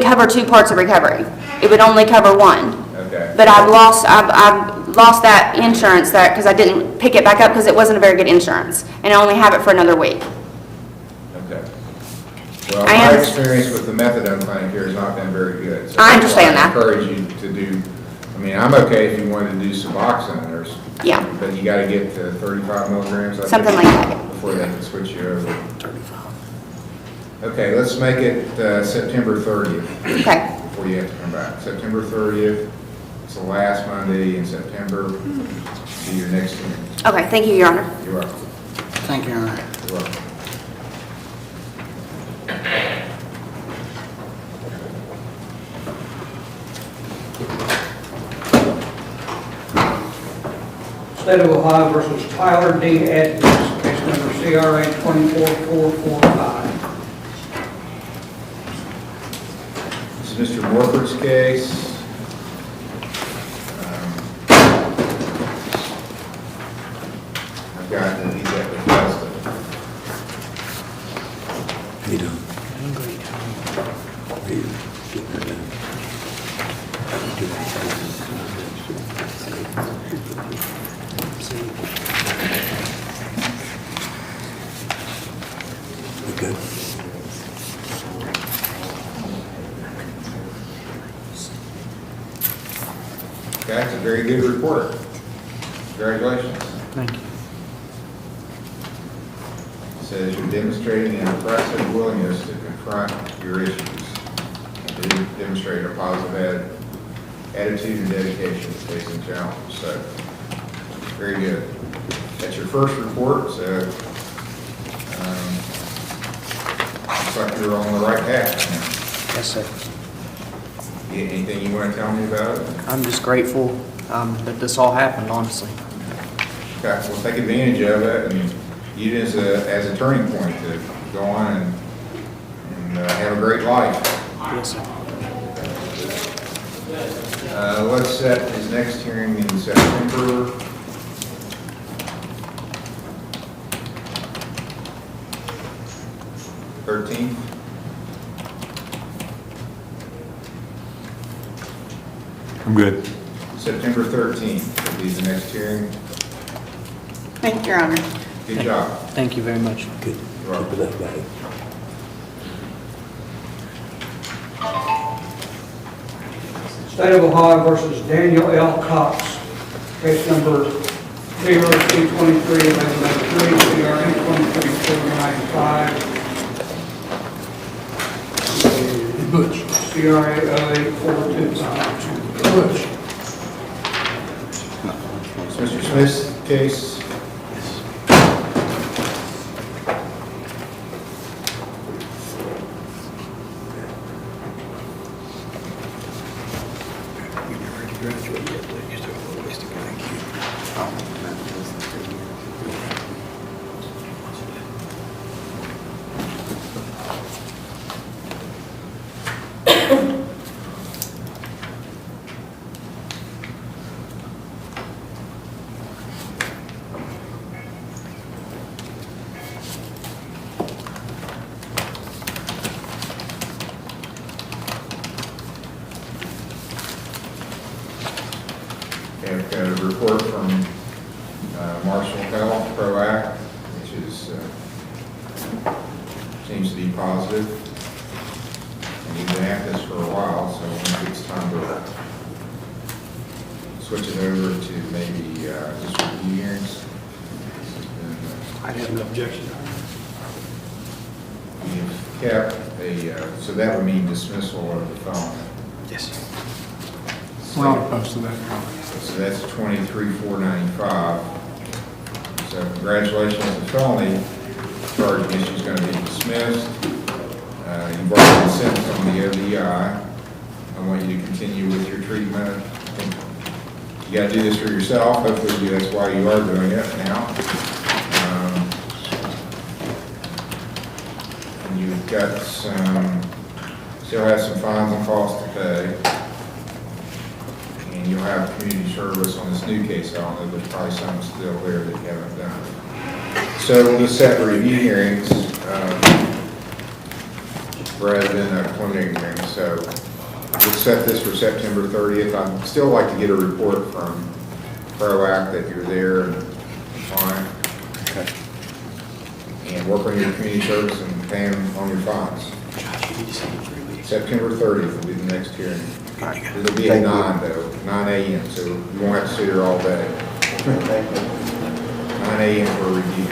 cover two parts of recovery. It would only cover one. Okay. But I've lost that insurance because I didn't pick it back up because it wasn't a very good insurance, and I only have it for another week. Okay. Well, my experience with the methadone clinic here has not been very good. So I understand I that. encourage you to do, I'm okay if you wanted to do Suboxone, Yeah. but you gotta get to 35 milligrams. I think, Something like that. Before they can switch you over. Okay, let's make it September 30th. Okay. Before you have to come back. September 30th, it's the last Monday in September, be your next hearing. Okay, thank you, Your Honor. You're welcome. Thank you, Your Honor. You're welcome. State of Ohio versus Tyler D. Atkins, case number CRA 24445. This is Mr. Morford's case. I've got that he's at Bethesda. How you doing? I'm great. Are you getting her done? Good. That's a very good report. Congratulations. Thank you. It says you're demonstrating an impressive willingness to confront your issues and to demonstrate a positive attitude and dedication to facing challenges. So, very good. That's your first report, so looks like you're on the right path. Yes, sir. Anything you want to tell me about it? I'm just grateful that this all happened, honestly. Okay, we'll take advantage of it and use it as a turning point to go on and have a great life. Yes, sir. Let's set his next hearing in September. '13th. I'm good. September 13th will be the next hearing. Thank you, Your Honor. Good job. Thank you very much. You're welcome. State of Ohio versus Daniel L. Cox, case number TRC 23-1103, CRA 23495, Butch. CRA 08425. Butch. It's Mr. Smith's case. Okay, I've got a report from Marshall Health, ProAct, which is, seems to be positive. And you've been at this for a while, so I think it's time to switch it over to maybe just review hearings. I have no objection. We've kept a, so that would mean dismissal of the felon. Yes. We're not opposed to that. So that's 23,495. So congratulations on the felony charge against you is going to be dismissed. You've already been sentenced on the ODI. I want you to continue with your treatment. You got to do this for yourself. Hopefully that's why you are doing it now. And you've got some, still have some fines and costs to pay. And you'll have community service on this new case. I don't know, there's probably some still there that you haven't done. So we'll just set review hearings rather than a preliminary hearing. So we'll set this for September 30th. I'd still like to get a report from ProAct that you're there and fine. Okay. And work on your community service and pay them on your fines. September 30th will be the next hearing. It'll be at 9 though, 9 a.m. So you won't have to sit here all day. 9 a.m. for a review.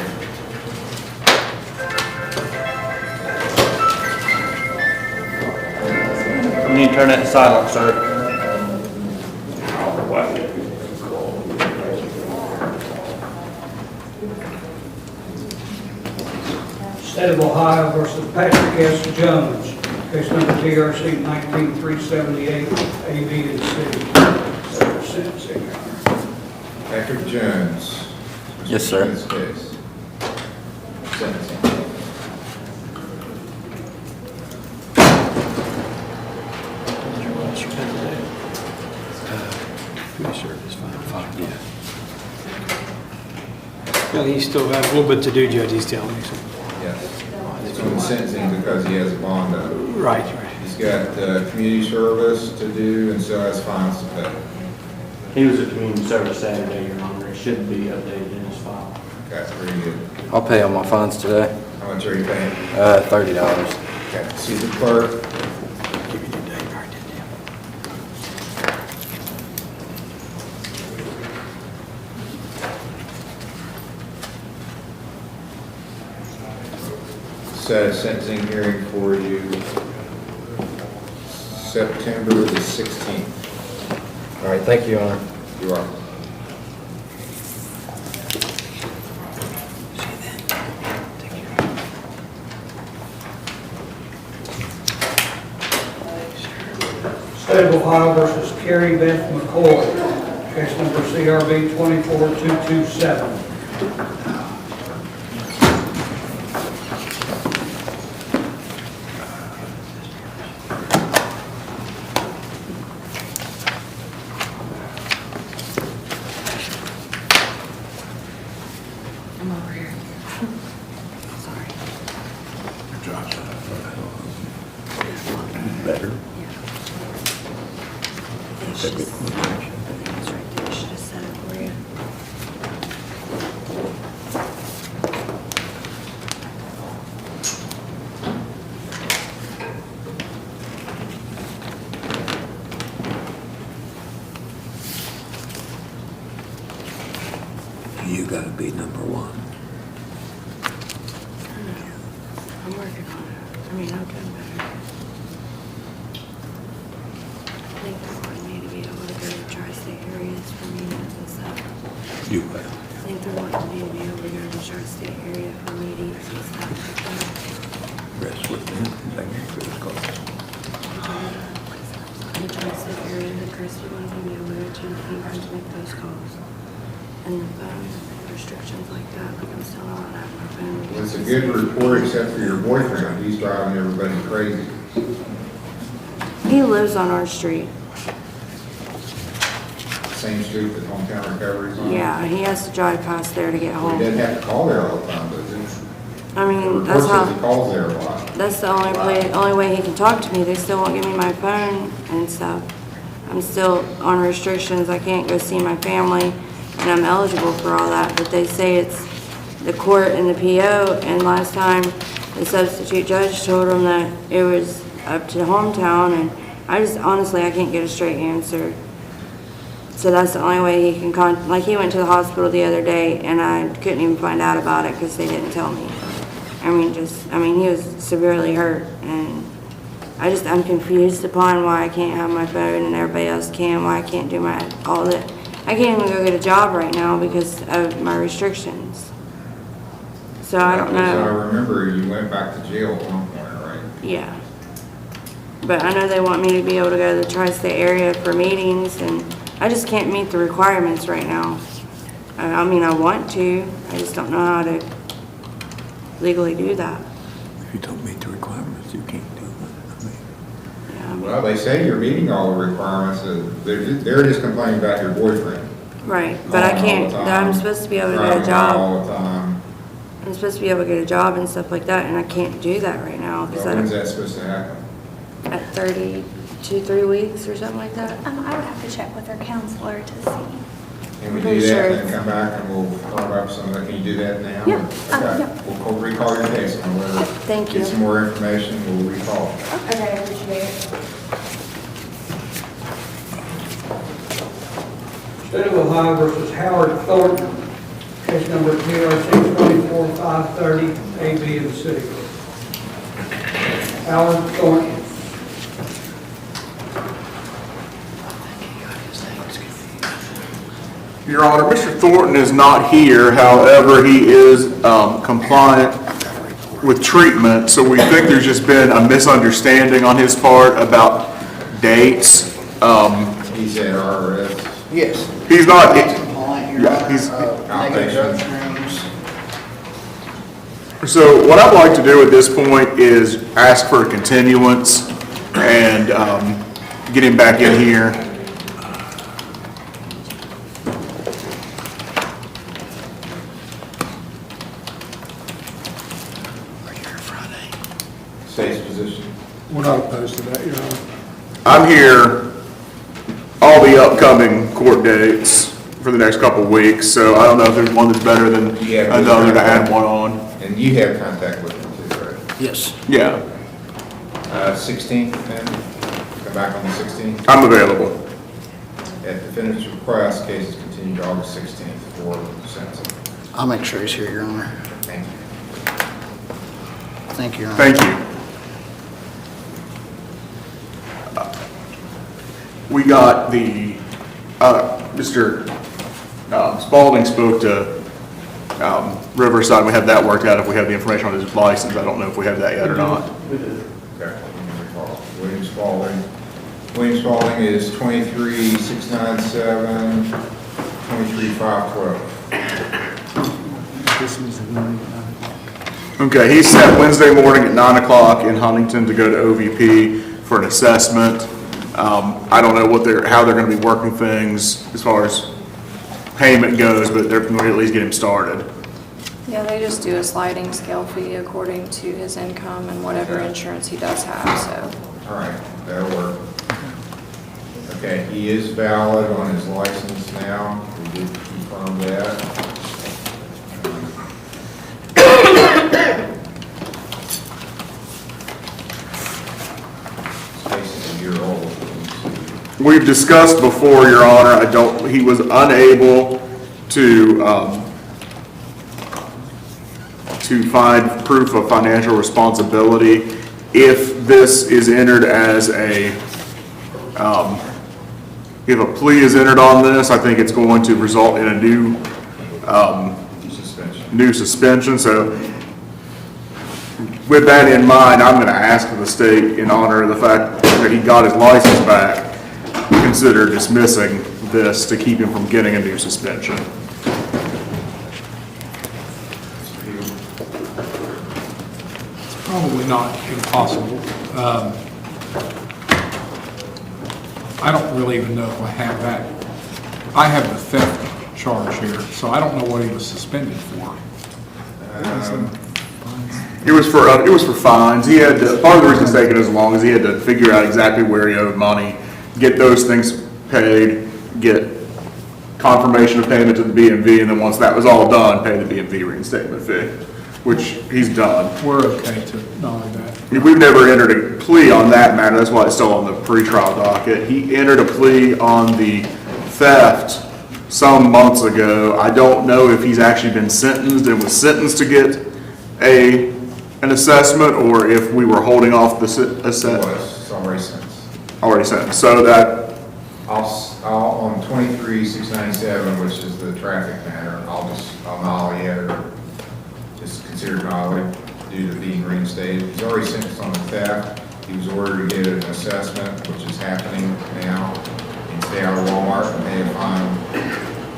You need to turn that to silent, sir. State of Ohio versus Patrick S. Jones, case number TRC 19378, A, B, and C. Sentencing. Patrick Jones. Yes, sir. Smith's case. Sentencing. Well, he still has a little bit to do, Judge, he's telling me. So. Yes. It's on sentencing because he has a bond owed. Right. He's got community service to do and still has fines to pay. He was at community service Saturday, Your Honor. It should be updated in his file. Okay, very good. I'll pay on my fines today. How much are you paying? $30. Okay, see the clerk. Set a sentencing hearing for you September the 16th. All right, thank you, Your Honor. You are. State State of Ohio versus Carrie Beth McCoy, case number CRB 24227. I'm over here. Sorry. Better. It's just, I think it's right there. I should have said it for you. You gotta be number one. I'm working on it. I mean, I'm doing better. I think they want me to be able to go to tri-state areas for meetings and stuff. You will. I think they want me to be able to go to the tri-state area for meetings and stuff like that. Rest with them. They make those calls. The tri-state area, the Christie wants me to be able to go to, he wants to make those calls. And the phone restrictions like that, like I'm still not allowed to have my phone. Well, it's a good report except for your boyfriend. He's driving everybody crazy. He lives on our street. Same street that Hometown Recovery's on. Yeah, he has to drive past there to get He home. doesn't have to call there all the time, does he? I mean, The that's report says he how, calls there a lot. that's the only way he can talk to me. They still won't give me my phone and stuff. I'm still on restrictions. I can't go see my family, and I'm eligible for all that, but they say it's the court and the PO, and last time the substitute judge told him that it was up to the hometown, and honestly, I can't get a straight answer. So that's the only way he can like he went to the hospital the other day, and I couldn't even find out about it because they didn't tell me. I mean, he was severely hurt, and I'm confused upon why I can't have my phone and everybody else can, why I can't do all that. I can't even go get a job right now because of my restrictions. So I don't Because I know. remember you went back to jail at one point, right? Yeah. But I know they want me to be able to go to the tri-state area for meetings, and I just can't meet the requirements right now. I mean, I want to, I just don't know how to legally do that. If you don't meet the requirements, you can't do it. Well, they say you're meeting all the requirements. They're just complaining about your boyfriend. Right, but I can't, I'm supposed to be able to get a job. All the time. I'm supposed to be able to get a job and stuff like that, and I can't do that right now. Well, when's that supposed to happen? At 3 weeks or something like that. I would have to check with our counselor to see. Can we Pretty do sure that and it's- then come back and we'll talk about some of that? Can you do that now? Yeah, Okay, yeah. we'll recall your case and we'll Thank you. get some more information, we'll recall. Okay, I appreciate it. State of Ohio versus Howard Thornton, case number TRC 24530, A, B, and C. Howard Thornton. Your Honor, Mr. Thornton is not here, however, he is compliant with treatment, so we think there's just been a misunderstanding on his part about dates. He's at RRS. Yes. He's not, Compliant, Your Honor. he's- Negative drug screens. so what I'd like to do at this point is ask for a continuance and get him back in here. State's position. We're not opposed to that, Your Honor. I'm here all the upcoming court dates for the next couple of weeks, so I don't know if there's one that's better than Yeah, another to add one on. And you have contact with him too, right? Yes. Yeah, 16th then? Come back on the 16th? I'm available. At defendant's request, case is continued to August 16th for sentencing. I'll make sure he's here, Your Honor. Thank you. Thank you, Your Honor. Thank you. We got the, Mr. Spalding spoke to Riverside. We have that worked out if we have the information on his license. I don't know if we have that yet or not. We do. Okay. William Spalding. Williams Spalding is 23,697, 23,512. This was the one. Okay, he's set Wednesday morning at 9 o'clock in Huntington to go to OVP for an assessment. I don't know how they're going to be working things as far as payment goes, but they're going to at least get him started. Yeah, they just do a sliding scale fee according to his income and whatever insurance he does have, so. All right, that'll work. Okay, he is valid on his license now. We did confirm that. Stacy's a year old. We've discussed before, Your Honor, he was unable to find proof of financial responsibility. If this is entered as if a plea is entered on this, I think it's going to result in a new suspension. So with that in mind, I'm going to ask the state, in honor of the fact that he got his license back, consider dismissing this to keep him from getting a new suspension. It's probably not impossible. I don't really even know if I have that. I have the theft charge here, so I don't know what he was suspended for. It was for fines. He had to, part of the reason it's taking as long as he had to figure out exactly where he owed money, get those things paid, get confirmation of payment to the BMV, and then once that was all done, pay the BMV reinstatement fee, which he's done. We're okay to acknowledge that. We've never entered a plea on that matter. That's why it's still on the pretrial docket. He entered a plea on the theft some months ago. I don't know if he's actually been sentenced and was sentenced to get an assessment, or if we were holding off the assessment. It's already sentenced. Already sentenced. So that on 23,697, which is the traffic matter, I'll nolly it, or just consider nolly due to being reinstated. He's already sentenced on the theft. He was ordered to get an assessment, which is happening now, and stay out of Walmart and pay a fine.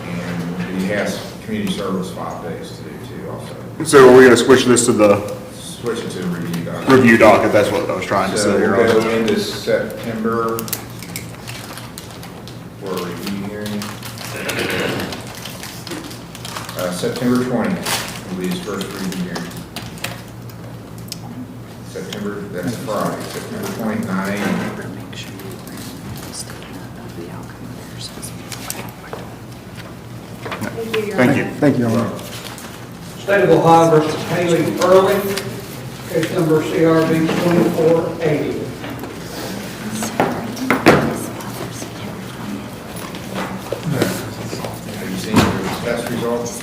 And he has community service 5 days to do too also. So are we going to switch this to Switch it to the review docket. Review docket, that's what I was trying to say. So we'll go into September for a review hearing. September 20th will be his first review hearing. That's a Friday, September 20th, 9 a.m. Thank you. Thank you, Your Honor. State of Ohio versus Haley Early, case number CRB 2480. Have you seen the test results?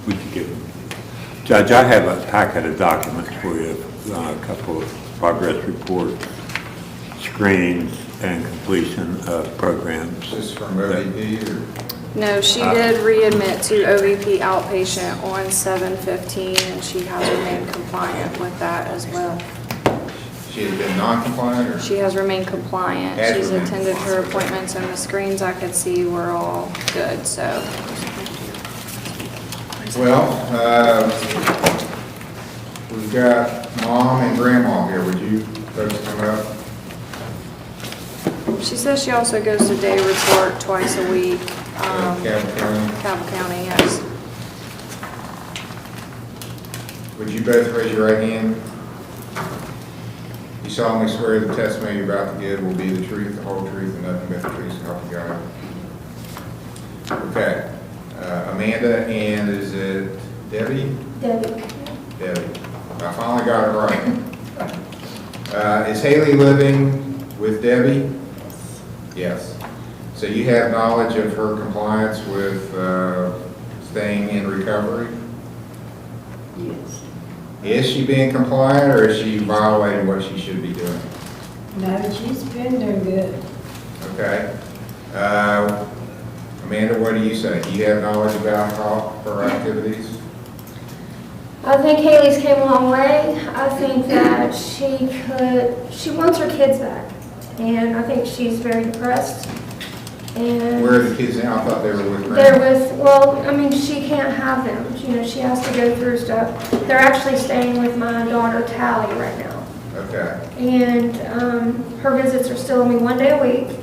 Would you give them? Judge, I have a packet of documents for you, a couple of progress reports, screenings, and completion of programs. Is this from ODP or? No, she did readmit to OVP outpatient on 7/15, and she has remained compliant with that as well. She has been non-compliant or? She has remained compliant. Has She's remained attended her appointments, and the screens I could see were all good, so. Well, we've got Mom and Grandma here. Would you folks come up? She says she also goes to day report twice a week. Cabell County. Cabell County, yes. Would you both raise your right hand? You solemnly swear the testimony you're about to give will be the truth, the whole truth, and nothing but the truth, so help you God. Okay. Amanda, and is it Debbie? Debbie. Debbie. I finally got it right. Is Haley living with Debbie? Yes. So you have knowledge of her compliance with staying in recovery? Yes. Is she being compliant, or is she violating what she should be doing? No, she's been doing good. Okay. Amanda, what do you say? Do you have knowledge about her activities? I think Haley's came a long way. I think that she wants her kids back. And I think she's very depressed. And Where are the kids now? I thought they were with they're Brandon. with, well, I mean, she can't have them. You know, she has to go through stuff. They're actually staying with my daughter Tally right now. Okay. And her visits are still only 1 day a week.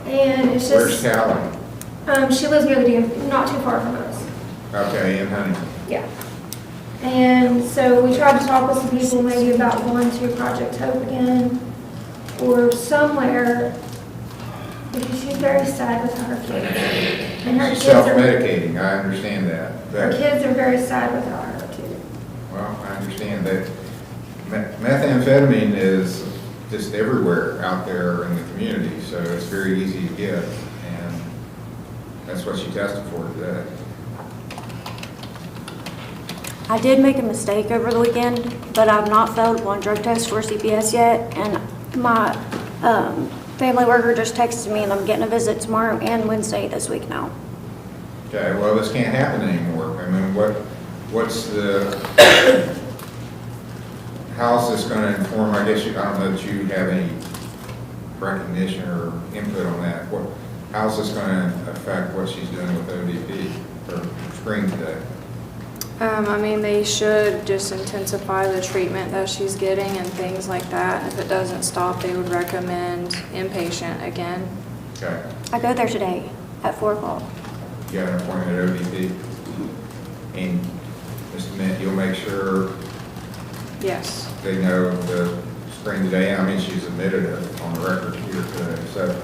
And it's Where's just, Callie? she lives near the DM, not too far from us. Okay, in Huntington. Yeah. And so we tried to talk with some people maybe about going to Project Hope again or somewhere, because she's very sad with her kids. And her She's kids are, self-medicating, I understand that. her kids are very sad without her too. Well, I understand that methamphetamine is just everywhere out there in the community, so it's very easy to get, and that's what she tested for today. I did make a mistake over the weekend, but I've not failed one drug test for CPS yet, and my family worker just texted me, and I'm getting a visit tomorrow and Wednesday this week now. Okay, well, this can't happen anymore. I mean, what's the, how's this gonna inform, I guess, I don't know that you have any recognition or input on that. How's this gonna affect what she's doing with ODP or screen today? I mean, they should just intensify the treatment that she's getting and things like that. If it doesn't stop, they would recommend inpatient again. Okay. I go there today at 4 o'clock. You got an appointment at ODP? And Mr. Mint, you'll make sure Yes. they know the screen today. I mean, she's admitted it on the record here today, so.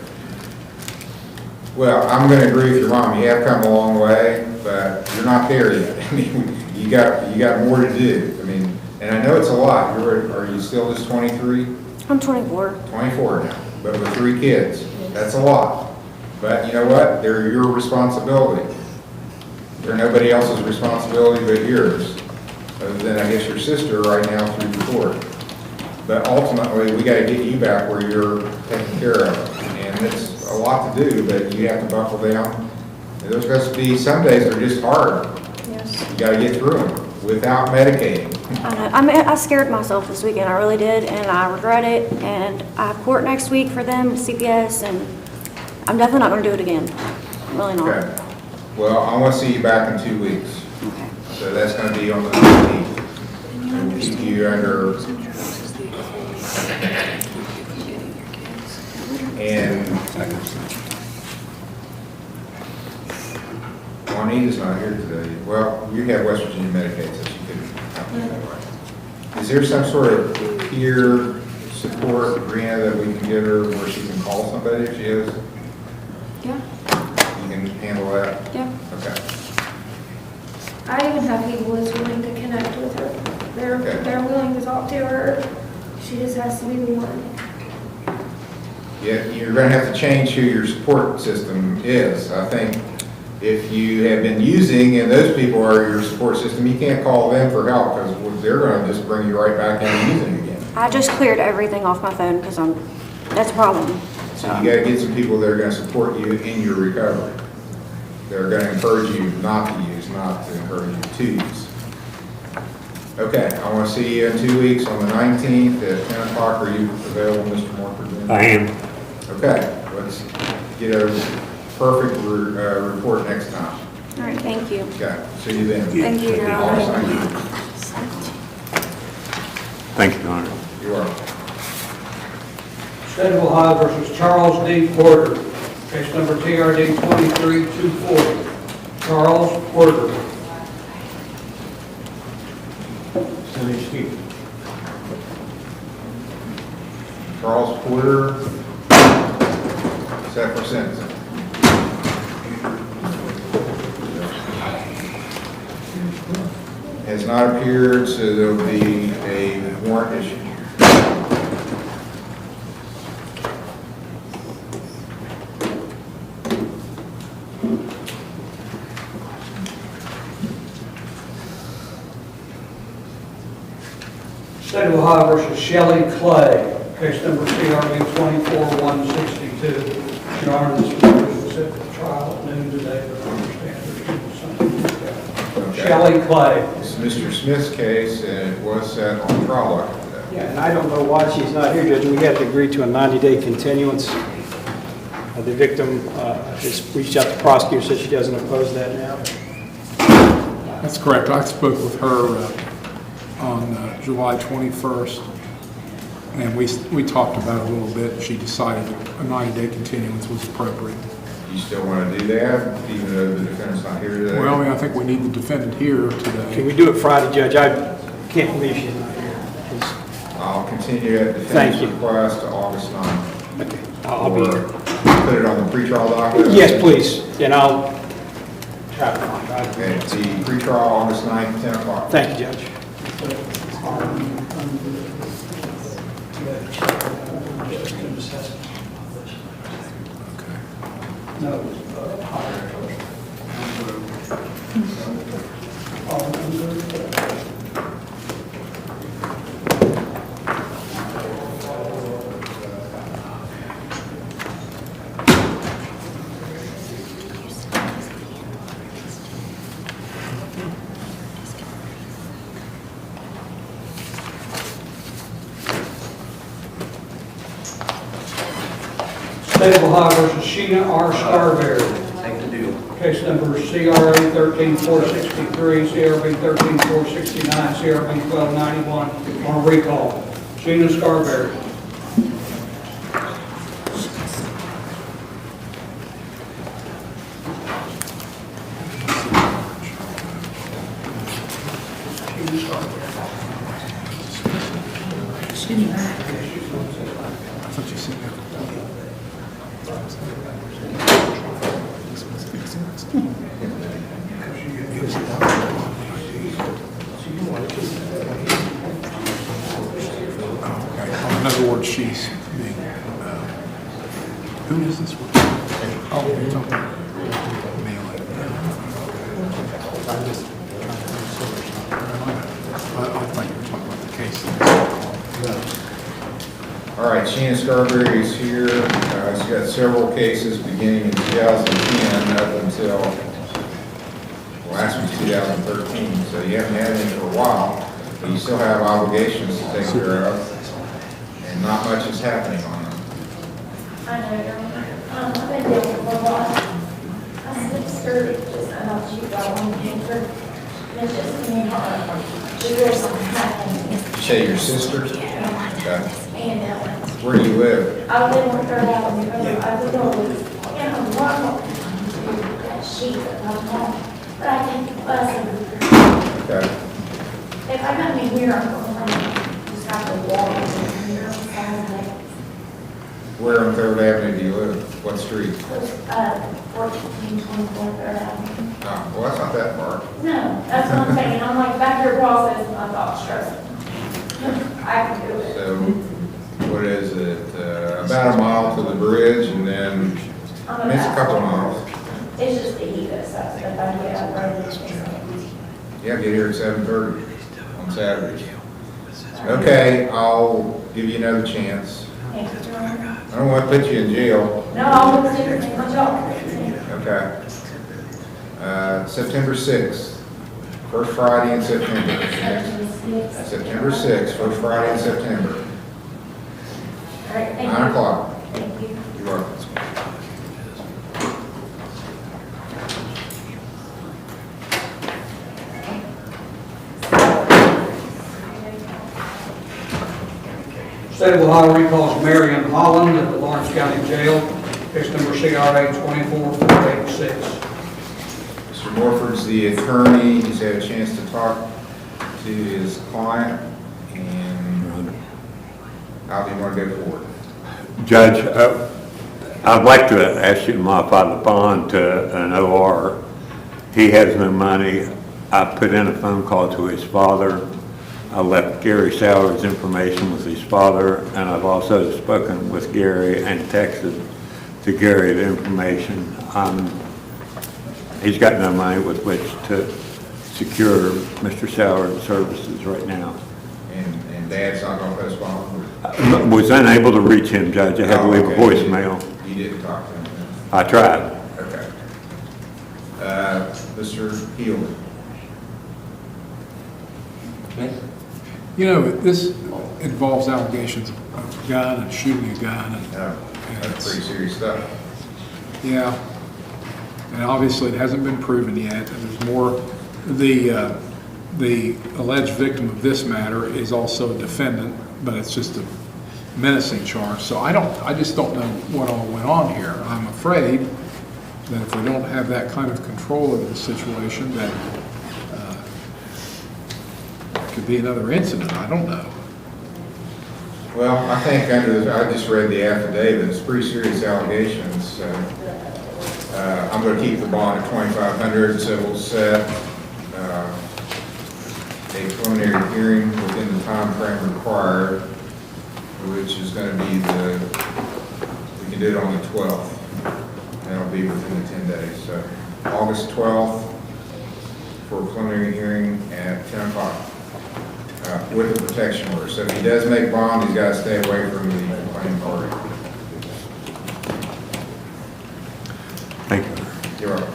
Well, I'm gonna agree with your mom. You have come a long way, but you're not there yet. I mean, you got more to do. I mean, and I know it's a lot. Are you still just 23? I'm 24. 24 now, but with 3 kids. That's a lot. But you know what? They're your responsibility. They're nobody else's responsibility but yours, other than, I guess, your sister right now through the court. But ultimately, we got to get you back where you're taken care of. And it's a lot to do, but you have to buckle down. There's going to be some days that are just hard. Yes. You got to get through them without medicating. I know. I scared myself this weekend. I really did, and I regret it. And I have court next week for them, CPS, and I'm definitely not going to do it again. I'm really not. Okay. Well, I want to see you back in 2 weeks. Okay. So that's going to be on the 19th. We'll keep you under. And Juanita's not here today. Well, you have West Virginia Medicaid, so she couldn't help you anyway. Is there some sort of peer support, Brianna, that we can get her where she can call somebody if she is? Yeah, You can handle that? yeah. Okay. I even have people that's willing to connect with her. They're willing to talk to her. She just has to be the one. Yeah, you're going to have to change who your support system is. I think if you have been using, and those people are your support system, you can't call them for help because they're going to just bring you right back into using again. I just cleared everything off my phone because that's a problem. So you got to get some people that are going to support you in your recovery. They're going to encourage you not to use, not to encourage you to use. Okay, I want to see you in 2 weeks on the 19th at 10 o'clock. Are you available, Mr. Morford? I am. Okay, let's get a perfect report next time. All right, thank you. Okay, see you then. Thank you, Your Honor. Thank you, Your Honor. You are welcome. State of Ohio versus Charles D. Porter, case number TRD 23240. Charles Porter. Charles Porter, set for sentencing. Has not appeared, so there will be a warrant issued. State of Ohio versus Shelley Clay, Case number CRB 24162. Your Honor, this matter was set for trial at noon today, but I understand there's something like that. Shelley Clay. This is Mr. Smith's case, and it was set on trial docket today. Yeah, and I don't know why she's not here, Judge. We have to agree to a 90-day continuance. The victim has reached out to the prosecutor, said she doesn't oppose that now. That's correct. I spoke with her on July 21st, and we talked about it a little bit. She decided that a 90-day continuance was appropriate. You still want to do that, even though the defendant's not here today? Well, I think we need the defendant here today. Can we do it Friday, Judge? I can't believe she's not here. I'll continue that Thank defendant's you. request to August 9th. Okay, I'll be here. Put it on the pretrial docket? Yes, please, and I'll try to find out. Okay, the pretrial August 9th, 10 o'clock. Thank you, Judge. No. State of Ohio versus Sheena R. Scarberry. Take the deal. Case number CRA 13463, CRB 13469, CRB 1291 on recall. Sheena Scarberry. I thought you said that. In other words, she's being, who is this one? Oh, you're talking about mailing. I thought you were talking about the case. All right, Sheena Scarberry is here. She's got several cases beginning in 2010 up until, last one's 2013, so you haven't had any for a while, but you still have obligations to take care of, and not much is happening on them. I know, I've been dealing with a lot. I'm disturbed, just, I know she got one cancer. It's just me hard. There's something happening. You say your sister? Okay. And, Where do you live? I live on Third Avenue, I would always, normal that sheet that I'm on, but I take the bus every. Okay. If I got me here, I'm going to just have to walk in here on Saturday. Where on Third Avenue do you live? What street? 1424 Third Avenue. Oh, well, that's not that far. No, that's what I'm saying, I'm like back here processing my thoughts, stressing. I can do it. So, what is it, about a mile to the bridge, and then, it's a couple of miles. It's just the heat that sucks, but I get out there. Yeah, get here at 7:30 on Saturday. Okay, I'll give you another chance. Thank you, John. I don't want to put you in jail. No, I'll look different than my job. Okay. September 6th, first Friday in September. September 6th, first Friday in September. All right, thank you. 9 o'clock. Thank you. You're welcome. State of Ohio recalls Marion Holland at the Lawrence County Jail. Case number CRA 24486. Mr. Morford's the attorney. He's had a chance to talk to his client, and how do you want to go forward? Judge, I'd like to ask you to modify the bond to an OR. He has no money. I put in a phone call to his father. I left Gary Sauer's information with his father, and I've also spoken with Gary and texted to Gary the information. He's got no money with which to secure Mr. Sauer's services right now. And And Dad's not gonna postpone? Was unable to reach him, Judge. I had to leave a Okay. voicemail. You didn't talk to him? I tried. Okay. Mr. Healy? You know, this involves allegations of a gun and shooting a gun. That's pretty serious stuff. Yeah. And obviously, it hasn't been proven yet, and there's more. The alleged victim of this matter is also a defendant, but it's just a menacing charge. So I just don't know what all went on here. I'm afraid that if we don't have that kind of control over the situation, that it could be another incident. I don't know. Well, I think I just read the affidavit, it's pretty serious allegations. I'm going to keep the bond at $2,500, so we'll set a preliminary hearing within the time frame required, which is going to be we can do it on the 12th. That'll be within the 10 days. So August 12th for a preliminary hearing at 10 o'clock with a protection order. So if he does make bond, he's got to stay away from the complaining party. Thank you. You're welcome.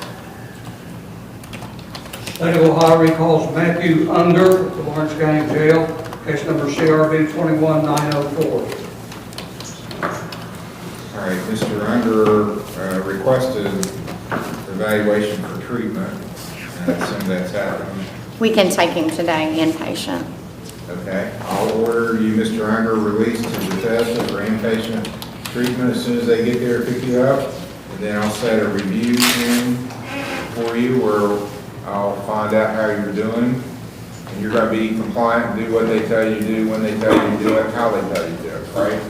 State of Ohio recalls Matthew Unger to Lawrence County Jail, case number CRB 21904. All right, Mr. Unger requested evaluation for treatment, and I assume that's happened. We can take him today, inpatient. Okay, I'll order you, Mr. Unger, released to Bethesda for inpatient treatment as soon as they get there to pick you up. And then I'll set a review hearing for you where I'll find out how you're doing. And you're going to be compliant and do what they tell you to do, when they tell you to do it, how they tell you to do it, right?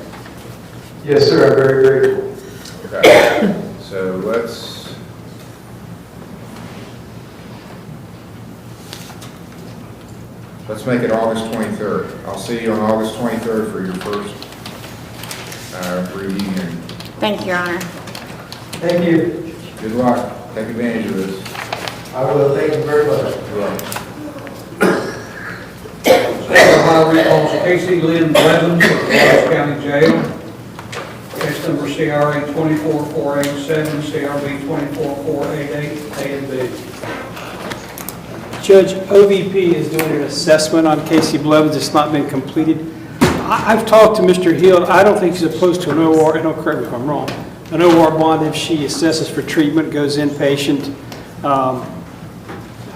Yes, sir, I'm very grateful. Okay, so let's make it August 23rd. I'll see you on August 23rd for your first review hearing. Thank you, Your Honor. Thank you. Good luck. Take advantage of this. I will, thank you very much. You're welcome. State of Ohio recalls Casey Lynn Blevins to Lawrence County Jail, case number CRA 24487, CRB 24488, A and B. Judge, OVP is doing an assessment on Casey Blevins. It's not been completed. I've talked to Mr. Hill. I don't think he's opposed to an OR, and don't correct me if I'm wrong, an OR bond if she assesses for treatment, goes inpatient. I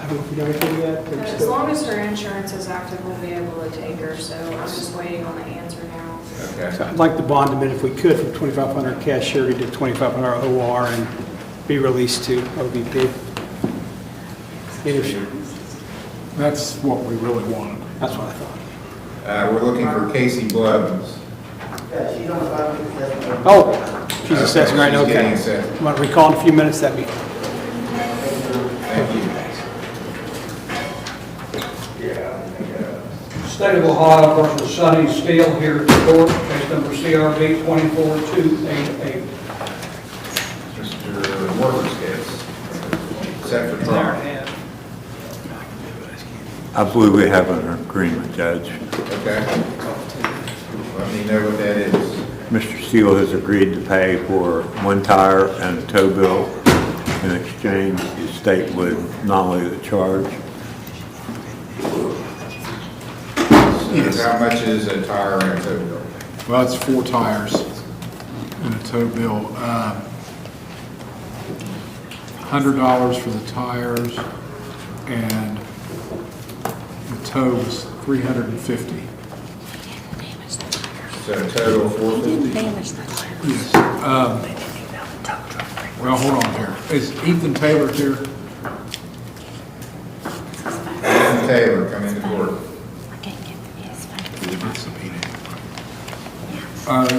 don't know if you know anything yet. As long as her insurance is active, we'll be able to take her, so I'm just waiting on the answer now. Okay. So I'd like the bond amendment if we could from 2,500 cash surety to 2,500 OR and be released to OVP. That's what we really wanted. That's what I thought. We're looking for Casey Blevins. Oh, she's assessing right now, She's getting okay. assessed. You want to recall in a few minutes, that'd be. Thank you. State of Ohio versus Sonny Steele here at the court, case number CRB 24288. Mr. Worker's case. Set for trial. I believe we have an agreement, Judge. Okay. Let me know what that is. Mr. Steele has agreed to pay for one tire and a tow bill. In exchange, the state would nullify the charge. Yes. How much is a tire and a tow bill? Well, it's 4 tires and a tow bill. $100 for the tires, and the tow was $350. So a total of $450? Yes. Well, hold on here. Is Ethan Taylor here? Ethan Taylor, come into court.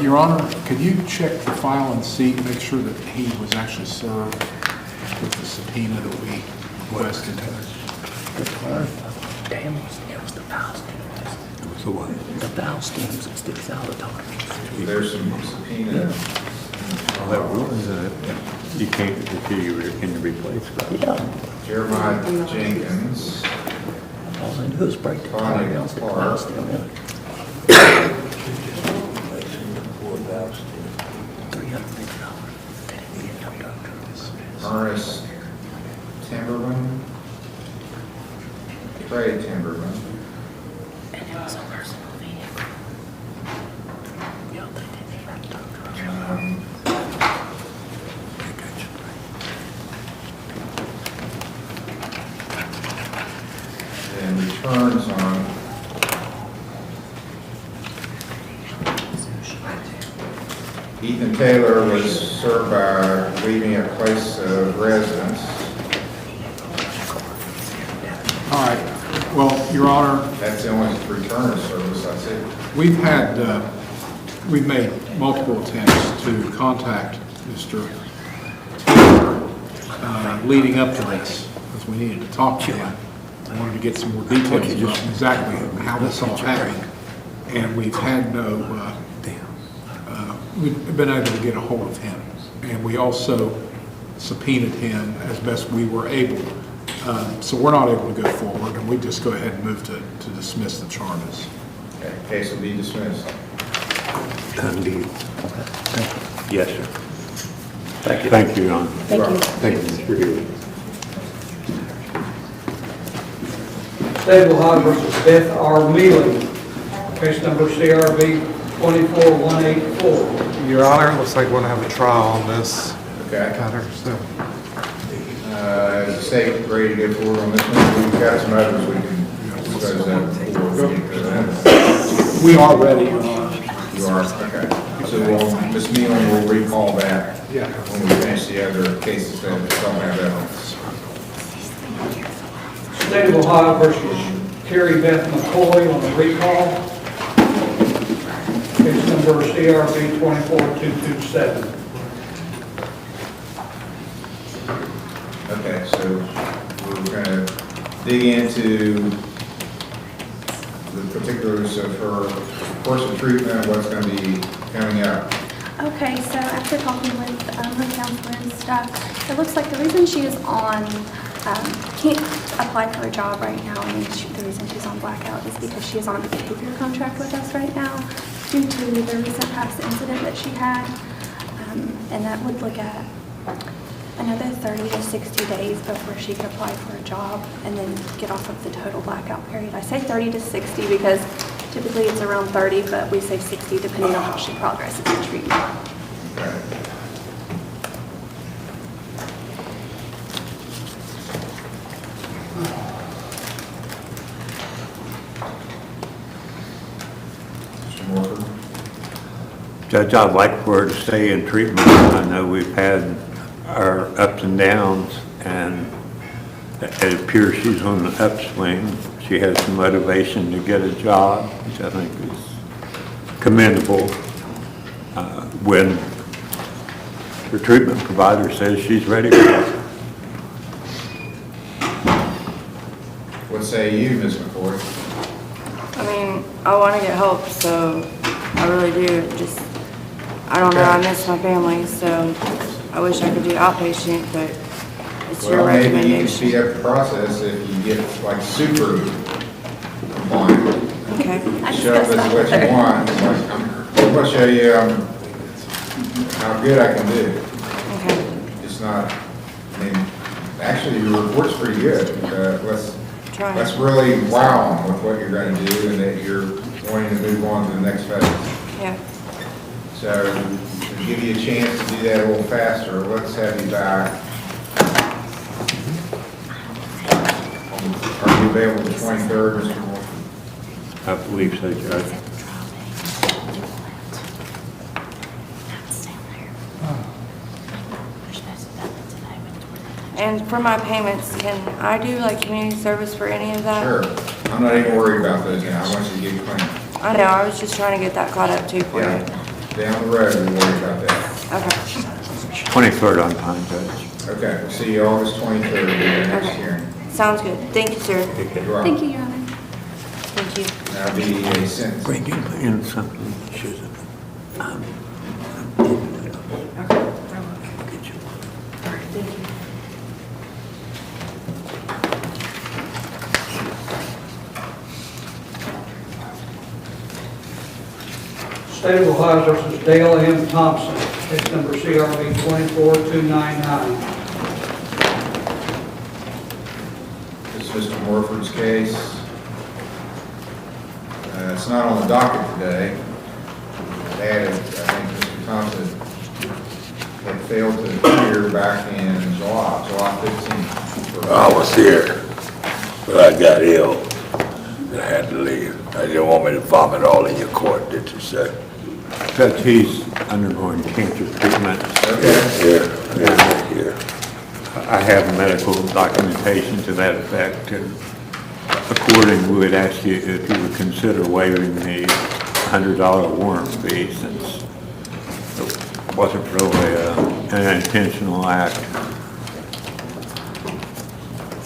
Your Honor, could you check the file and see, make sure that he was actually served with the subpoena that we requested? Damn, it was the valve stems. It was the what? The valve stems that sticks out of the top. There's some subpoena. Well, that ruins it. You can't, can you replace that? Yeah. Jeremiah Jenkins. All I do is break the tire down, stick the valve stem in. Morris Timberman, Trey Timberman. And it was a personal vehicle. Yeah, they didn't even talk And returns on Ethan Taylor was served by leaving a place of residence. All right, well, Your Honor, That's the only return of service, that's it. we've made multiple attempts to contact Mr. Taylor leading up to this, because we needed to talk to him. I wanted to get some more details about exactly how this all happened. And we've had we've been able to get a hold of him. And we also subpoenaed him as best we were able. So we're not able to go forward, and we just go ahead and move to dismiss the charges. Okay, case will be dismissed. Indeed. Yes, sir. Thank you. Thank you, Your Honor. Thank you. Thank you, Mr. Healy. State of Ohio versus Beth R. Mealy, case number CRB 24184. Your Honor, it looks like we're going to have a trial on this Okay. matter, so. Is the state ready to go forward on this one? We've got some others we can discuss that before we get to that. We are ready, Your Honor. You are, okay. So Ms. Nealon will recall that when we finish the other cases that don't have evidence. State of Ohio versus Terry Beth McCoy on the recall. Case number CRB 24227. Okay, so we're going to dig into the particulars of her course of treatment, what's going to be coming up. Okay, so after talking with her counselor and stuff, it looks like the reason she is on, can't apply for a job right now, and the reason she's on blackout is because she is on a behavior contract with us right now due to the recent past incident that she had. And that would look at another 30 to 60 days before she could apply for a job and then get off of the total blackout period. I say 30 to 60 because typically it's around 30, but we say 60 depending on how she progresses in treatment. Mr. Morford? Judge, I'd like for her to stay in treatment. I know we've had our ups and downs, and it appears she's on the upswing. She has some motivation to get a job, which I think is commendable. When her treatment provider says she's ready for it. What say you, Ms. McCoy? I mean, I want to get help, so I really do. Just, I don't know, I miss my family, so I wish I could do outpatient, but it's your Well, maybe you can recommendation. speed up the process if you get like super compliant. Okay. Show us what you want. It's like, I'm going to show you how good I can do. Okay. It's not, I mean, actually your report's pretty good. Try. Let's really wow them with what you're going to do and that you're wanting to move on to the next phase. Yeah. So to give you a chance to do that a little faster, let's have you back. Are you available the 23rd, Mr. Moore? I believe so, Judge. And for my payments, can I do like community service for any of that? Sure. I'm not even worried about those now. I want you to get clean. I know, I was just trying to get that caught up too for you. Down the road, we'll worry about that. Okay. 23rd on time, Judge. Okay, we'll see you August 23rd in the next Okay. hearing. Sounds good. Thank you, sir. You're welcome. Thank you, Your Honor. Thank you. That'll be a sentence. Bring in something. She's State of Ohio versus Dale M. Thompson, case number CRB 24299. Mr. Morford's case. It's not on the docket today. I think Mr. Thompson had failed to appear back in July 15th. I was here, but I got ill and I had to leave. I didn't want me to vomit all in your court, did you say? Judge, he's undergoing cancer treatment. Here. I have medical documentation to that effect, and accordingly, we would ask you if you would consider waiving the $100 warrant fee, since it wasn't really an intentional act.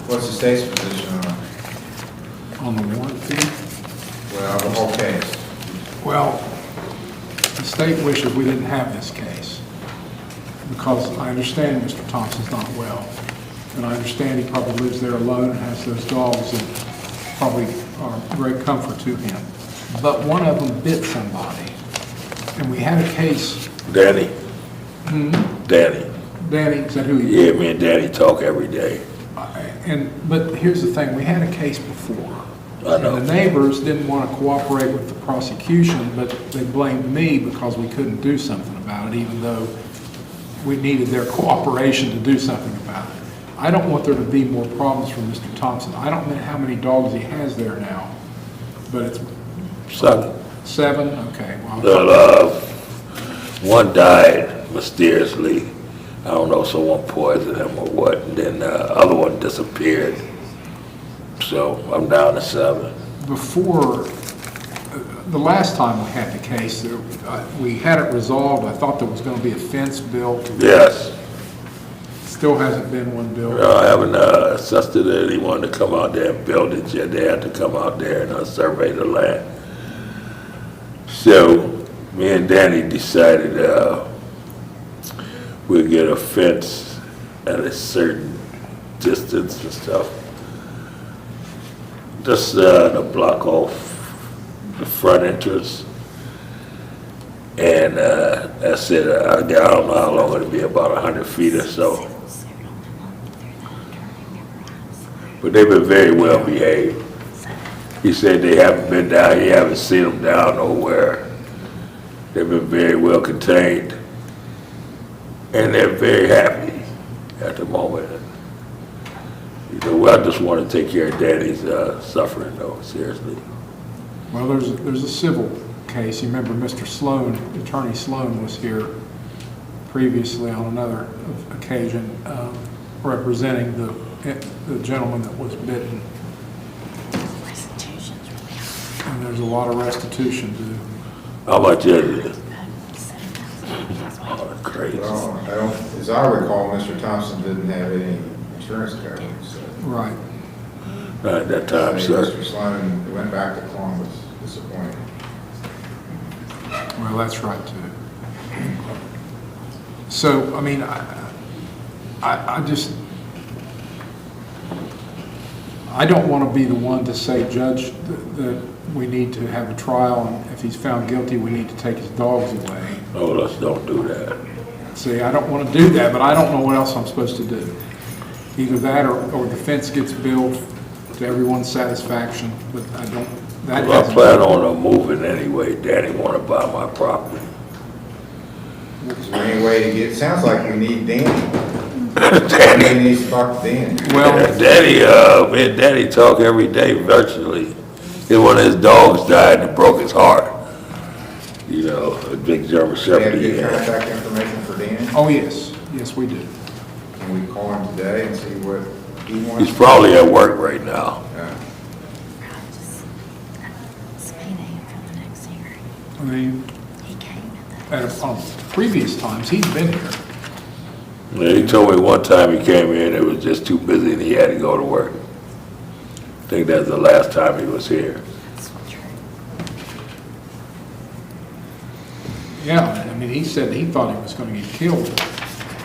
What's the state's position on it? On the warrant fee? Well, the whole case. Well, the state wishes we didn't have this case, because I understand Mr. Thompson's not well, and I understand he probably lives there alone and has those dogs that probably are a great comfort to him. But one of them bit somebody, and we had a case. Danny? Danny. Danny, is that who he is? Yeah, me and Danny talk every day. But here's the thing, we had a case before. I know. And the neighbors didn't want to cooperate with the prosecution, but they blamed me because we couldn't do something about it, even though we needed their cooperation to do something about it. I don't want there to be more problems for Mr. Thompson. I don't know how many dogs he has there now, but it's 7. 7? Okay. Well, One died mysteriously. I don't know, someone poisoned him or what, and then the other one disappeared. So I'm down to 7. Before, the last time we had the case, we had it resolved. I thought there was going to be a fence built. Yes. Still hasn't been one built. I haven't assisted anyone to come out there and build it yet. They had to come out there and survey the land. So me and Danny decided we'll get a fence at a certain distance and stuff. Just to block off the front entrance. And that's it. I don't know how long it'll be, about 100 feet or so. But they've been very well behaved. He said they haven't been down, he haven't seen them down nowhere. They've been very well contained. And they're very happy at the moment. You know, well, I just want to take care of Daddy's suffering, though, seriously. Well, there's a civil case. You remember Mr. Sloan, Attorney Sloan was here previously on another occasion representing the gentleman that was bitten. And there's a lot of restitution due. How much is it? Oh, crazy. Well, as I recall, Mr. Thompson didn't have any insurance coverage. So. Right. At that time, sir. Mr. Sloan went back to Columbus, disappointed. Well, that's right, too. So, I mean, I just, I don't want to be the one to say, Judge, that we need to have a trial, and if he's found guilty, we need to take his dogs away. Oh, let's don't do that. See, I don't want to do that, but I don't know what else I'm supposed to do. Either that or the fence gets built to everyone's satisfaction, but I don't, that Well, I hasn't- plan on moving anyway. Daddy want to buy my property. Is there any way to get, sounds like we need Danny. Danny. Danny needs to talk to Dan. Well, Daddy, me and Daddy talk every day virtually. And one of his dogs died and it broke his heart. You know, a big German Do we have Shepherd he good had. contact information for Dan? Oh, yes. Yes, we do. Can we call him today and see what he wants? He's probably at work right now. Yeah. I mean, on previous times, he's been here. Yeah, he told me one time he came in, it was just too busy and he had to go to work. I think that's the last time he was here. Yeah, I mean, he said he thought he was going to get killed.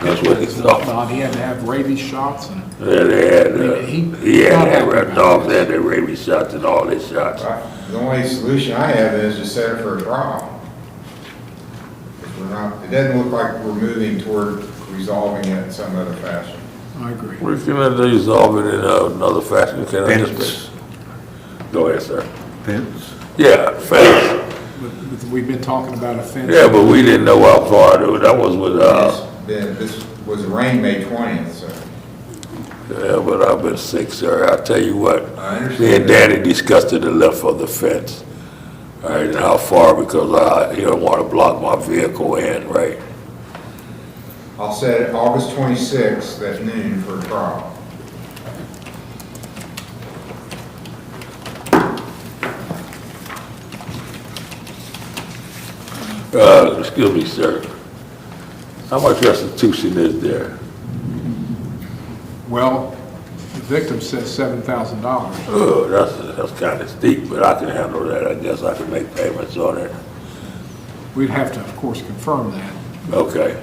That's what he thought. He had to have rabies shots and. Yeah, they had, he had not happy about dogs, they had their rabies shots and all their shots. The only solution I have is just set it for a trial. If we're not, it doesn't look like we're moving toward resolving it in some other fashion. I agree. We can resolve it in another fashion, can I just? Go ahead, sir. Fence? Yeah, fence. But we've been talking about a fence. Yeah, but we didn't know how far, dude. That was with, This was arraigned May 20th, so. yeah, but I've been sick, sir. I'll tell you what. I understand. Me and Danny discussed the length of the fence. All right, and how far, because you don't want to block my vehicle in, right? I'll set it August 26th at noon for a trial. Excuse me, sir. How much restitution is there? Well, the victim says $7,000. Oh, that's kind of steep, but I can handle that. I guess I can make payments on it. We'd have to, of course, confirm that. Okay.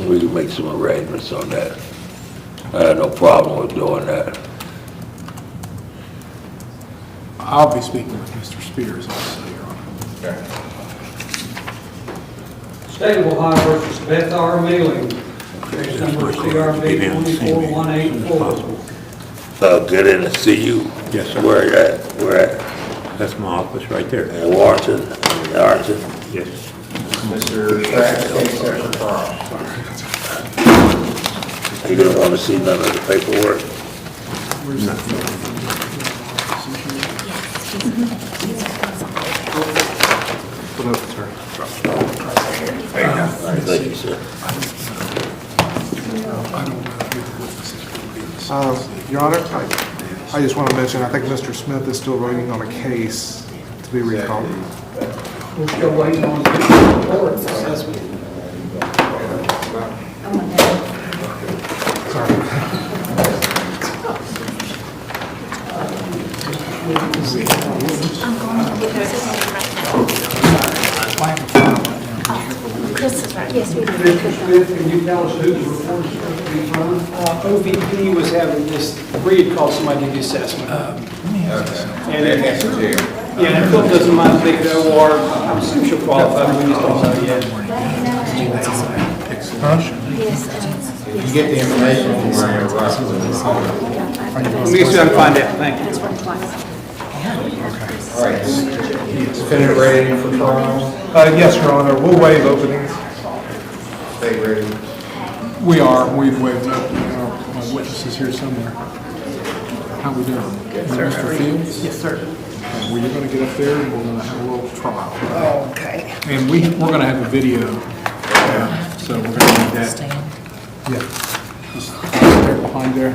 We can make some arrangements on that. I had no problem with doing that. I'll be speaking with Mr. Spears also, Your Honor. Okay. State of Ohio versus Beth R. Mealing, case number CRB 24184. Get in and see you. Yes, sir. Where you at? Where at? That's my office right there. In Warrenton? Yes. Mr. Stratton, case set for trial. You don't want to see none of the paperwork? Thank you, sir. Your Honor, I just want to mention, I think Mr. Smith is still waiting on a case to be recalled. We're still waiting on the report. Chris is right. Yes, we do. Mr. Smith, can you tell us who the report is supposed to be from? OVP was having this, Bree had called somebody to do the assessment. And it, yeah, and if Phil doesn't mind taking the OR, I'm sure she'll qualify, but we just don't know yet. You get the information from where you're right. Let me see if I can find out, thank you. All right. Defendant ready for trial? Yes, Your Honor, we'll waive openings. Stay ready. We are, we've waived up, my witness is here somewhere. How we doing? Mr. Fields? Yes, sir. Well, you're gonna get up there and we're gonna have a little trial. Okay. And we're gonna have a video, so we're gonna need that. Yeah. Just there behind there.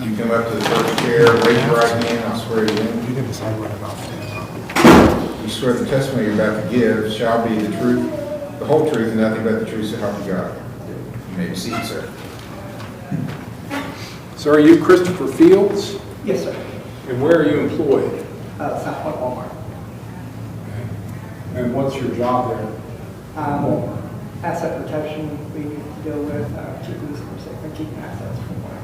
You come up to the first chair, raise your right hand, I'll swear you in. You can decide what about it. You swear the testimony you're about to give shall be the truth, the whole truth, and nothing but the truth, so help you God. You may be seated, sir. So are you Christopher Fields? Yes, sir. And where are you employed? South Point Walmart. And what's your job there? Asset protection, we deal with keeping this safe and keeping assets from one.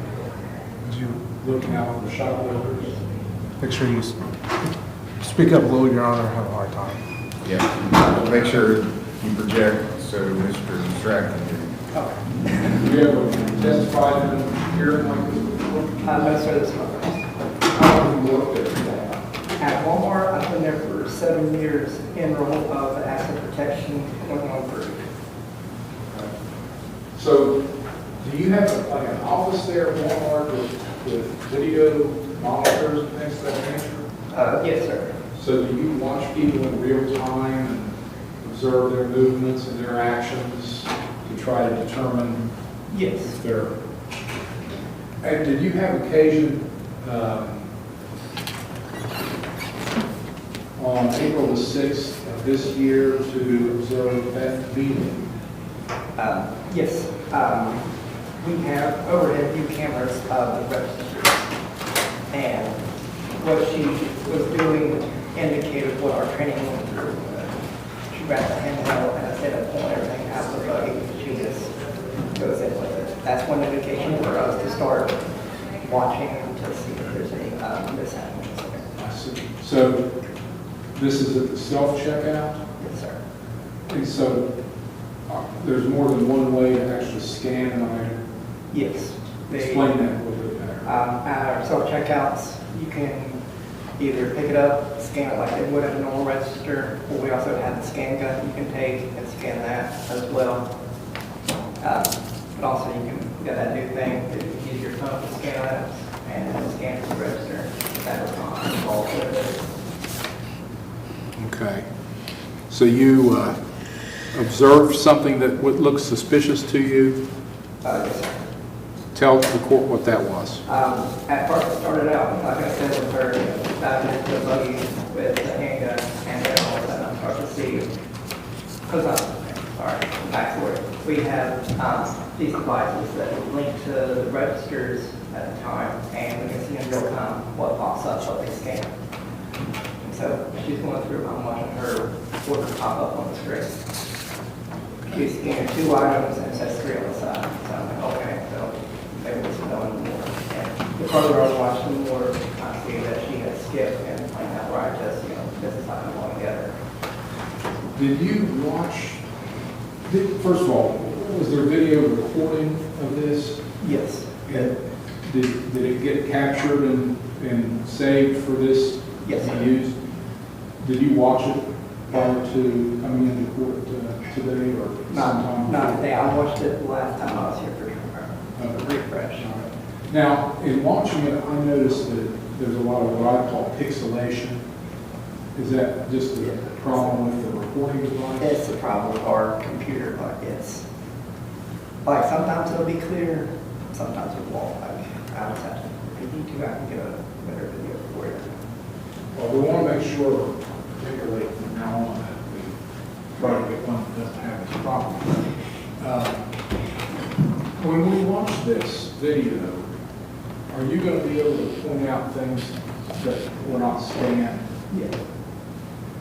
You looking out for shoplifters? Make sure you speak up a little, Your Honor, I have a hard time. Yeah, make sure you project so Mr. Stratton can hear you. Okay. Do you ever testify in a hearing like this before? No, sir, this is my first. How long have you worked there? At Walmart, I've been there for 7 years in role of asset protection going on through. So, do you have like an office there at Walmart with video monitors and things of that nature? Yes, sir. So do you watch people in real time and observe their movements and their actions to try to determine Yes. if they're... And did you have occasion on April the 6th of this year to observe Beth Mealing? Yes. We have overhead view cameras of the registers. And what she was doing indicated what our training went through. She grabbed the handheld and instead of pulling everything out of the buggy, she just goes in with it. That's one indication for us to start watching to see if there's any mishaps. I see. So this is at the self-checkout? Yes, sir. And so there's more than one way to actually scan an item? Yes. Explain that a little bit better. Our self-checkouts, you can either pick it up, scan it like they would at a normal register, or we also have the scan gun you can take and scan that as well. But also you got that new thing that you can use your phone to scan items and then scan to the register. That was on all of it. Okay. So you observed something that looks suspicious to you? Yes, sir. Tell the court what that was. At first it started out, like I said, with her diving into the buggy with the handgun, and then all of a sudden I start to see, backstory. We have these devices that link to the registers at the time, and we can see in real time what pops up, what they scan. And so she's going through, I'm watching her order pop up on the screen. She's scanned 2 items and it says 3 on the side. So I'm like, okay, so maybe it's knowing more. And the further I watch, the more I see that she has skipped and like that where I just, this is how I'm going together. Did you watch, first of all, was there video recording of this? Yes. And did it get captured and saved for this Yes, to be used? Did you watch it prior to coming into court today or sometime? Not today. I watched it last time I was here for refresh. Now, in watching it, I noticed that there's a lot of what I call pixelation. Is that just a problem with the recording device? It's a problem with our computer, but it's, like, sometimes it'll be clear, sometimes it won't. Like, I just have to, if you need to, I can get a better video for you. Well, we want to make sure, particularly from now on, that we try to get one that doesn't have this problem. When we watch this video, are you going to be able to point out things that were not scanned? Yes.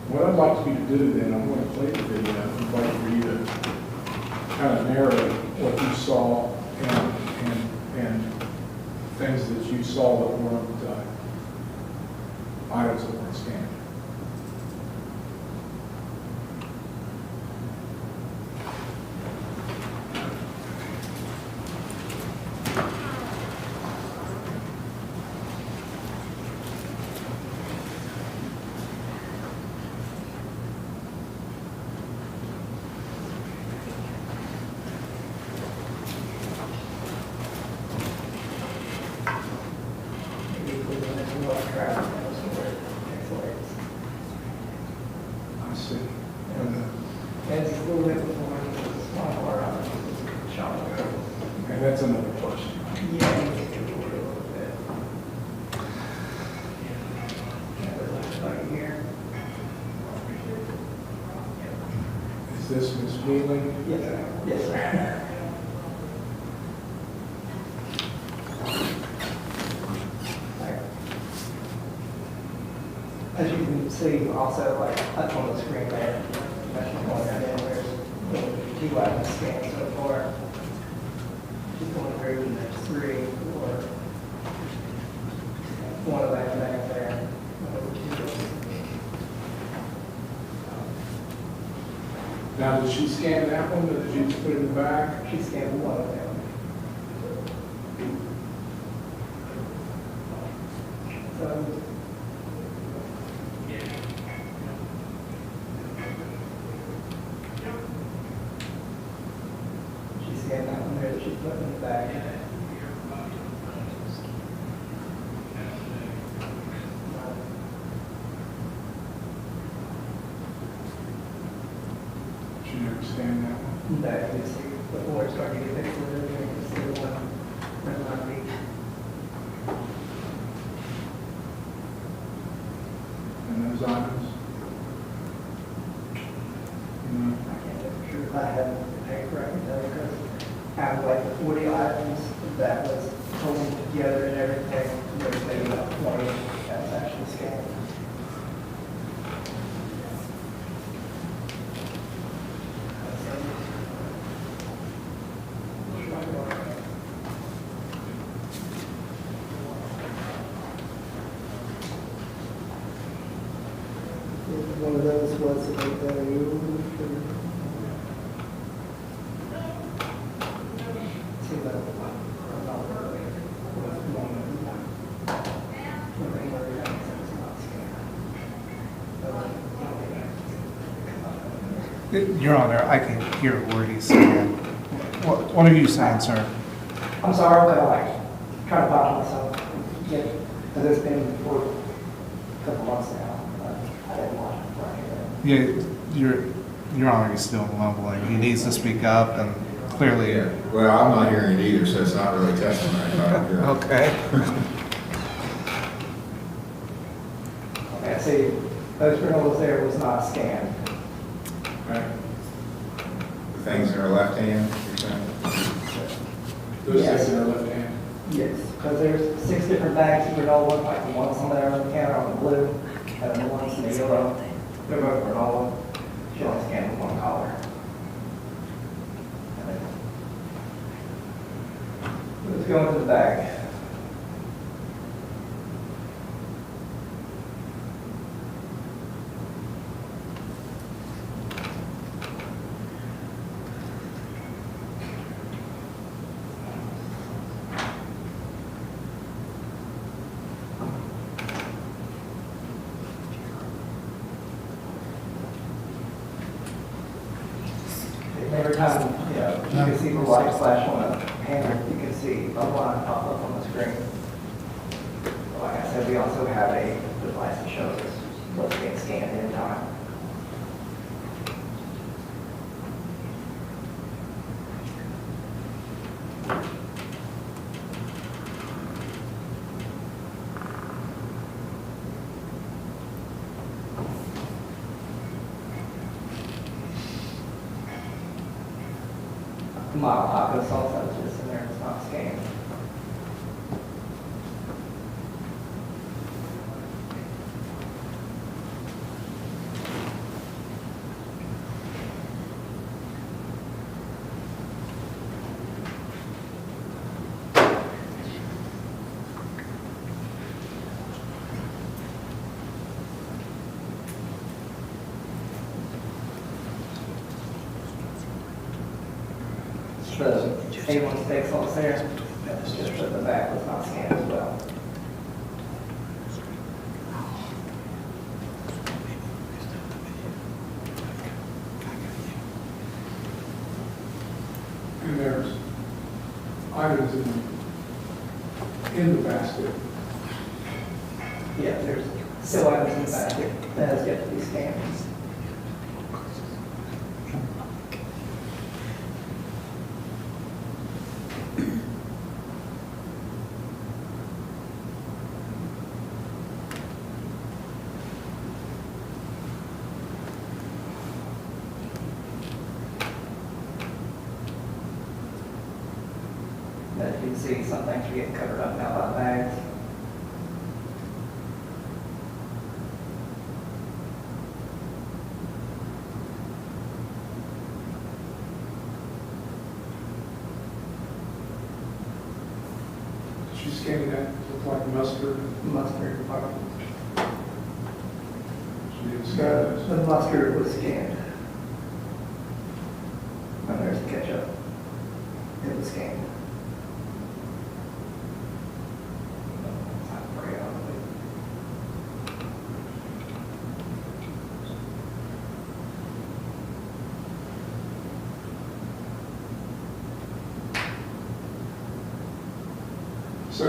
What I'd like you to do then, I'm going to play the video. I'd like for you to kind of narrate what you saw and things that you saw that weren't items that weren't scanned. I see. It's a little bit before it's small or shot. Okay, that's another question. Yeah, you can do it a little bit. Right here. Is this Ms. Wheeling? Yes, sir. Yes, sir. As you can see, also like up on the screen there, that's going right in, there's 2 items scanned so far. She's going through the next 3 or one of that back there. Now, did she scan that one, or did you just put it in the back? She scanned one of them. So, she scanned that one there that she put in the bag. She never scanned that one? No, you can see before it started to get fixed, you can see the one red line beat. And those items? No. I can't tell you if I haven't paid correctly though, because out of like 40 items that was holding together and everything, there's maybe about 20 that's actually scanned. One of those was about that. See that? Your Honor, I can hear a word he's saying. What are you saying, sir? I'm sorry, but I trying to bottle myself. Yeah, because it's been for a couple months now. I didn't watch it right here. Yeah, Your Honor, he's still mumbling. He needs to speak up and clearly. Yeah, well, I'm not hearing it either, so it's not really testimony. I don't hear it. Okay. Okay, see, those journals there was not scanned. Right. The things in her left hand, you're saying? Those things in her left hand? Yes, because there's 6 different bags of granola, like the ones on there on the counter on the blue, and the ones in the yellow. They're both granola. She only scanned with one collar. Let's go into the bag. Every time, you know, you can see the light flash on a hammer, you can see a line pop up on the screen. Like I said, we also have a device that shows us what's being scanned in time. Mild taco salsa is just in there, it's not scanned. The A1 steak sauce there, that's just that the back was not scanned as well. And there's items in the basket. Yeah, there's still items in the basket that has yet to be scanned. As you can see, some things are getting covered up now by bags. She's scanning that, look like mustard. Mustard department. She didn't scan this. The mustard was scanned. And there's the ketchup. It was scanned. So,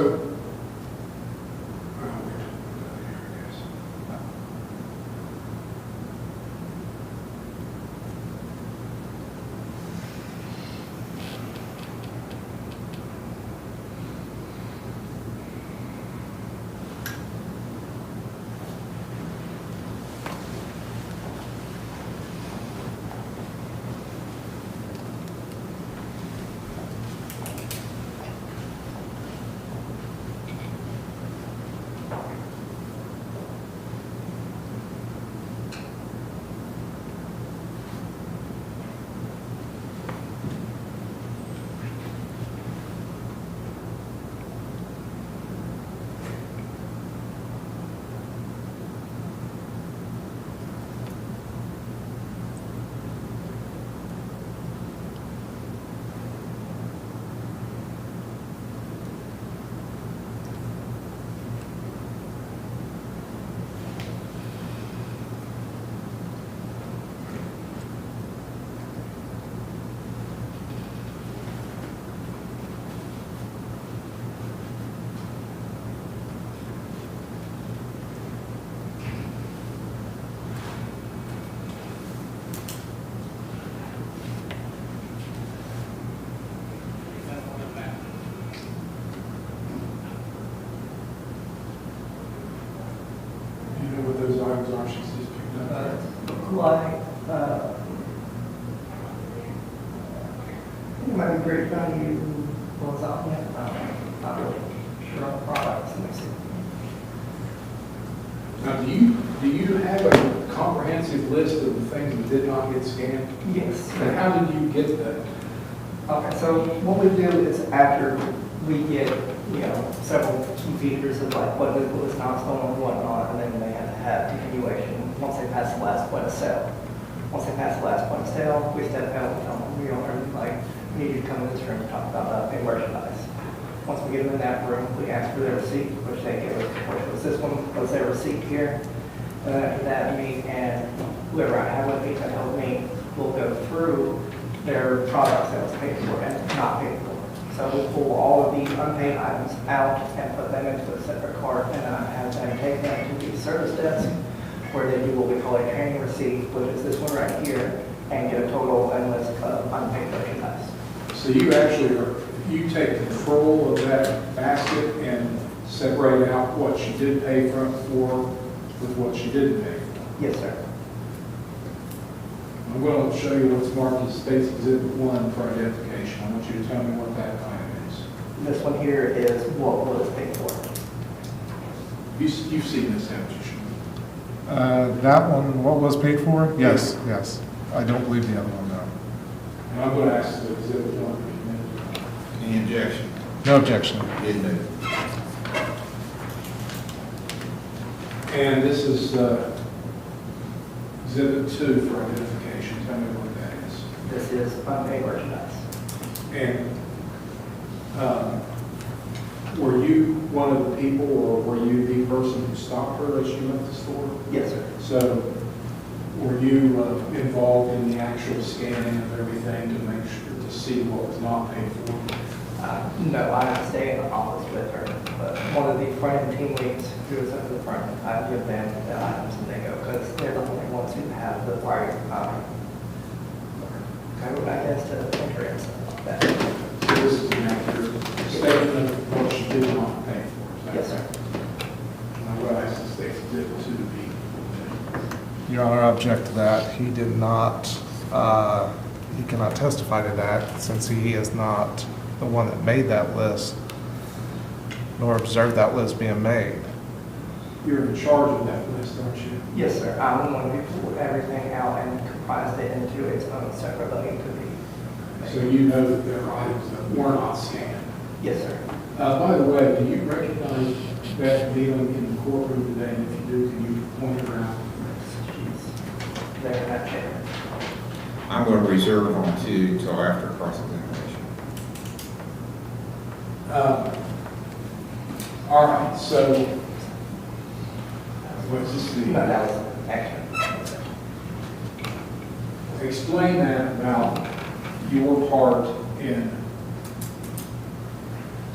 like, it might be great value, what's up, not really sure on the products. Let me see. Now, do you have a comprehensive list of the things that did not get scanned? Yes. And how did you get that? Okay, so what we do is after we get, several key features of like what was not stolen and whatnot, and then they have to have continuation once they pass the last point of sale. Once they pass the last point of sale, we step out and tell them, we are like, we need you to come in this room and talk about the merchandise. Once we get them in that room, we ask for their receipt, which they give us, which was this one, was their receipt here. And then after that, me and whoever I have with me to help me will go through their products that was paid for and not paid for. So we'll pull all of the unpaid items out and put them into a separate cart, and then I have them take them to the service desk where they do what we call a training receipt, which is this one right here, and get a total and list of unpaid merchandise. So you take control of that basket and separate out what she did pay for with what she didn't pay for? Yes, sir. I'm going to show you what's marked as State's Exhibit 1 for identification. I want you to tell me what that item is. This one here is what was paid for. You've seen this, haven't you, Sean? That one, what was paid for? Yes, yes. I don't believe the other one, no. And I'm going to ask the Exhibit 1 to be admitted. Any objection? No objection. Admitted. And this is Exhibit 2 for identification. Tell me what that is. This is unpaid merchandise. And were you one of the people, or were you the person who stopped her as she left the store? Yes, sir. So were you involved in the actual scanning of everything to make sure to see what was not paid for? No, I stay in the office with her, but one of the front-end team leads who is at the front, I give them the items and they go, because they're the only ones who have the right code, I guess, to enter in stuff like that. So this is an accurate statement of what she did not pay for? Yes, sir. And I'm going to ask the State's Exhibit 2 to be. Your Honor, I object to that. He did not, he cannot testify to that since he is not the one that made that list, nor observed that list being made. You're in charge of that list, aren't you? Yes, sir. I'm the one who pulled everything out and comprised it into its own separate building to be. So you know that there are items that were not scanned? Yes, sir. By the way, do you recognize Beth Nealon in the courtroom today? And if you do, can you point her out? She's there in that chair. I'm going to reserve on 2 until after cross-examination. All right, so what's this? No, that was action. Explain that about your part in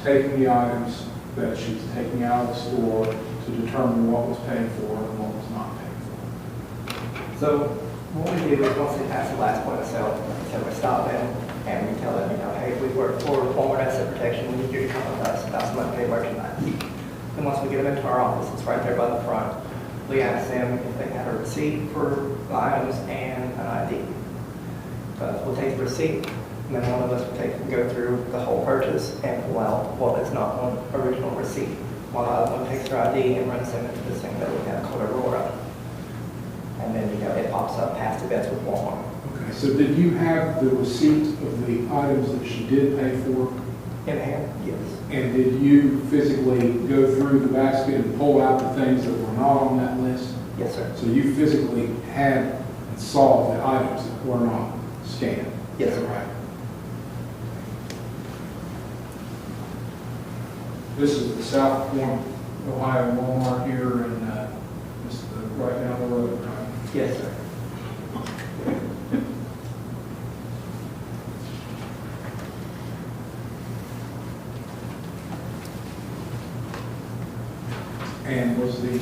taking the items that she's taking out of the store to determine what was paid for and what was not paid for. So what we do is once they pass the last point of sale, so we stop them and we tell them, hey, we work for Walmart Asset Protection, we need you to come with us about some unpaid merchandise. And once we get them into our office, it's right there by the front, we ask them if they have a receipt for the items and an ID. We'll take the receipt, and then one of us will go through the whole purchase and pull out what is not on original receipt, while the other one takes their ID and runs them into this thing that we have called a Aurora. And then, it pops up past events with Walmart. Okay, so did you have the receipt of the items that she did pay for? In hand, yes. And did you physically go through the basket and pull out the things that were not on that list? Yes, sir. So you physically had and saw the items that were not scanned? Yes, sir. Right. This is the South Point, Ohio Walmart here, and this is right down the road, right? Yes, sir. And was the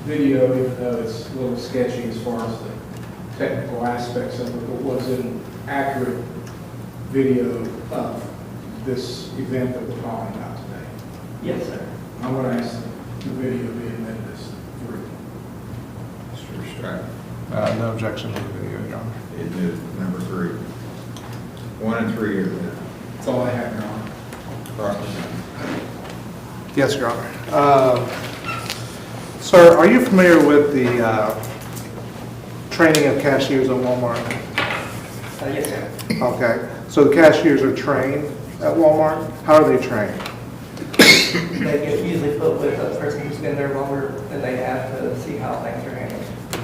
video, even though it's a little sketchy as far as the technical aspects of it, but was it an accurate video of this event that we're talking about today? Yes, sir. I'm going to ask the video be admitted as 3. Mr. Stratton. No objection to the video, Your Honor. Admitted. Number 3. 1 and 3 are admitted. That's all I have, Your Honor. Prosecution. Yes, Your Honor. Sir, are you familiar with the training of cashiers at Walmart? Yes, sir. Okay, so the cashiers are trained at Walmart? How are they trained? They get usually put with a person who's been there longer than they have to see how things are handled.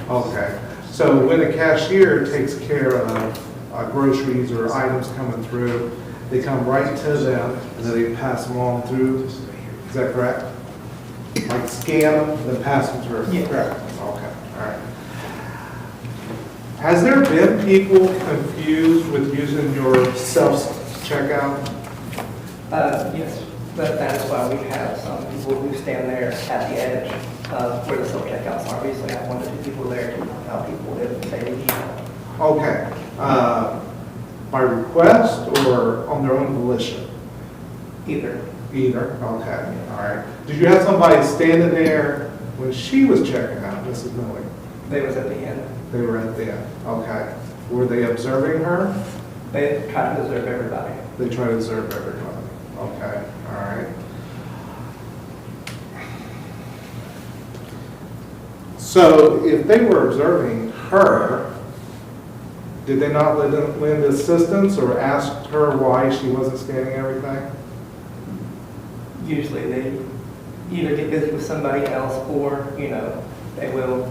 Okay, so when a cashier takes care of groceries or items coming through, they come right to them and then they pass them on through, is that correct? Like scan them, then pass them through? Yeah. Correct. Okay, all right. Has there been people confused with using your self-checkout? Yes, but that is why we have some people who stand there at the edge of where the self-checkouts are. We usually have 1 to 2 people there to help people if they need help. Okay, by request or on their own volition? Either. Either, okay, all right. Did you have somebody standing there when she was checking out, Mrs. Millie? They was at the end. They were at the end, okay. Were they observing her? They try to observe everybody. They try to observe everybody, okay, all right. So if they were observing her, did they not lend assistance or ask her why she wasn't scanning everything? Usually they either get busy with somebody else or, they will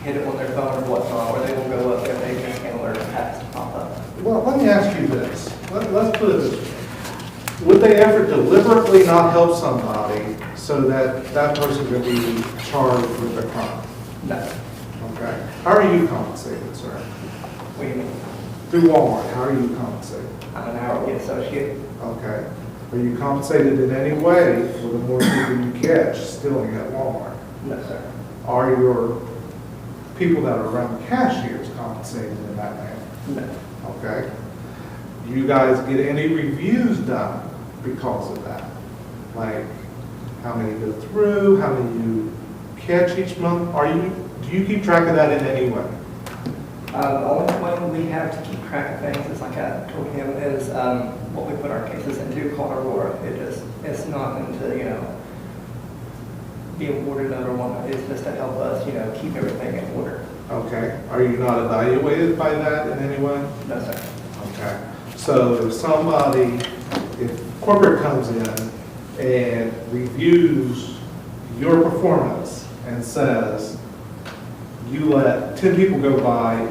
hit it on their phone or whatnot, or they will go up and they can handle their has to pop up. Well, let me ask you this. Let's put it this way. Would they ever deliberately not help somebody so that that person could be charged with a crime? No. Okay. How are you compensated, sir? What do you mean? Through Walmart, how are you compensated? I'm an hourly associate. Okay. Are you compensated in any way for the more people you catch stealing at Walmart? No, sir. Are your people that are around the cashiers compensated in that manner? No. Okay. Do you guys get any reviews done because of that? Like, how many go through, how many you catch each month? Do you keep track of that in any way? The only way we have to keep track of things is, like I told him, is what we put our cases into called Aurora. It's not into, be awarded another one. It's just to help us, keep everything in order. Okay. Are you not evaluated by that in any way? No, sir. Okay. So if corporate comes in and reviews your performance and says, you let 10 people go by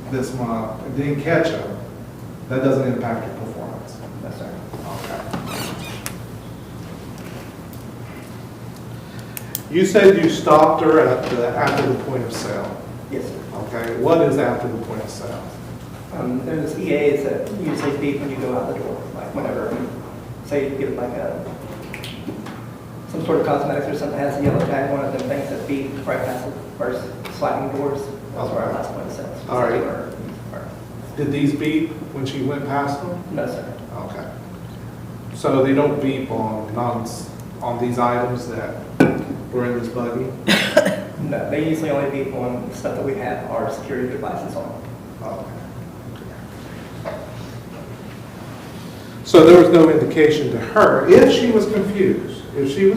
this month and didn't catch them, that doesn't impact your performance? No, sir. Okay. You said you stopped her after the point of sale. Yes, sir. Okay. What is after the point of sale? There's EAs that usually beep when you go out the door, like whenever, say you get like some sort of cosmetics or something that has a yellow tag, one of them things that beep right past the first sliding doors. That's where our last point of sale. All right. Did these beep when she went past them? No, sir. Okay. So they don't beep on these items that were in this buggy? No, they usually only beep on stuff that we have our security devices on. Okay. So there was no indication to her, if she was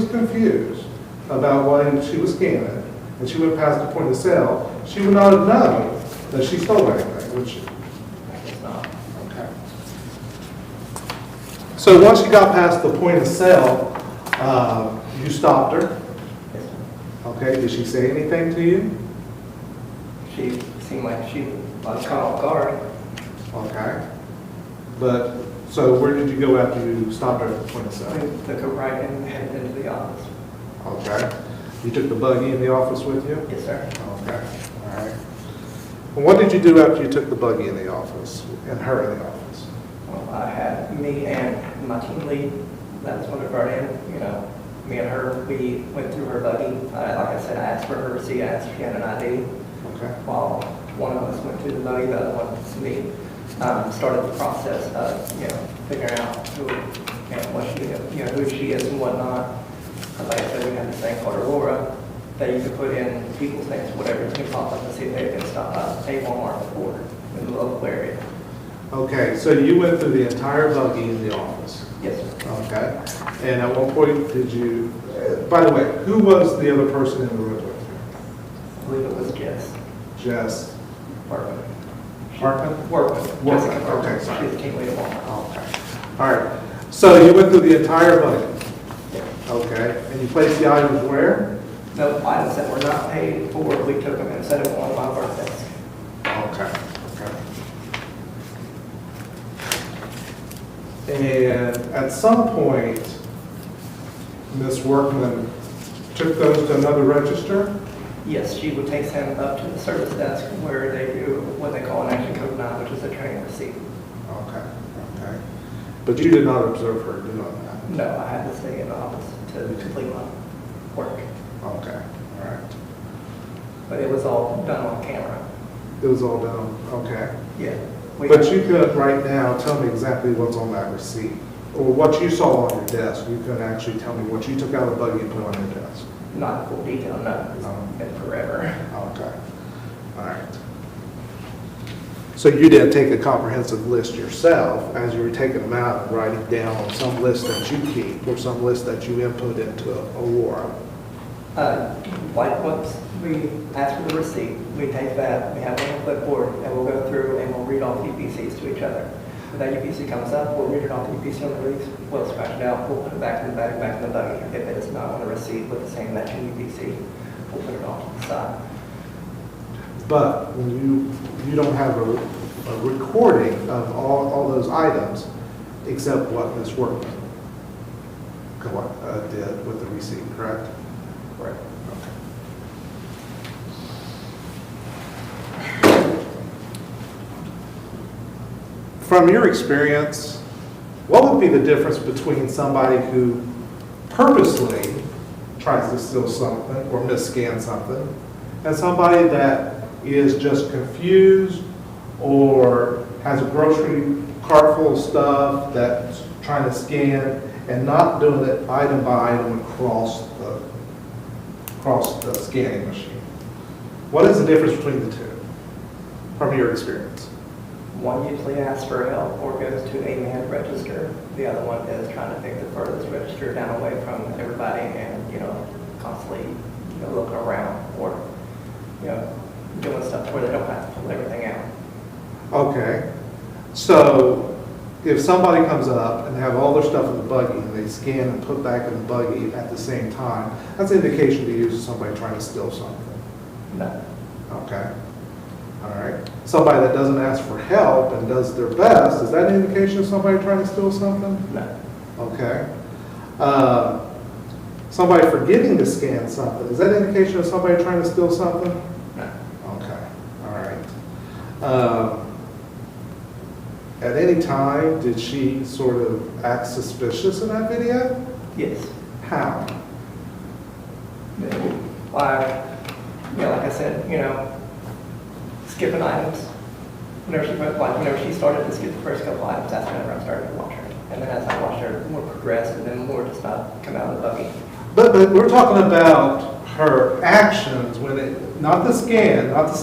confused about why she was scanning, and she went past the point of sale, she would not have known that she stole anything, would she? I guess not. Okay. So once you got past the point of sale, you stopped her? Yes, sir. Okay, did she say anything to you? She seemed like she was caught off guard. Okay. But, so where did you go after you stopped her at the point of sale? We took her right and headed into the office. Okay. You took the buggy in the office with you? Yes, sir. Okay, all right. And what did you do after you took the buggy in the office, and her in the office? Well, I had me and my team lead, that was when we brought in, me and her, we went through her buggy. Like I said, I asked for her receipt, I asked if she had an ID. Okay. While one of us went through the buggy, the other one was me. Started the process of, figuring out who, what she, who she is and whatnot. Like I said, we had this thing called Aurora that you could put in people's names, whatever, you can pop up and see if they've been stopped a Walmart before in the local area. Okay, so you went through the entire buggy in the office? Yes, sir. Okay. And at one point, did you, by the way, who was the other person in the room with you? I believe it was Jess Jess Workman. Hartman? Workman. Workman, Jessica Workman. okay, sorry. She's the team lead at Walmart. Okay. All right. So you went through the entire buggy? Okay. And you placed the items where? No items that were not paid for, we took them and set them on one of our desks. Okay. And at some point, Ms. Workman took those to another register? Yes, she would take them up to the service desk where they do what they call an action code 9, which is a training receipt. Okay. But you did not observe her doing that? No, I had to stay in the office to complete my work. Okay, all right. But it was all done on camera. It was all done, okay. Yeah. But you could right now tell me exactly what's on that receipt, or what you saw on your desk. You could actually tell me what you took out of the buggy and put on your desk. Not in full detail, no. It's been forever. Okay, all right. So you didn't take a comprehensive list yourself as you were taking them out and writing down on some list that you keep or some list that you input into a warrant? Like once we ask for the receipt, we take that, we have it on a clipboard, and we'll go through and we'll read off UPCs to each other. When that UPC comes up, we'll read it off the UPC on the release, we'll scratch it out, we'll put it back in the bag, back in the buggy. If it is not on the receipt with the same matching UPC, we'll put it off to the side. But when you don't have a recording of all those items, except what Ms. Workman did with the receipt, correct? Right. From your experience, what would be the difference between somebody who purposely tries to steal something or misscan something and somebody that is just confused or has a grocery cart full of stuff that's trying to scan and not doing it item by item across the scanning machine? What is the difference between the two from your experience? One usually asks for help or goes to a manned register. The other one is trying to pick the furthest register down away from everybody and, constantly, looking around or, doing stuff where they don't have to pull everything out. Okay. So if somebody comes up and they have all their stuff in the buggy and they scan and put back in the buggy at the same time, that's an indication to use somebody trying to steal something. No. Okay. All right. Somebody that doesn't ask for help and does their best, is that an indication of somebody trying to steal something? No. Okay. Somebody forgetting to scan something, is that an indication of somebody trying to steal something? No. Okay. All right. At any time, did she sort of act suspicious in that video? Yes. How? Like I said, skipping items. Whenever she started to skip the first couple items, that's whenever I started to watch her. And then as I watched her more progress and then more just not come out of the buggy. But we're talking about her actions not the scan, not the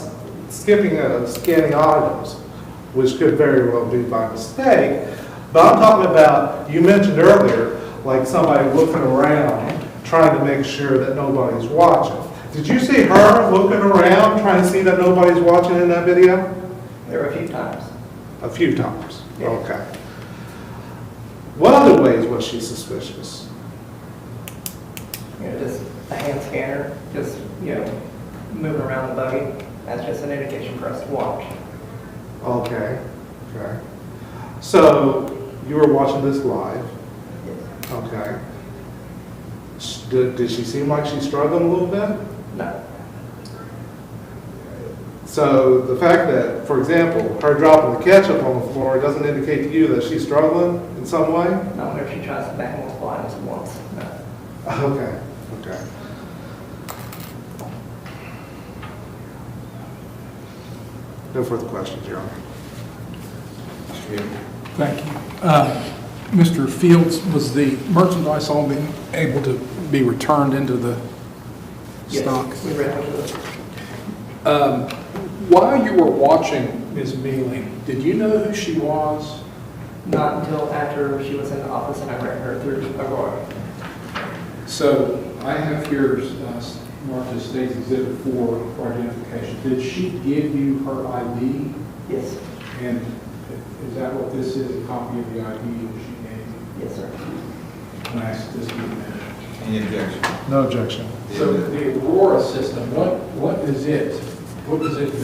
scanning items, which could very well be by mistake. But I'm talking about, you mentioned earlier, like somebody looking around, trying to make sure that nobody's watching. Did you see her looking around, trying to see that nobody's watching in that video? There were a few times. A few times? Yeah. Okay. What other ways was she suspicious? Just a hand scanner, just, moving around the buggy. That's just an indication for us to watch. Okay. So you were watching this live? Yes. Okay. Did she seem like she's struggling a little bit? No. So the fact that, for example, her dropping the ketchup on the floor doesn't indicate to you that she's struggling in some way? Not whenever she tries to back multiple items at once. No. Okay. No further questions, Your Honor. Thank you. Mr. Fields, was the merchandise all being able to be returned into the stock? We ran into it. While you were watching Ms. Mealing, did you know who she was? Not until after she was in the office and I ran her through Aurora. So I have here marked as State's Exhibit 4 for identification. Did she give you her ID? Yes. And is that what this is, a copy of the ID that she gave you? Yes, sir. Can I ask this to be a minute? Any objection? No objection. So the Aurora system, what is it? What does it do?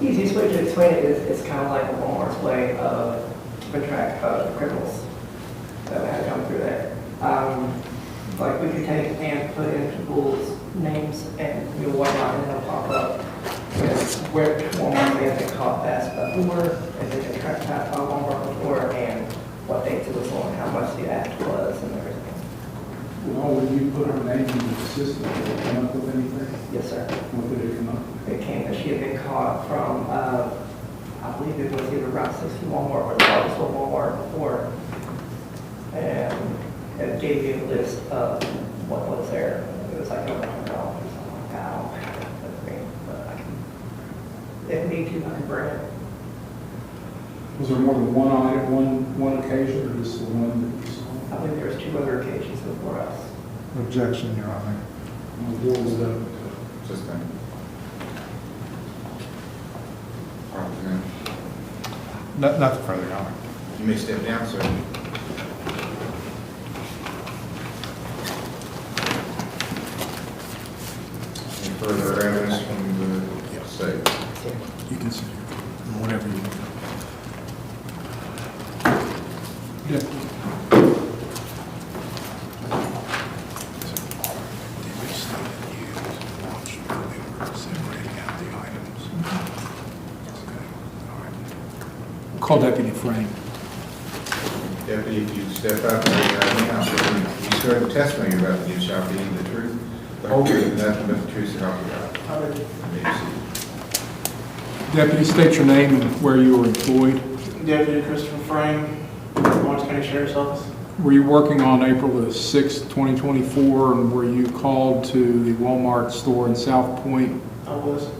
Easiest way to explain it is it's kind of like a Walmart's way of keeping track of criminals that have come through there. Like we could take and put in people's names and whatnot, and it'll pop up with where Walmart they have been caught as before, and they can track that on Walmart before and what dates it was on, how much the act was, and everything. Well, when you put her name in the system, did it come up with anything? Yes, sir. What did it come up with? It came that she had been caught from, I believe it was either Route 60 Walmart or the Harvestville Walmart before. And it gave me a list of what was there. It was like $100 or something like that. I don't have it with me, but I can, if need to, I can bring it. Was there more than one item, one occasion, or just the one that you saw? I believe there was 2 other occasions before us. Objection, Your Honor. What was the? Suspend. Nothing further, Your Honor. You may step down, sir. Any further evidence from the state? You can say whatever you want. Yeah. Call Deputy Frank. Deputy, if you step up right now, you swear the testimony you're about to give shall be the truth, the whole truth, and nothing but the truth, so help you God. You may proceed. Deputy, state your name and where you were employed. Deputy Christopher Frame, Lawrence County Sheriff's Office. Were you working on April the 6th, 2024, and were you called to the Walmart store in South Point? I was.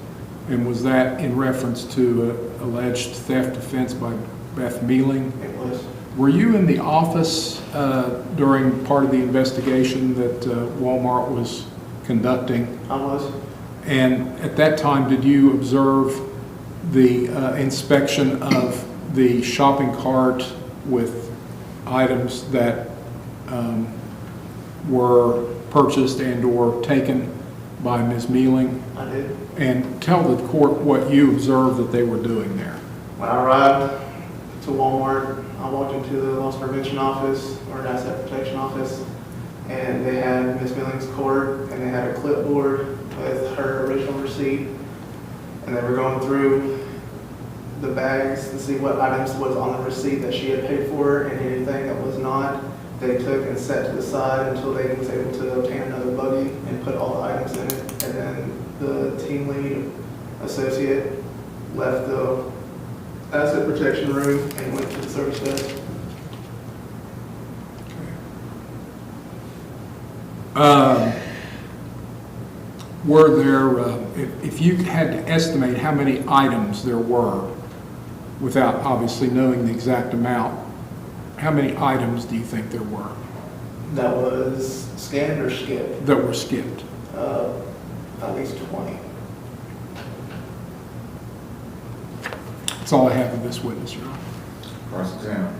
And was that in reference to alleged theft offense by Beth Mealing? It was. Were you in the office during part of the investigation that Walmart was conducting? I was. And at that time, did you observe the inspection of the shopping cart with items that were purchased and or taken by Ms. Mealing? I did. And tell the court what you observed that they were doing there. When I arrived to Walmart, I walked into the loss prevention office or an asset protection office, and they had Ms. Milling's court, and they had a clipboard with her original receipt, and they were going through the bags to see what items was on the receipt that she had paid for, and anything that was not, they took and set to the side until they was able to obtain another buggy and put all the items in it, and then the team lead associate left the asset protection room and went to the service desk. Were there, if you had to estimate how many items there were, without obviously knowing the exact amount, how many items do you think there were? That was scanned or skipped? That were skipped? At least 20. That's all I have of this witness, Your Honor. Cross-examine.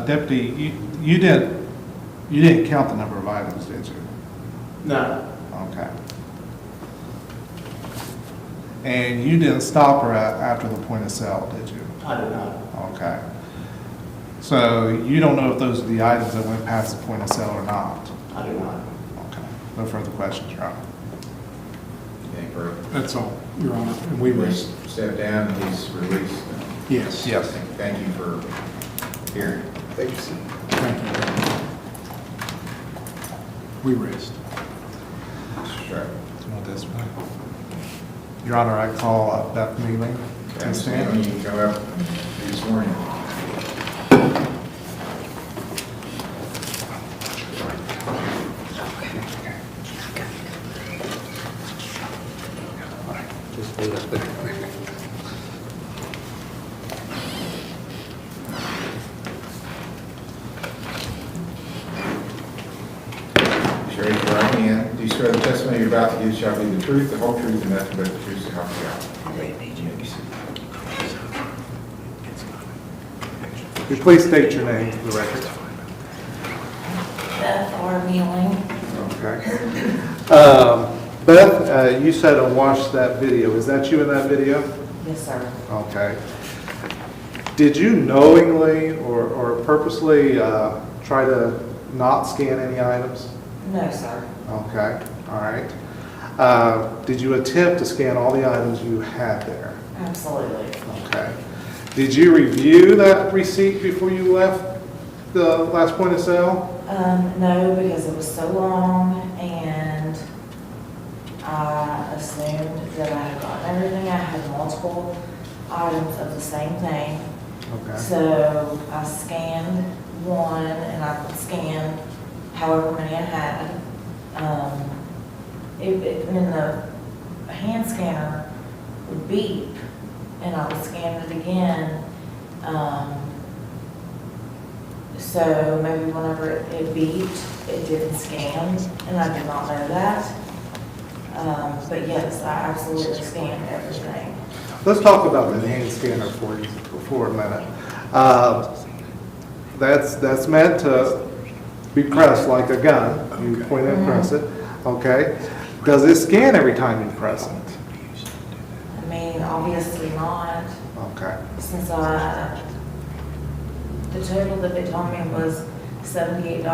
Deputy, you didn't count the number of items, did you? No. Okay. And you didn't stop her after the point of sale, did you? I did not. Okay. So you don't know if those are the items that went past the point of sale or not? I do not. Okay. No further questions, Your Honor. Any further? That's all, Your Honor. And we rest. Step down and he's released. Yes. Yes. Thank you for hearing. Thank you, sir. Thank you. We rest. Mr. Sharp. Your Honor, I call Beth Mealing to stand. You can come up and be sworn in. Raise your right hand. Do you swear the testimony you're about to give shall be the truth, the whole truth, and nothing but the truth, so help you God? Would you please state your name for the record? Beth R. Mealing. Okay. Beth, you said to watch that video. Is that you in that video? Yes, sir. Okay. Did you knowingly or purposely try to not scan any items? No, sir. Okay, all right. Did you attempt to scan all the items you had there? Absolutely. Okay. Did you review that receipt before you left the last point of sale? No, because it was so long and I assumed that I had gotten everything. I had multiple items of the same thing. Okay. So I scanned one and I could scan however many I had. When the hand scanner would beep and I would scan it again, so maybe whenever it beeped, it didn't scan, and I did not know that. But yes, I absolutely scanned everything. Let's talk about the hand scanner for a minute. That's meant to be pressed like a gun. You point it and press it. Okay. Does it scan every time you press it? I mean, obviously not. Okay. Since the total that they told me was $78,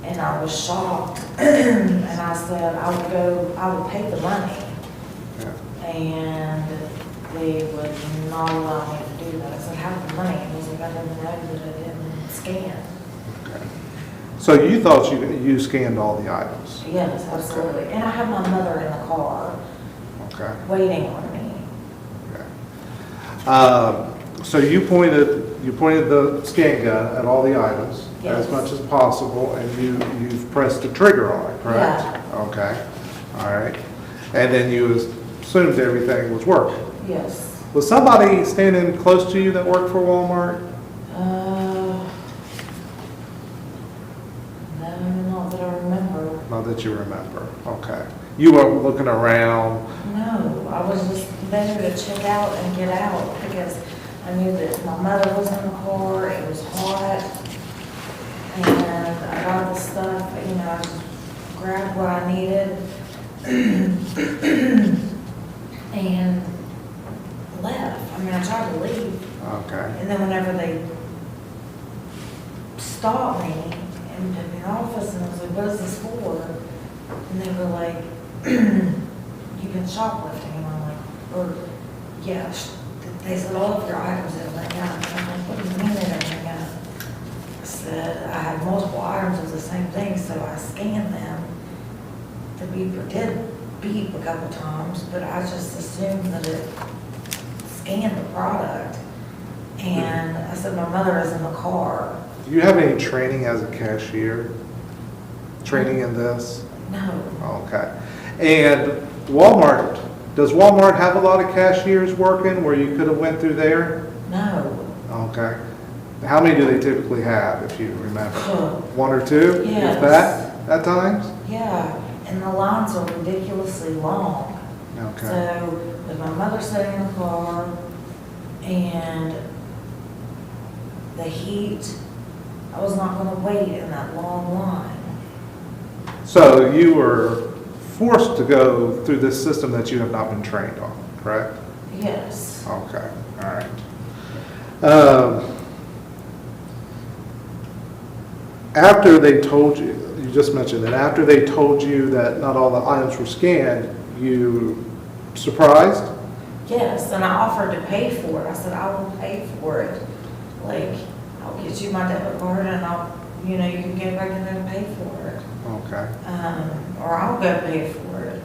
and I was shocked, and I said I would pay the money, and they would not allow me to do that. I said, have the money, and he was like, I didn't know that I didn't scan. Okay. So you thought you scanned all the items? Yes, absolutely, and I had my mother in the car, waiting on me. So you pointed the scan gun at all the items as much as possible, and you've pressed the trigger on it, correct? Yeah. Okay, all right. And then you assumed everything was working? Yes. Was somebody standing close to you that worked for Walmart? No, not that I remember. Not that you remember, okay. You weren't looking around? No, I was just there to check out and get out because I knew that my mother was in the car, it was hot, and I got the stuff, I just grabbed what I needed and left. I mean, I tried to leave. Okay. And then whenever they stopped me and put me in the office, and I was like, what is this for? And they were like, you've been shoplifting. And I'm like, yeah. They said, all of your items that went out. And I'm like, what do you mean they don't bring out? I said, I had multiple items of the same thing, so I scanned them. The beeper did beep a couple times, but I just assumed that it scanned the product. And I said, my mother is in the car. Do you have any training as a cashier? Training in this? No. Okay. And Walmart, does Walmart have a lot of cashiers working where you could have went through there? No. Okay. How many do they typically have, if you remember? One or two? Yes. If that, at times? Yeah, and the lines are ridiculously long. Okay. So with my mother sitting in the car and the heat, I was not going to wait in that long line. So you were forced to go through this system that you have not been trained on, correct? Yes. Okay, all right. After they told you, you just mentioned that after they told you that not all the items were scanned, you surprised? Yes, and I offered to pay for it. I said, I will pay for it. Like, I'll get you my debit card and you can get back in there and pay for it. Okay. Or I'll go pay for it.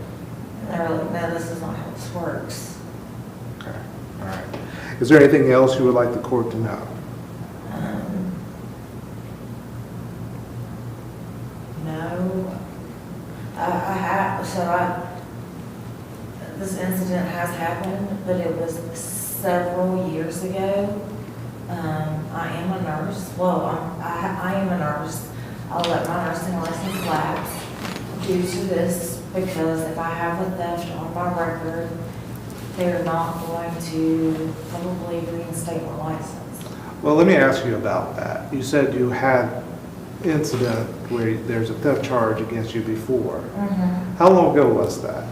And they were like, no, this is not how this works. Okay, all right. Is there anything else you would like the court to know? No. this incident has happened, but it was several years ago. I am a nurse. Well, I am a nurse. I'll let my nursing license lapse due to this because if I have a theft on my record, they're not going to probably reinstate my license. Well, let me ask you about that. You said you had incident where there's a theft charge against you before. Mm-hmm. How long ago was that?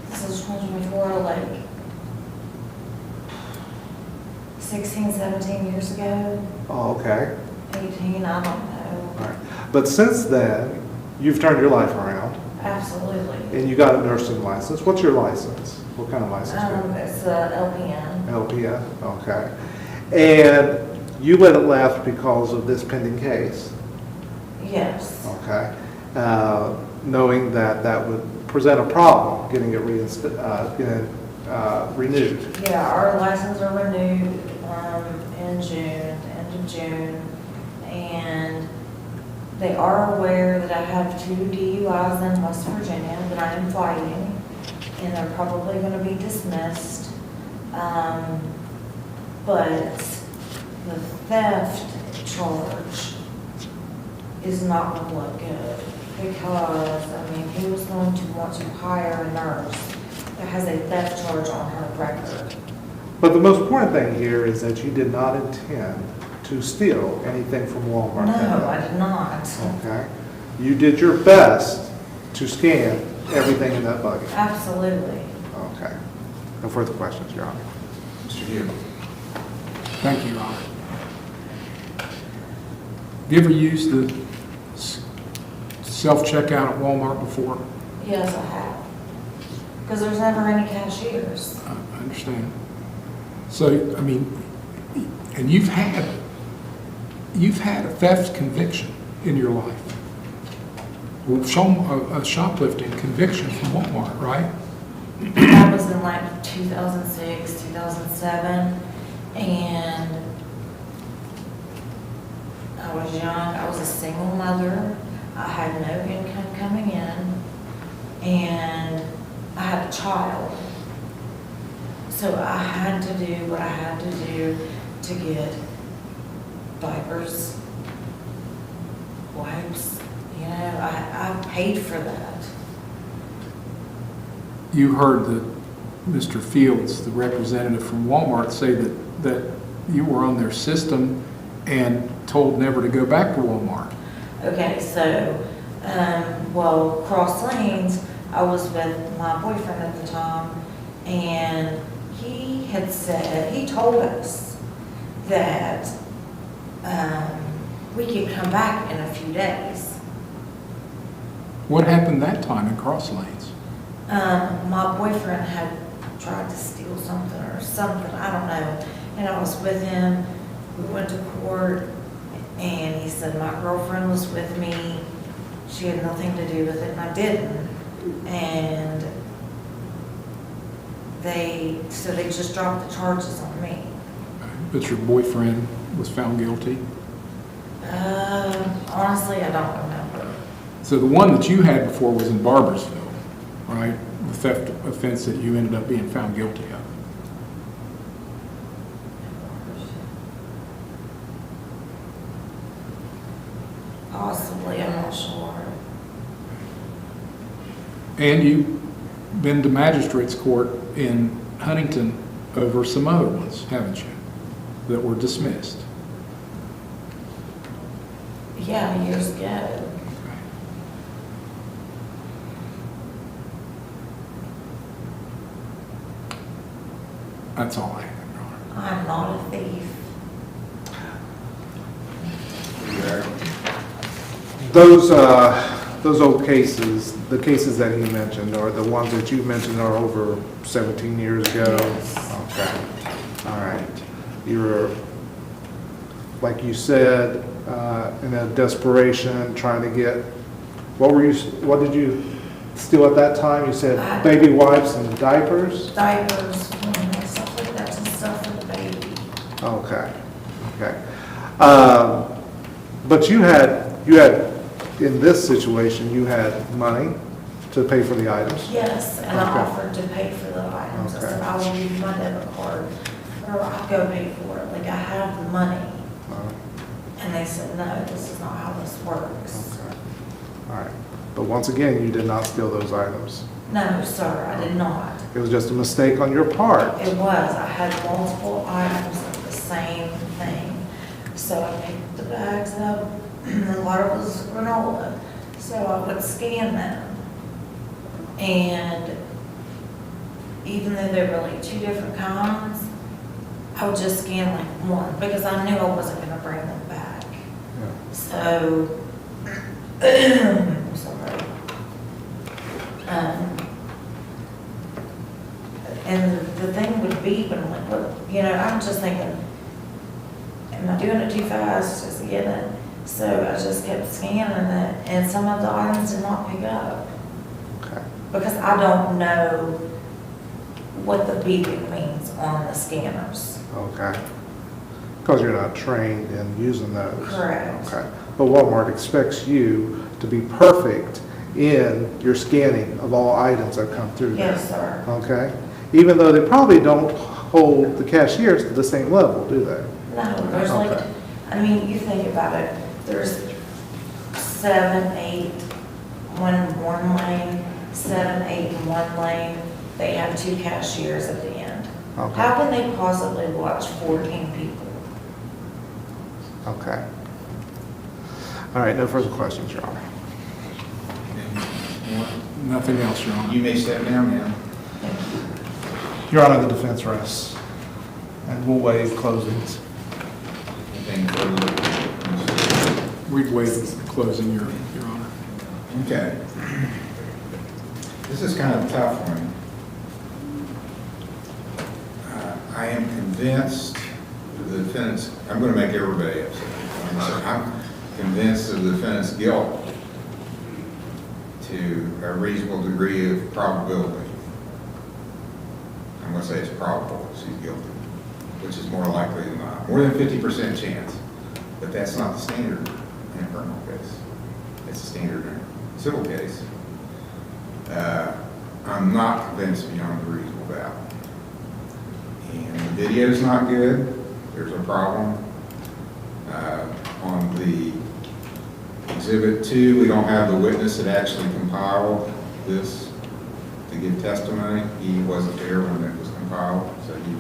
This is 2024, like 16, 17 years ago, Oh, okay. 18, I don't know. All right. But since then, you've turned your life around Absolutely. and you got a nursing license. What's your license? What kind of license do you have? It's a LPN. LPN, okay. And you let it lapse because of this pending case, Yes. okay? Knowing that that would present a problem, getting it renewed. Yeah, our licenses are renewed in June, the end of June, and they are aware that I have 2 DUIs in West Virginia that I am fighting, and they're probably going to be dismissed. But the theft charge is not going to look good because, I mean, who is going to want to hire a nurse that has a theft charge on her record? But the most important thing here is that you did not intend to steal anything from Walmart. No, I did not. Okay. You did your best to scam everything in that bucket. Absolutely. Okay. No further questions, Your Honor. Mr. Hill. Thank you, Your Honor. Have you ever used the self-checkout at Walmart before? Yes, I have. Because there's never any cashiers. I understand. So, I mean, and you've had a theft conviction in your life. Well, a shoplifting conviction from Walmart, right? That was in like 2006, 2007, and I was young. I was a single mother. I had no income coming in, and I had a child. So I had to do what I had to do to get diapers, wipes, you know, I paid for that. You heard that Mr. Fields, the representative from Walmart, say that you were on their system and told never to go back to Walmart. Okay, so, well, Cross Lanes, I was with my boyfriend at the time, and he had said, he told us that we could come back in a few days. What happened that time in Cross Lanes? My boyfriend had tried to steal something or something, I don't know, and I was with him. We went to court, and he said my girlfriend was with me. She had nothing to do with it, and I didn't. And they just dropped the charges on me. But your boyfriend was found guilty? Honestly, I don't remember. So the one that you had before was in Barbersville, right? The theft offense that you ended up being found guilty of. Possibly, I'm not sure. And you've been to magistrate's court in Huntington over some other ones, haven't you? That were dismissed. Yeah, years ago. That's all I have, Your Honor. I'm not a thief. Those old cases, the cases that he mentioned, or the ones that you mentioned are over 17 years ago? Yes. Okay, all right. You were, like you said, in a desperation, trying to get, what did you steal at that time? You said baby wipes and diapers? Diapers, stuff like that, and stuff for the baby. Okay, okay. But you had, in this situation, you had money to pay for the items? Yes, and I Okay. offered to pay for the items. I Okay. said, I will give you my debit card, or I'll go pay for it. Like, I have the money. And they said, no, this is not how this works. Okay. All right. But once again, you did not steal those items. No, sir, I did not. It was just a mistake on your part. It was. I had multiple items of the same thing. So I picked the bags up, and a lot of it was granola. So I would scan them. And even though they were like two different kinds, I would just scan like one because I knew I wasn't going to bring them back. So, I'm sorry. And the thing would beep, and I'm like, what, you know, I'm just thinking, am I doing it too fast just to get it? So I just kept scanning it, and some of the items did not pick up. Okay. Because I don't know what the beeping means on the scanners. Okay. Because you're not trained in using those. Correct. Okay. But Walmart expects you to be perfect in your scanning of all items that come through there. Yes, sir. Okay? Even though they probably don't hold the cashiers to the same level, do they? No, there's like, Okay. I mean, you think about it, there's 7, 8, one lane, 7, 8 in one lane. They have 2 cashiers at the end. Okay. How can they possibly watch 14 people? Okay. All right, no further questions, Your Honor. Nothing else, Your Honor. You may step down now. Your Honor, the defense rests, and we'll waive closings. Anything further? We'd waive closing, Your Honor. Okay. This is kind of a tough one. I am convinced the defendant's, I'm going to make everybody upset. I'm convinced of the defendant's guilt to a reasonable degree of probability. I'm going to say it's probable she's guilty, which is more likely than not. More than 50% chance. But that's not the standard in a criminal case. It's the standard in a civil case. I'm not convinced beyond a reasonable doubt. And the video's not good. There's a problem. On the Exhibit 2, we don't have the witness that actually compiled this to give testimony. He wasn't there when it was compiled, so you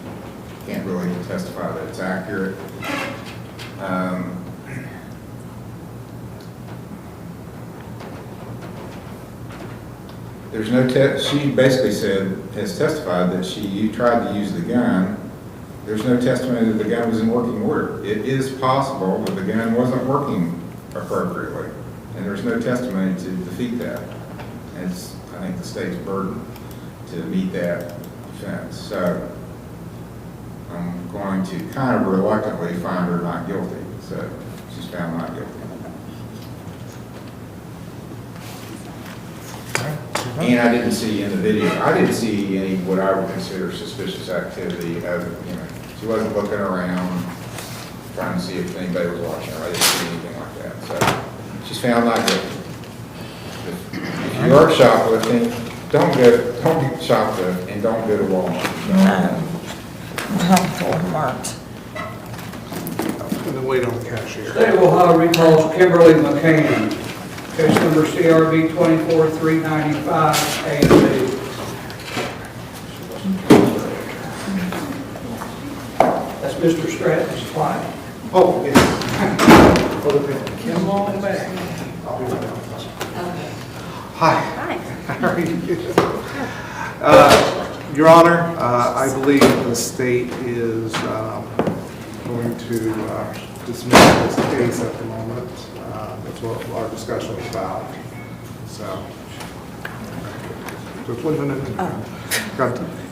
can't really testify that it's accurate. There's no she basically has testified that you tried to use the gun. There's no testimony that the gun was in working order. It is possible that the gun wasn't working appropriately, and there's no testimony to defeat that. It's, I think, the state's burden to meet that defense. So I'm going to kind of reluctantly find her not guilty. So she's found not guilty. And I didn't see in the video, I didn't see any what I would consider suspicious activity. She wasn't looking around trying to see if anybody was watching her. I didn't see anything like that. So she's found not guilty. If you are shoplifting, don't get shoplift and don't go to Walmart. No. Not Walmart. And then wait on the cashier. State of Ohio recalls Kimberly McCann, case number CRB 24395 A and B. That's Mr. Stratton's client. Oh, yes. Come on back. Hi. Hi. How are you? Your Honor, I believe the state is going to dismiss this case at the moment. That's what our discussion was about. So, just wait a minute.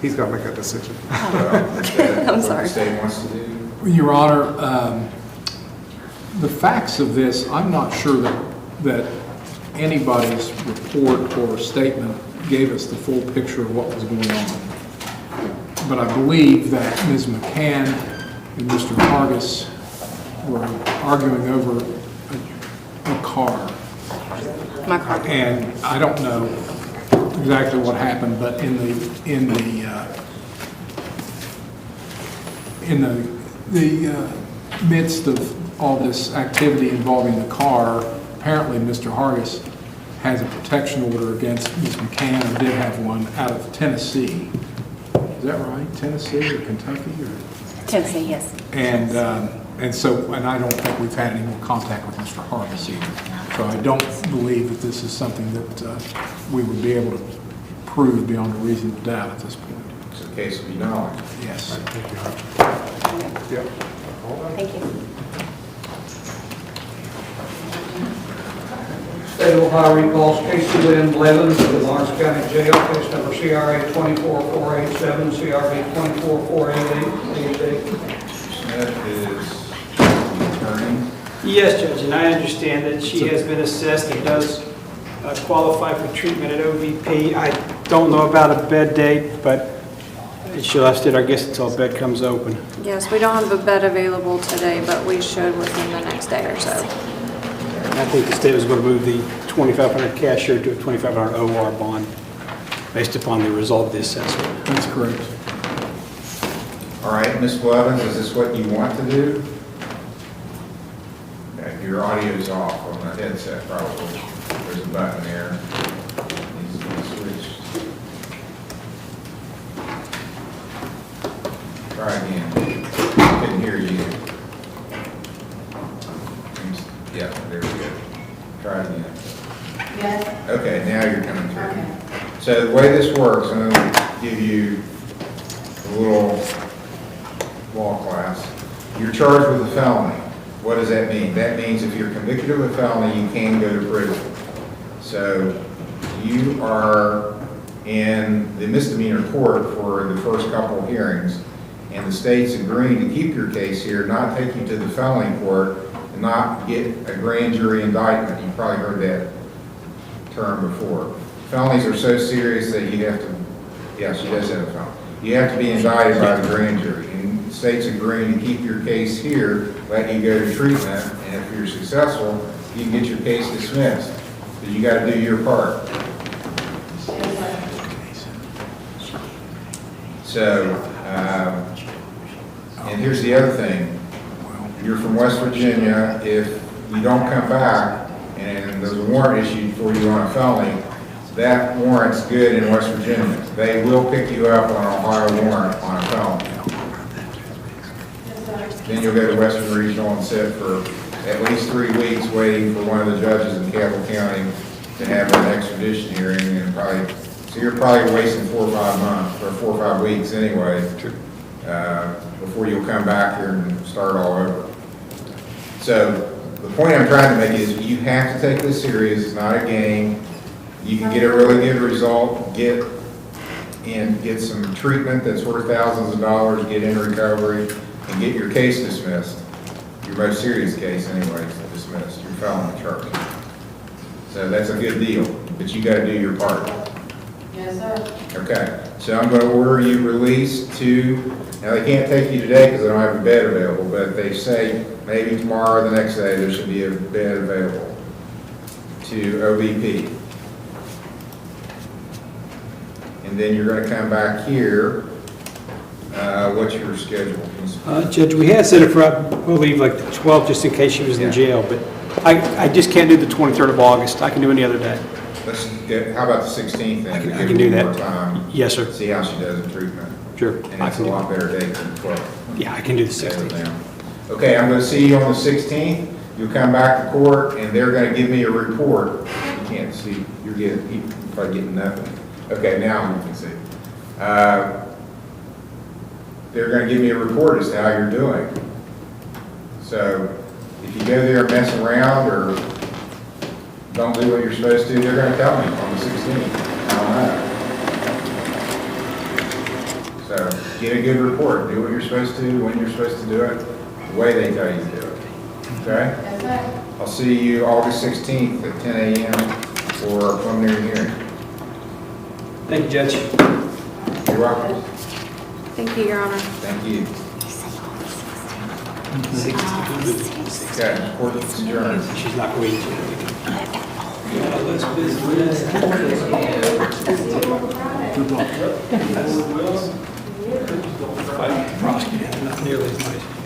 He's got to make that decision. I'm sorry. What the state wants to do. Your Honor, the facts of this, I'm not sure that anybody's report or statement gave us the full picture of what was going on. But I believe that Ms. McCann and Mr. Vargas were arguing over a car. My car. And I don't know exactly what happened, but in the midst of all this activity involving the car, apparently Mr. Hargis has a protection order against Ms. McCann, or did have one, out of Tennessee. Is that right? Tennessee or Kentucky? Or? Tennessee, yes. And I don't think we've had any more contact with Mr. Hargis either. So I don't believe that this is something that we would be able to prove beyond a reasonable doubt at this point. It's a case of knowledge. Yes. Yep. Thank you. State of Ohio recalls Casey Lynn Blevins to the Lawrence County Jail, case number CRA 24487, CRB 24488. Smith is the attorney. Yes, Judge, and I understand that she has been assessed and does qualify for treatment at OVP. I don't know about a bed date, but she'll have to stay, I guess, until a bed comes open. Yes, we don't have a bed available today, but we should within the next day or so. And I think the state was going to move the $2,500 cashier to a $2,500 OR bond based upon the result of the assessment. That's correct. All right, Ms. Blevins, is this what you want to do? Okay, your audio's off on the headset, probably. There's a button there. Needs to be switched. Try again. Couldn't hear you. Yeah, there we go. Try it again. Yes. Okay, now you're coming through. Okay. So the way this works, I'm going to give you a little law class. You're charged with a felony. What does that mean? That means if you're convicted of a felony, you can go to prison. So you are in the misdemeanor court for the first couple of hearings, and the state's agreeing to keep your case here, not take you to the felony court, and not get a grand jury indictment. You've probably heard that term before. Felonies are so serious that you have to, yeah, she does have a felony. You have to be indicted by the grand jury. And the state's agreeing to keep your case here, let you go to treatment, and if you're successful, you can get your case dismissed. But you got to do your part. So, and here's the other thing. You're from West Virginia. If you don't come back and there's a warrant issued for you on a felony, that warrant's good in West Virginia. They will pick you up on an Ohio warrant on a felony. Then you'll go to Western Regional and sit for at least 3 weeks waiting for one of the judges in Campbell County to have an extradition hearing, and so you're probably wasting 4 or 5 months, or 4 or 5 weeks anyway, before you'll come back here and start all over. So the point I'm trying to make is you have to take this serious. It's not a game. You can get a really good result, get some treatment that's worth thousands of dollars, get in recovery, and get your case dismissed. Your most serious case anyway is dismissed, your felony charge. So that's a good deal, but you got to do your part. Yes, sir. Okay, so I'm going to order you released to, now they can't take you today because they don't have a bed available, but they say maybe tomorrow or the next day there should be a bed available to OVP. And then you're going to come back here. What's your schedule? Judge, we had set it for, I believe, like the 12th, just in case she was in jail, but I just can't do the 23rd of August. I can do any other day. Let's get, how about the 16th then? I can do that. More time. Yes, sir. See how she does in treatment. Sure. And it's a lot better date than the 12th. Yeah, I can do the 16th. Okay, I'm going to see you on the 16th. You'll come back to court, and they're going to give me a report. You can't see. You're probably getting nothing. Okay, now you can see. They're going to give me a report as to how you're doing. So if you go there and mess around or don't do what you're supposed to, they're going to tell me on the 16th. I don't know. So get a good report. Do what you're supposed to, when you're supposed to do it, the way they tell you to do it. Okay? Yes, sir. I'll see you August 16th at 10 a.m. for a preliminary hearing. Thank you, Judge. You're welcome. Thank you, Your Honor. Thank you. Okay, court is adjourned. She's not waiting. Prosecuting, not nearly as nice.